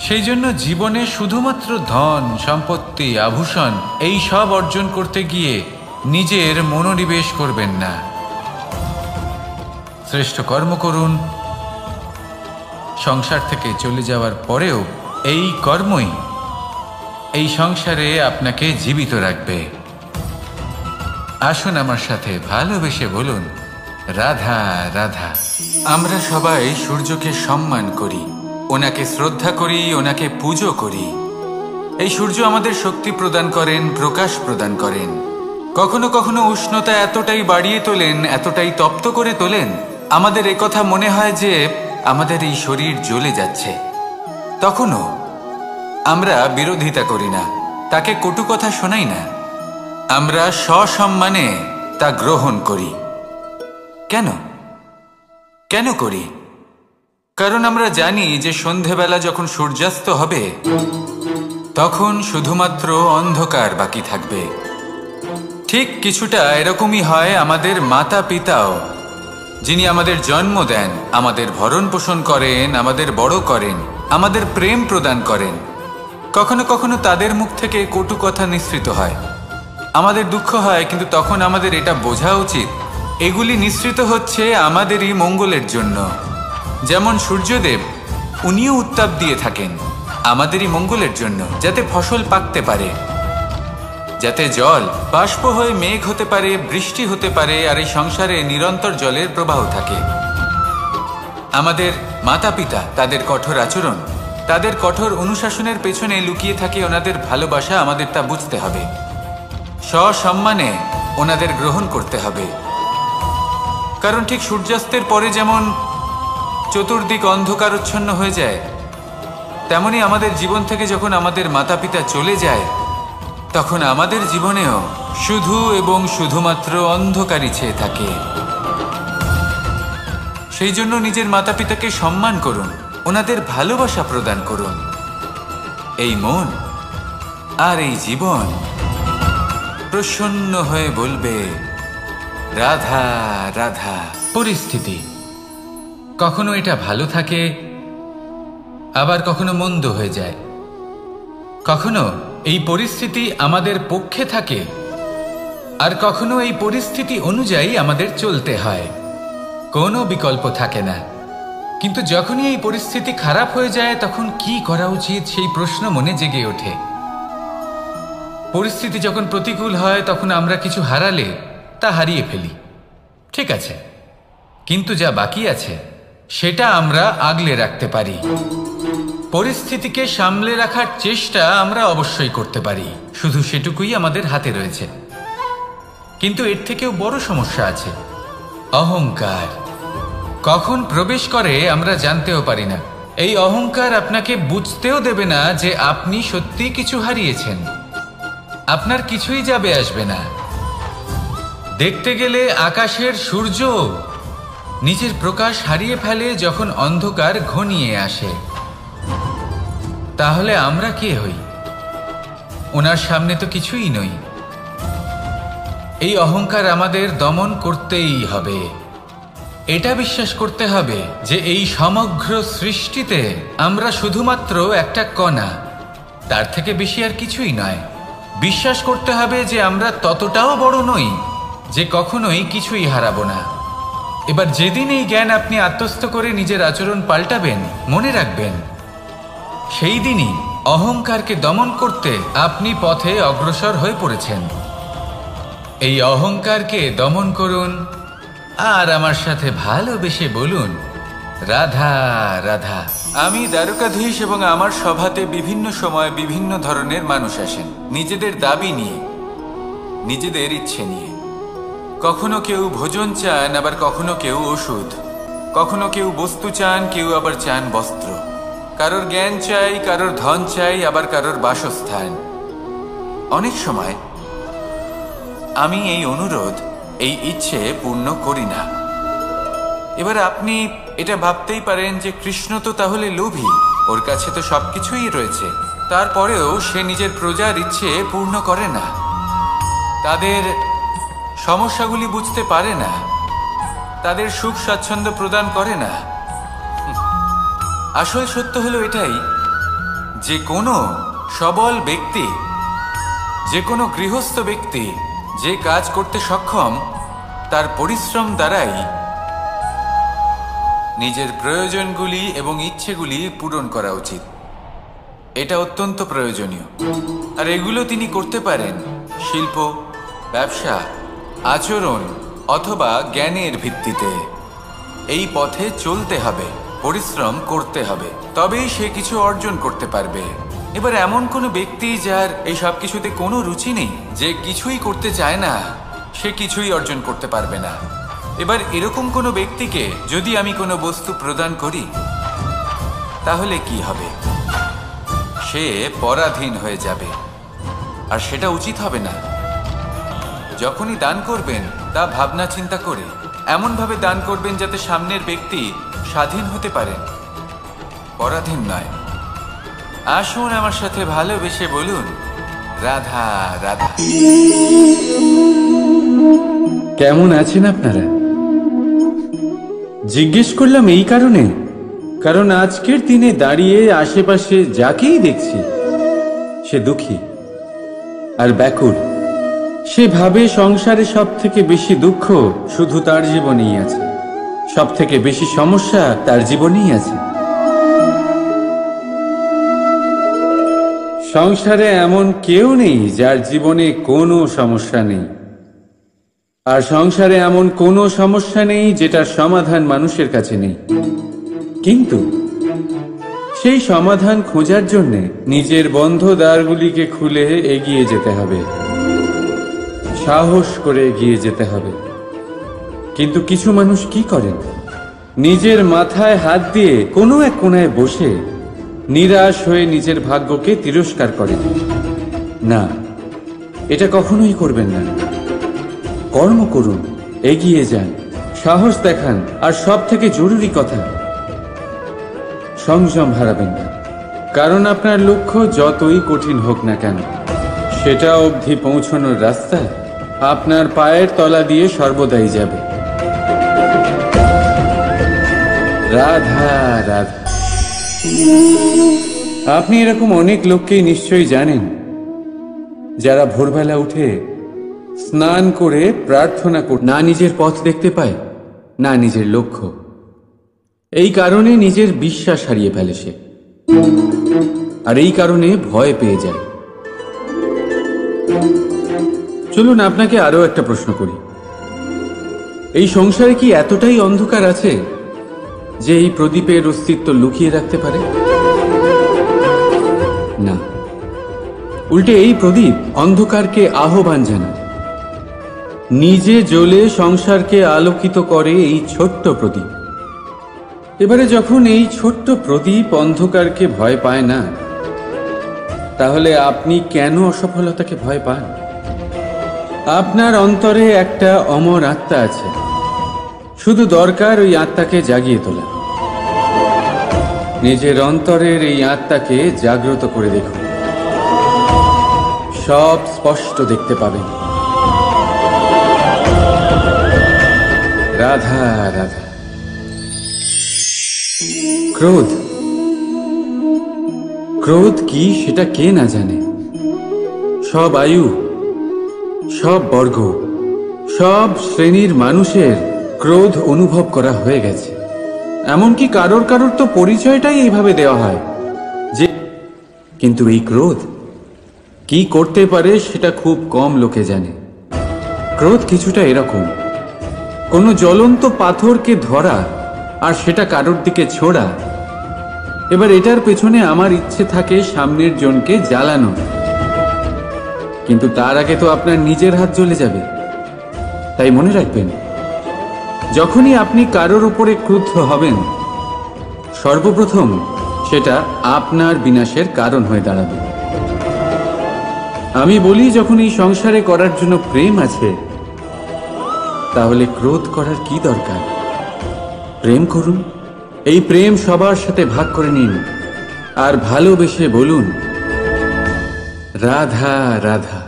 সেই জন্য জীবনে শুধুমাত্র ধন সম্পত্তি, আভূষণ, এই সব অর্জন করতে গিয়ে নিজের মনোনিবেশ করবেন না। শ্রেষ্ঠ কর্ম করুন। সংসার থেকে চলে যাওয়ার পরেও এই কর্মই এই সংসারে আপনাকে জীবিত রাখবে। আসুন আমার সাথে ভালোবেসে বলুন, রাধা রাধা। আমরা সবাই সূর্যকে সম্মান করি, ওনাকে শ্রদ্ধা করি, ওনাকে পুজো করি। এই সূর্য আমাদের শক্তি প্রদান করেন, প্রকাশ প্রদান করেন। কখনো কখনো উষ্ণতা এতটাই বাড়িয়ে তোলেন, এতটাই তপ্ত করে তোলেন, আমাদের একথা মনে হয় যে আমাদের এই শরীর জ্বলে যাচ্ছে। তখনও আমরা বিরোধিতা করি না, তাকে কটু কথা শোনাই না, আমরা সসম্মানে তা গ্রহণ করি। কেন কেন করি? কারণ আমরা জানি যে সন্ধেবেলা যখন সূর্যাস্ত হবে, তখন শুধুমাত্র অন্ধকার বাকি থাকবে। ঠিক কিছুটা এরকমই হয় আমাদের মাতা পিতাও, যিনি আমাদের জন্ম দেন, আমাদের ভরণ পোষণ করেন, আমাদের বড় করেন, আমাদের প্রেম প্রদান করেন। কখনো কখনো তাদের মুখ থেকে কটু কথা নিঃসৃত হয়, আমাদের দুঃখ হয়, কিন্তু তখন আমাদের এটা বোঝা উচিত এগুলি নিঃসৃত হচ্ছে আমাদেরই মঙ্গলের জন্য। যেমন সূর্যদেব, উনিও উত্তাপ দিয়ে থাকেন আমাদেরই মঙ্গলের জন্য, যাতে ফসল পাকতে পারে, যাতে জল বাষ্প হয়ে মেঘ হতে পারে, বৃষ্টি হতে পারে, আর এই সংসারে নিরন্তর জলের প্রবাহ থাকে। আমাদের মাতা পিতা, তাদের কঠোর আচরণ, তাদের কঠোর অনুশাসনের পেছনে লুকিয়ে থাকে ওনাদের ভালোবাসা। আমাদের তা বুঝতে হবে, সসম্মানে ওনাদের গ্রহণ করতে হবে। কারণ ঠিক সূর্যাস্তের পরে যেমন চতুর্দিক অন্ধকারচ্ছন্ন হয়ে যায়, তেমনি আমাদের জীবন থেকে যখন আমাদের মাতা পিতা চলে যায়, তখন আমাদের জীবনেও শুধু এবং শুধুমাত্র অন্ধকারই ছেয়ে থাকে। সেই জন্য নিজের মাতা পিতাকে সম্মান করুন, ওনাদের ভালোবাসা প্রদান করুন। এই মন আর এই জীবন প্রসন্ন হয়ে বলবে রাধা রাধা। পরিস্থিতি কখনো এটা ভালো থাকে, আবার কখনো মন্দ হয়ে যায়। কখনো এই পরিস্থিতি আমাদের পক্ষে থাকে, আর কখনো এই পরিস্থিতি অনুযায়ী আমাদের চলতে হয়। কোনো বিকল্প থাকে না। কিন্তু যখনই এই পরিস্থিতি খারাপ হয়ে যায় তখন কি করা উচিত সেই প্রশ্ন মনে জেগে ওঠে। পরিস্থিতি যখন প্রতিকূল হয় তখন আমরা কিছু হারালে তা হারিয়ে ফেলি, ঠিক আছে, কিন্তু যা বাকি আছে সেটা আমরা আগলে রাখতে পারি। পরিস্থিতিকে সামলে রাখার চেষ্টা আমরা অবশ্যই করতে পারি, শুধু সেটুকুই আমাদের হাতে রয়েছে। কিন্তু এর থেকেও বড় সমস্যা আছে, অহংকার। কখন প্রবেশ করে আমরা জানতেও পারি না। এই অহংকার আপনাকে বুঝতেও দেবে না যে আপনি সত্যি কিছু হারিয়েছেন। আপনার কিছুই যাবে আসবে না। দেখতে গেলে আকাশের সূর্য নিজের প্রকাশ হারিয়ে ফেলে যখন অন্ধকার ঘনিয়ে আসে। তাহলে আমরা কে হই? ওনার সামনে তো কিছুই নই। এই অহংকার আমাদের দমন করতেই হবে। এটা বিশ্বাস করতে হবে যে এই সমগ্র সৃষ্টিতে আমরা শুধুমাত্র একটা কণা, তার থেকে বেশি আর কিছুই নয়। বিশ্বাস করতে হবে যে আমরা ততটাও বড় নই যে কখনোই কিছুই হারাবো না। এবার যেদিন এই জ্ঞান আপনি আত্মস্থ করে নিজের আচরণ পাল্টাবেন, মনে রাখবেন সেই দিনই অহংকারকে দমন করতে আপনি পথে অগ্রসর হয়ে পড়েছেন। এই অহংকারকে দমন করুন আর আমার সাথে ভালোবেসে বলুন রাধা রাধা। আমি দ্বারকাধীশ এবং আমার সভাতে বিভিন্ন সময় বিভিন্ন ধরনের মানুষ আসেন, নিজেদের দাবি নিয়ে, নিজেদের ইচ্ছে নিয়ে। কখনো কেউ ভোজন চান, আবার কখনো কেউ ওষুধ। কখনো কেউ বস্তু চান, কেউ আবার চান বস্ত্র। কারোর জ্ঞান চাই, কারোর ধন চাই, আবার কারোর বাসস্থান। অনেক সময় আমি এই অনুরোধ, এই ইচ্ছে পূর্ণ করি না। এবার আপনি এটা ভাবতেই পারেন যে কৃষ্ণ তো তাহলে লোভী, ওর কাছে তো সবকিছুই রয়েছে, তারপরেও সে নিজের প্রজার ইচ্ছে পূর্ণ করে না, তাদের সমস্যাগুলি বুঝতে পারে না, তাদের সুখ স্বাচ্ছন্দ্য প্রদান করে না। আসল সত্য হলো এটাই যে কোনো সবল ব্যক্তি, যে কোনো গৃহস্থ ব্যক্তি যে কাজ করতে সক্ষম, তার পরিশ্রম দ্বারাই নিজের প্রয়োজনগুলি এবং ইচ্ছেগুলি পূরণ করা উচিত। এটা অত্যন্ত প্রয়োজনীয়। আর এগুলো তিনি করতে পারেন শিল্প, ব্যবসা, আচরণ অথবা জ্ঞানের ভিত্তিতে। এই পথে চলতে হবে, পরিশ্রম করতে হবে, তবেই সে কিছু অর্জন করতে পারবে। এবার এমন কোনো ব্যক্তি যার এই সব কিছুতে কোনো রুচি নেই, যে কিছুই করতে চায় না, সে কিছুই অর্জন করতে পারবে না। এবার এরকম কোনো ব্যক্তিকে যদি আমি কোনো বস্তু প্রদান করি, তাহলে কি হবে? সে পরাধীন হয়ে যাবে, আর সেটা উচিত হবে না। যখনই দান করবেন তা ভাবনা চিন্তা করে এমনভাবে দান করবেন যাতে সামনের ব্যক্তি স্বাধীন হতে পারেন, পরাধীন নয়। আসুন আমার সাথে ভালোবেসে বলুন রাধা রাধা। কেমন আছেন আপনারা? জিজ্ঞেস করলাম এই কারণে, কারণ আজকের দিনে দাঁড়িয়ে আশেপাশে যাকেই দেখছি সে দুঃখী আর ব্যাকুল। সে ভাবে সংসারে সব থেকে বেশি দুঃখ শুধু তার জীবনেই আছে, সব থেকে বেশি সমস্যা তার জীবনেই আছে। সংসারে এমন কেউ নেই যার জীবনে কোনো সমস্যা নেই, আর সংসারে এমন কোনো সমস্যা নেই যেটার সমাধান মানুষের কাছে নেই। কিন্তু সেই সমাধান খোঁজার জন্য নিজের বন্ধ দ্বারগুলিকে খুলে এগিয়ে যেতে হবে, সাহস করে এগিয়ে যেতে হবে। কিন্তু কিছু মানুষ কি করেন? নিজের মাথায় হাত দিয়ে কোনো এক কোণায় বসে নিরাশ হয়ে নিজের ভাগ্যকে তিরস্কার করেন। না, এটা কখনোই করবেন না। কর্ম করুন, এগিয়ে যান, সাহস দেখান, আর সব থেকে জরুরি কথা, সংযম হারাবেন না। কারণ আপনার লক্ষ্য যতই কঠিন হোক না কেন, সেটা অবধি পৌঁছানোর রাস্তা আপনার পায়ের তলা দিয়ে সর্বদাই যাবে। রাধা রাধা। আপনি এরকম অনেক লোককেই নিশ্চয়ই জানেন যারা ভোরবেলা উঠে স্নান করে প্রার্থনা করে না নিজের পথ দেখতে পায়, না নিজের লক্ষ্য। এই কারণে নিজের বিশ্বাস হারিয়ে ফেলে সে, আর এই কারণে ভয় পেয়ে যায়। চলুন আপনাকে আরো একটা প্রশ্ন করি। এই সংসারে কি এতটাই অন্ধকার আছে যে এই প্রদীপের অস্তিত্ব লুকিয়ে রাখতে পারে? না, উল্টে এই প্রদীপ অন্ধকারকে আহ্বান জানায়। নিজে জ্বলে সংসারকে আলোকিত করে এই ছোট্ট প্রদীপ। এবারে যখন এই ছোট্ট প্রদীপ অন্ধকারকে ভয় পায় না, তাহলে আপনি কেন অসফলতাকে ভয় পান? আপনার অন্তরে একটা অমর আত্মা আছে, শুধু দরকার ওই আত্মাকে জাগিয়ে তোলা। নিজের অন্তরের এই আত্মাকে জাগ্রত করে দেখুন, সব স্পষ্ট দেখতে পাবেন। রাধা রাধা। ক্রোধ, ক্রোধ কি সেটা কে না জানে? সব আয়ু, সব বর্গ, সব শ্রেণীর মানুষের ক্রোধ অনুভব করা হয়ে গেছে। এমনকি কারোর কারোর তো পরিচয়টাই এইভাবে দেওয়া হয় যে, কিন্তু এই ক্রোধ কি করতে পারে সেটা খুব কম লোকে জানে। ক্রোধ কিছুটা এরকম, কোনো জ্বলন্ত পাথরকে ধরা আর সেটা কারোর দিকে ছোড়া। এবার এটার পেছনে আমার ইচ্ছে থাকে সামনের জনকে জ্বালানো, কিন্তু তার আগে তো আপনার নিজের হাত জ্বলে যাবে। তাই মনে রাখবেন, যখনই আপনি কারোর উপরে ক্রুদ্ধ হবেন, সর্বপ্রথম সেটা আপনার বিনাশের কারণ হয়ে দাঁড়াবে। আমি বলি, যখন এই সংসারে করার জন্য প্রেম আছে, তাহলে ক্রোধ করার কি দরকার? প্রেম করুন, এই প্রেম সবার সাথে ভাগ করে নিন, আর ভালোবেসে বলুন, রাধা রাধা।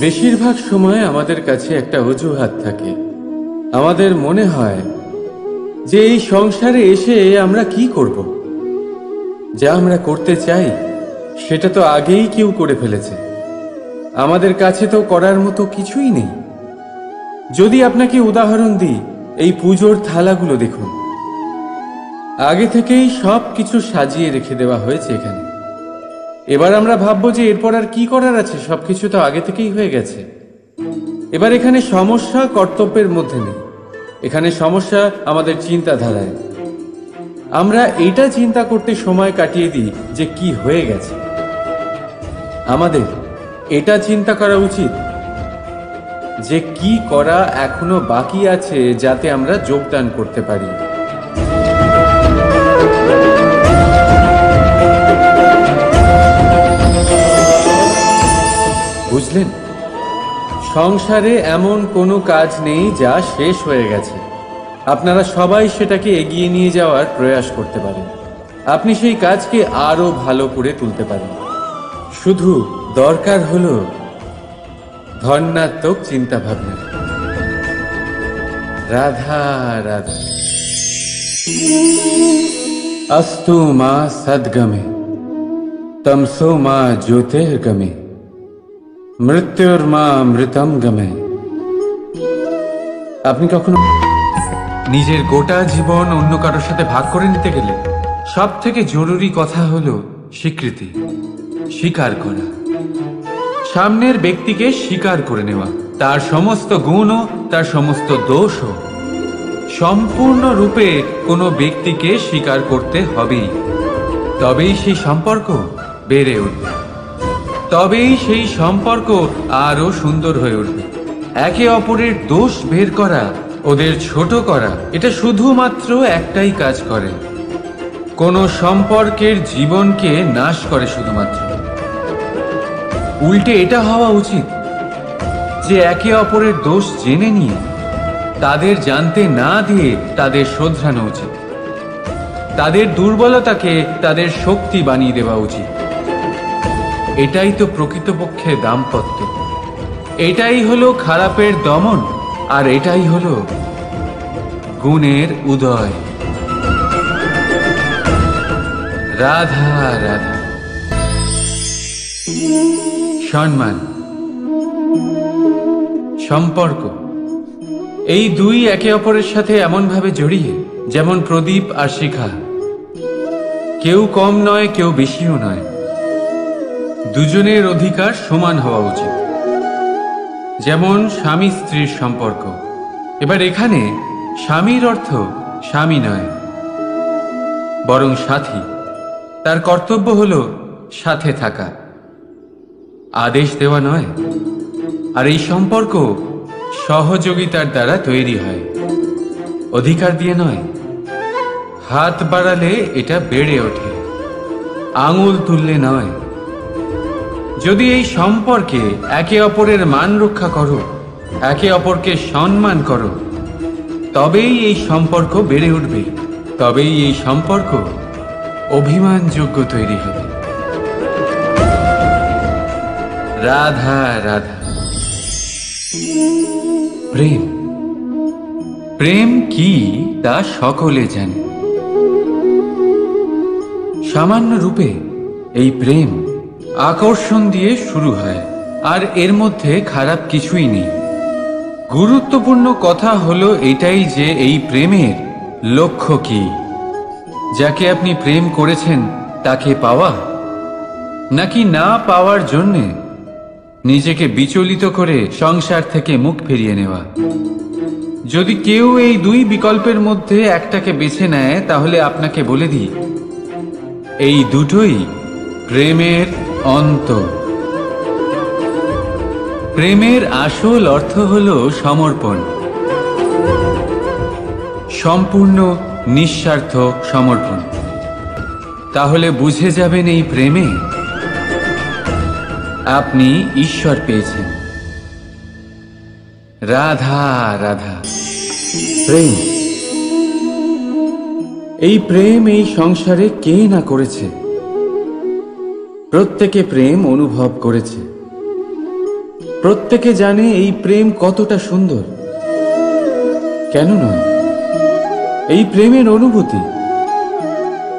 বেশিরভাগ সময় আমাদের কাছে একটা অজুহাত থাকে। আমাদের মনে হয় যে এই সংসারে এসে আমরা কি করব? যা আমরা করতে চাই সেটা তো আগেই কেউ করে ফেলেছে। আমাদের কাছে তো করার মতো কিছুই নেই। যদি আপনাকে উদাহরণ দিই, এই পুজোর থালাগুলো দেখুন, আগে থেকেই সব কিছু সাজিয়ে রেখে দেওয়া হয়েছে এখানে। এবার আমরা ভাববো যে এরপর আর কি করার আছে, সবকিছু তো আগে থেকেই হয়ে গেছে। এবার এখানে সমস্যা কর্তব্যের মধ্যে নেই, এখানে সমস্যা আমাদের চিন্তাধারায়। আমরা এটা চিন্তা করতে সময় কাটিয়ে দিই যে কি হয়ে গেছে। আমাদের এটা চিন্তা করা উচিত যে কি করা এখনো বাকি আছে, যাতে আমরা যোগদান করতে পারি। বুঝলেন, সংসারে এমন কোনো কাজ নেই যা শেষ হয়ে গেছে। আপনারা সবাই সেটাকে এগিয়ে নিয়ে যাওয়ার প্রয়াস করতে পারেন। আপনি সেই কাজকে আরো ভালো করে তুলতে পারেন। শুধু দরকার হলো ধন্যাত্মক চিন্তা ভাবনা। রাধা রাধা। अस्तु मा सद्गमे तमसो मा ज्योतिर्गमे মৃত্যুর্মা মৃতম গমে। আপনি কখনো নিজের গোটা জীবন অন্য কারোর সাথে ভাগ করে নিতে গেলে সব থেকে জরুরি কথা হলো স্বীকৃতি, স্বীকার করা। সামনের ব্যক্তিকে স্বীকার করে নেওয়া, তার সমস্ত গুণও তার সমস্ত দোষও। সম্পূর্ণরূপে কোনো ব্যক্তিকে স্বীকার করতে হবেই, তবেই সেই সম্পর্ক বেড়ে উঠবে, তবেই সেই সম্পর্ক আরো সুন্দর হয়ে উঠবে। একে অপরের দোষ বের করা, ওদের ছোট করা, এটা শুধুমাত্র একটাই কাজ করে, কোনো সম্পর্কের জীবনকে নাশ করে শুধুমাত্র। উল্টে এটা হওয়া উচিত যে একে অপরের দোষ জেনে নিয়ে তাদের জানতে না দিয়ে তাদের শোধরানো উচিত। তাদের দুর্বলতাকে তাদের শক্তি বানিয়ে দেওয়া উচিত। এটাই তো প্রকৃতপক্ষে দাম্পত্য। এটাই হলো খারাপের দমন, আর এটাই হলো গুণের উদয়। রাধা রাধা। সম্মান, সম্পর্ক, এই দুই একে অপরের সাথে এমনভাবে জড়িয়ে যেমন প্রদীপ আর শিখা। কেউ কম নয়, কেউ বেশিও নয়। দুজনের অধিকার সমান হওয়া উচিত। যেমন স্বামী স্ত্রীর সম্পর্ক। এবার এখানে স্বামীর অর্থ স্বামী নয়, বরং সাথী। তার কর্তব্য হলো সাথে থাকা, আদেশ দেওয়া নয়। আর এই সম্পর্ক সহযোগিতার দ্বারা তৈরি হয়, অধিকার দিয়ে নয়। হাত বাড়ালে এটা বেড়ে ওঠে, আঙুল তুললে নয়। যদি এই সম্পর্কে একে অপরের মান রক্ষা করো, একে অপরকে সম্মান করো, তবেই এই সম্পর্ক বেড়ে উঠবে, তবেই এই সম্পর্ক অভিমানযোগ্য তৈরি হবে। রাধা রাধা। প্রেম, প্রেম কি তা সকলে জানে। সামান্য রূপে এই প্রেম আকর্ষণ দিয়ে শুরু হয়, আর এর মধ্যে খারাপ কিছুই নেই। গুরুত্বপূর্ণ কথা হলো এটাই যে এই প্রেমের লক্ষ্য কি। যাকে আপনি প্রেম করেছেন তাকে পাওয়া, নাকি না পাওয়ার জন্যে নিজেকে বিচলিত করে সংসার থেকে মুখ ফিরিয়ে নেওয়া। যদি কেউ এই দুই বিকল্পের মধ্যে একটাকে বেছে নেয়, তাহলে আপনাকে বলে দিই, এই দুটোই প্রেমের অন্ত। প্রেমের আসল অর্থ হল সমর্পণ, সম্পূর্ণ নিঃস্বার্থ সমর্পণ। তাহলে বুঝে যাবেন এই প্রেমে আপনি ঈশ্বর পেয়েছেন। রাধা রাধা। প্রেম, এই প্রেম এই সংসারে কে না করেছে। প্রত্যেকে প্রেম অনুভব করেছে। প্রত্যেকে জানে এই প্রেম কতটা সুন্দর। কেন নয়, এই প্রেমের অনুভূতি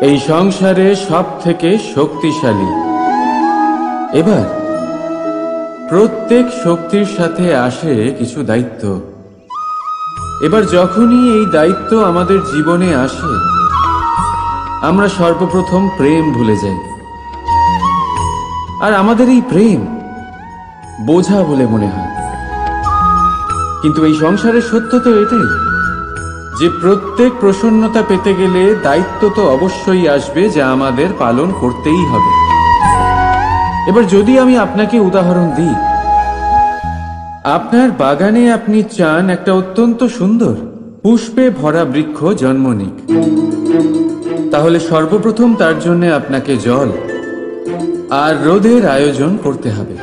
এই সংসারে সব থেকে শক্তিশালী। এবার প্রত্যেক শক্তির সাথে আসে কিছু দায়িত্ব। এবার যখনই এই দায়িত্ব আমাদের জীবনে আসে, আমরা সর্বপ্রথম প্রেম ভুলে যাই। আর আমাদের এই প্রেম বোঝা বলে মনে হয়। কিন্তু এই সংসারের সত্য তো এটাই যে প্রত্যেক প্রসন্নতা পেতে গেলে দায়িত্ব তো অবশ্যই আসবে, যা আমাদের পালন করতেই হবে। এবার যদি আমি আপনাকে উদাহরণ দিই, আপনার বাগানে আপনি চান একটা অত্যন্ত সুন্দর পুষ্পে ভরা বৃক্ষ জন্ম নিক। তাহলে সর্বপ্রথম তার জন্য আপনাকে জল আর রোদের আয়োজন করতে হবে।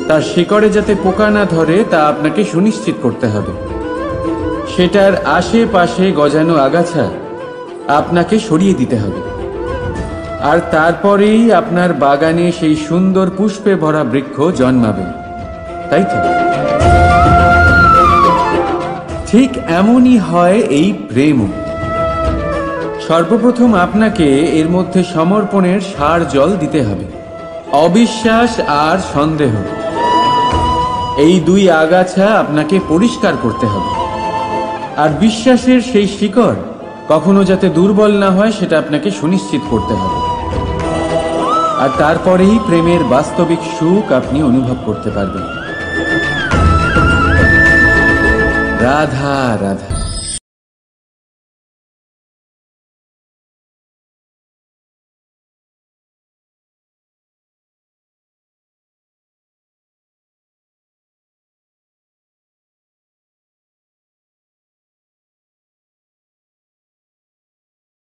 তার শিকড়ে যাতে পোকা না ধরে তা আপনাকে সুনিশ্চিত করতে হবে। সেটার আশেপাশে গজানো আগাছা আপনাকে সরিয়ে দিতে হবে। আর তারপরেই আপনার বাগানে সেই সুন্দর পুষ্পে ভরা বৃক্ষ জন্মাবে, তাই তো? ঠিক এমনই হয় এই প্রেমও। সর্বপ্রথম আপনাকে এর মধ্যে সমর্পণের সার জল দিতে হবে। অবিশ্বাস আর সন্দেহ, এই দুই আগাছা আপনাকে পরিষ্কার করতে হবে। আর বিশ্বাসের সেই শিকড় কখনো যাতে দুর্বল না হয়, সেটা আপনাকে সুনিশ্চিত করতে হবে। আর তারপরেই প্রেমের বাস্তবিক সুখ আপনি অনুভব করতে পারবেন। রাধা রাধা।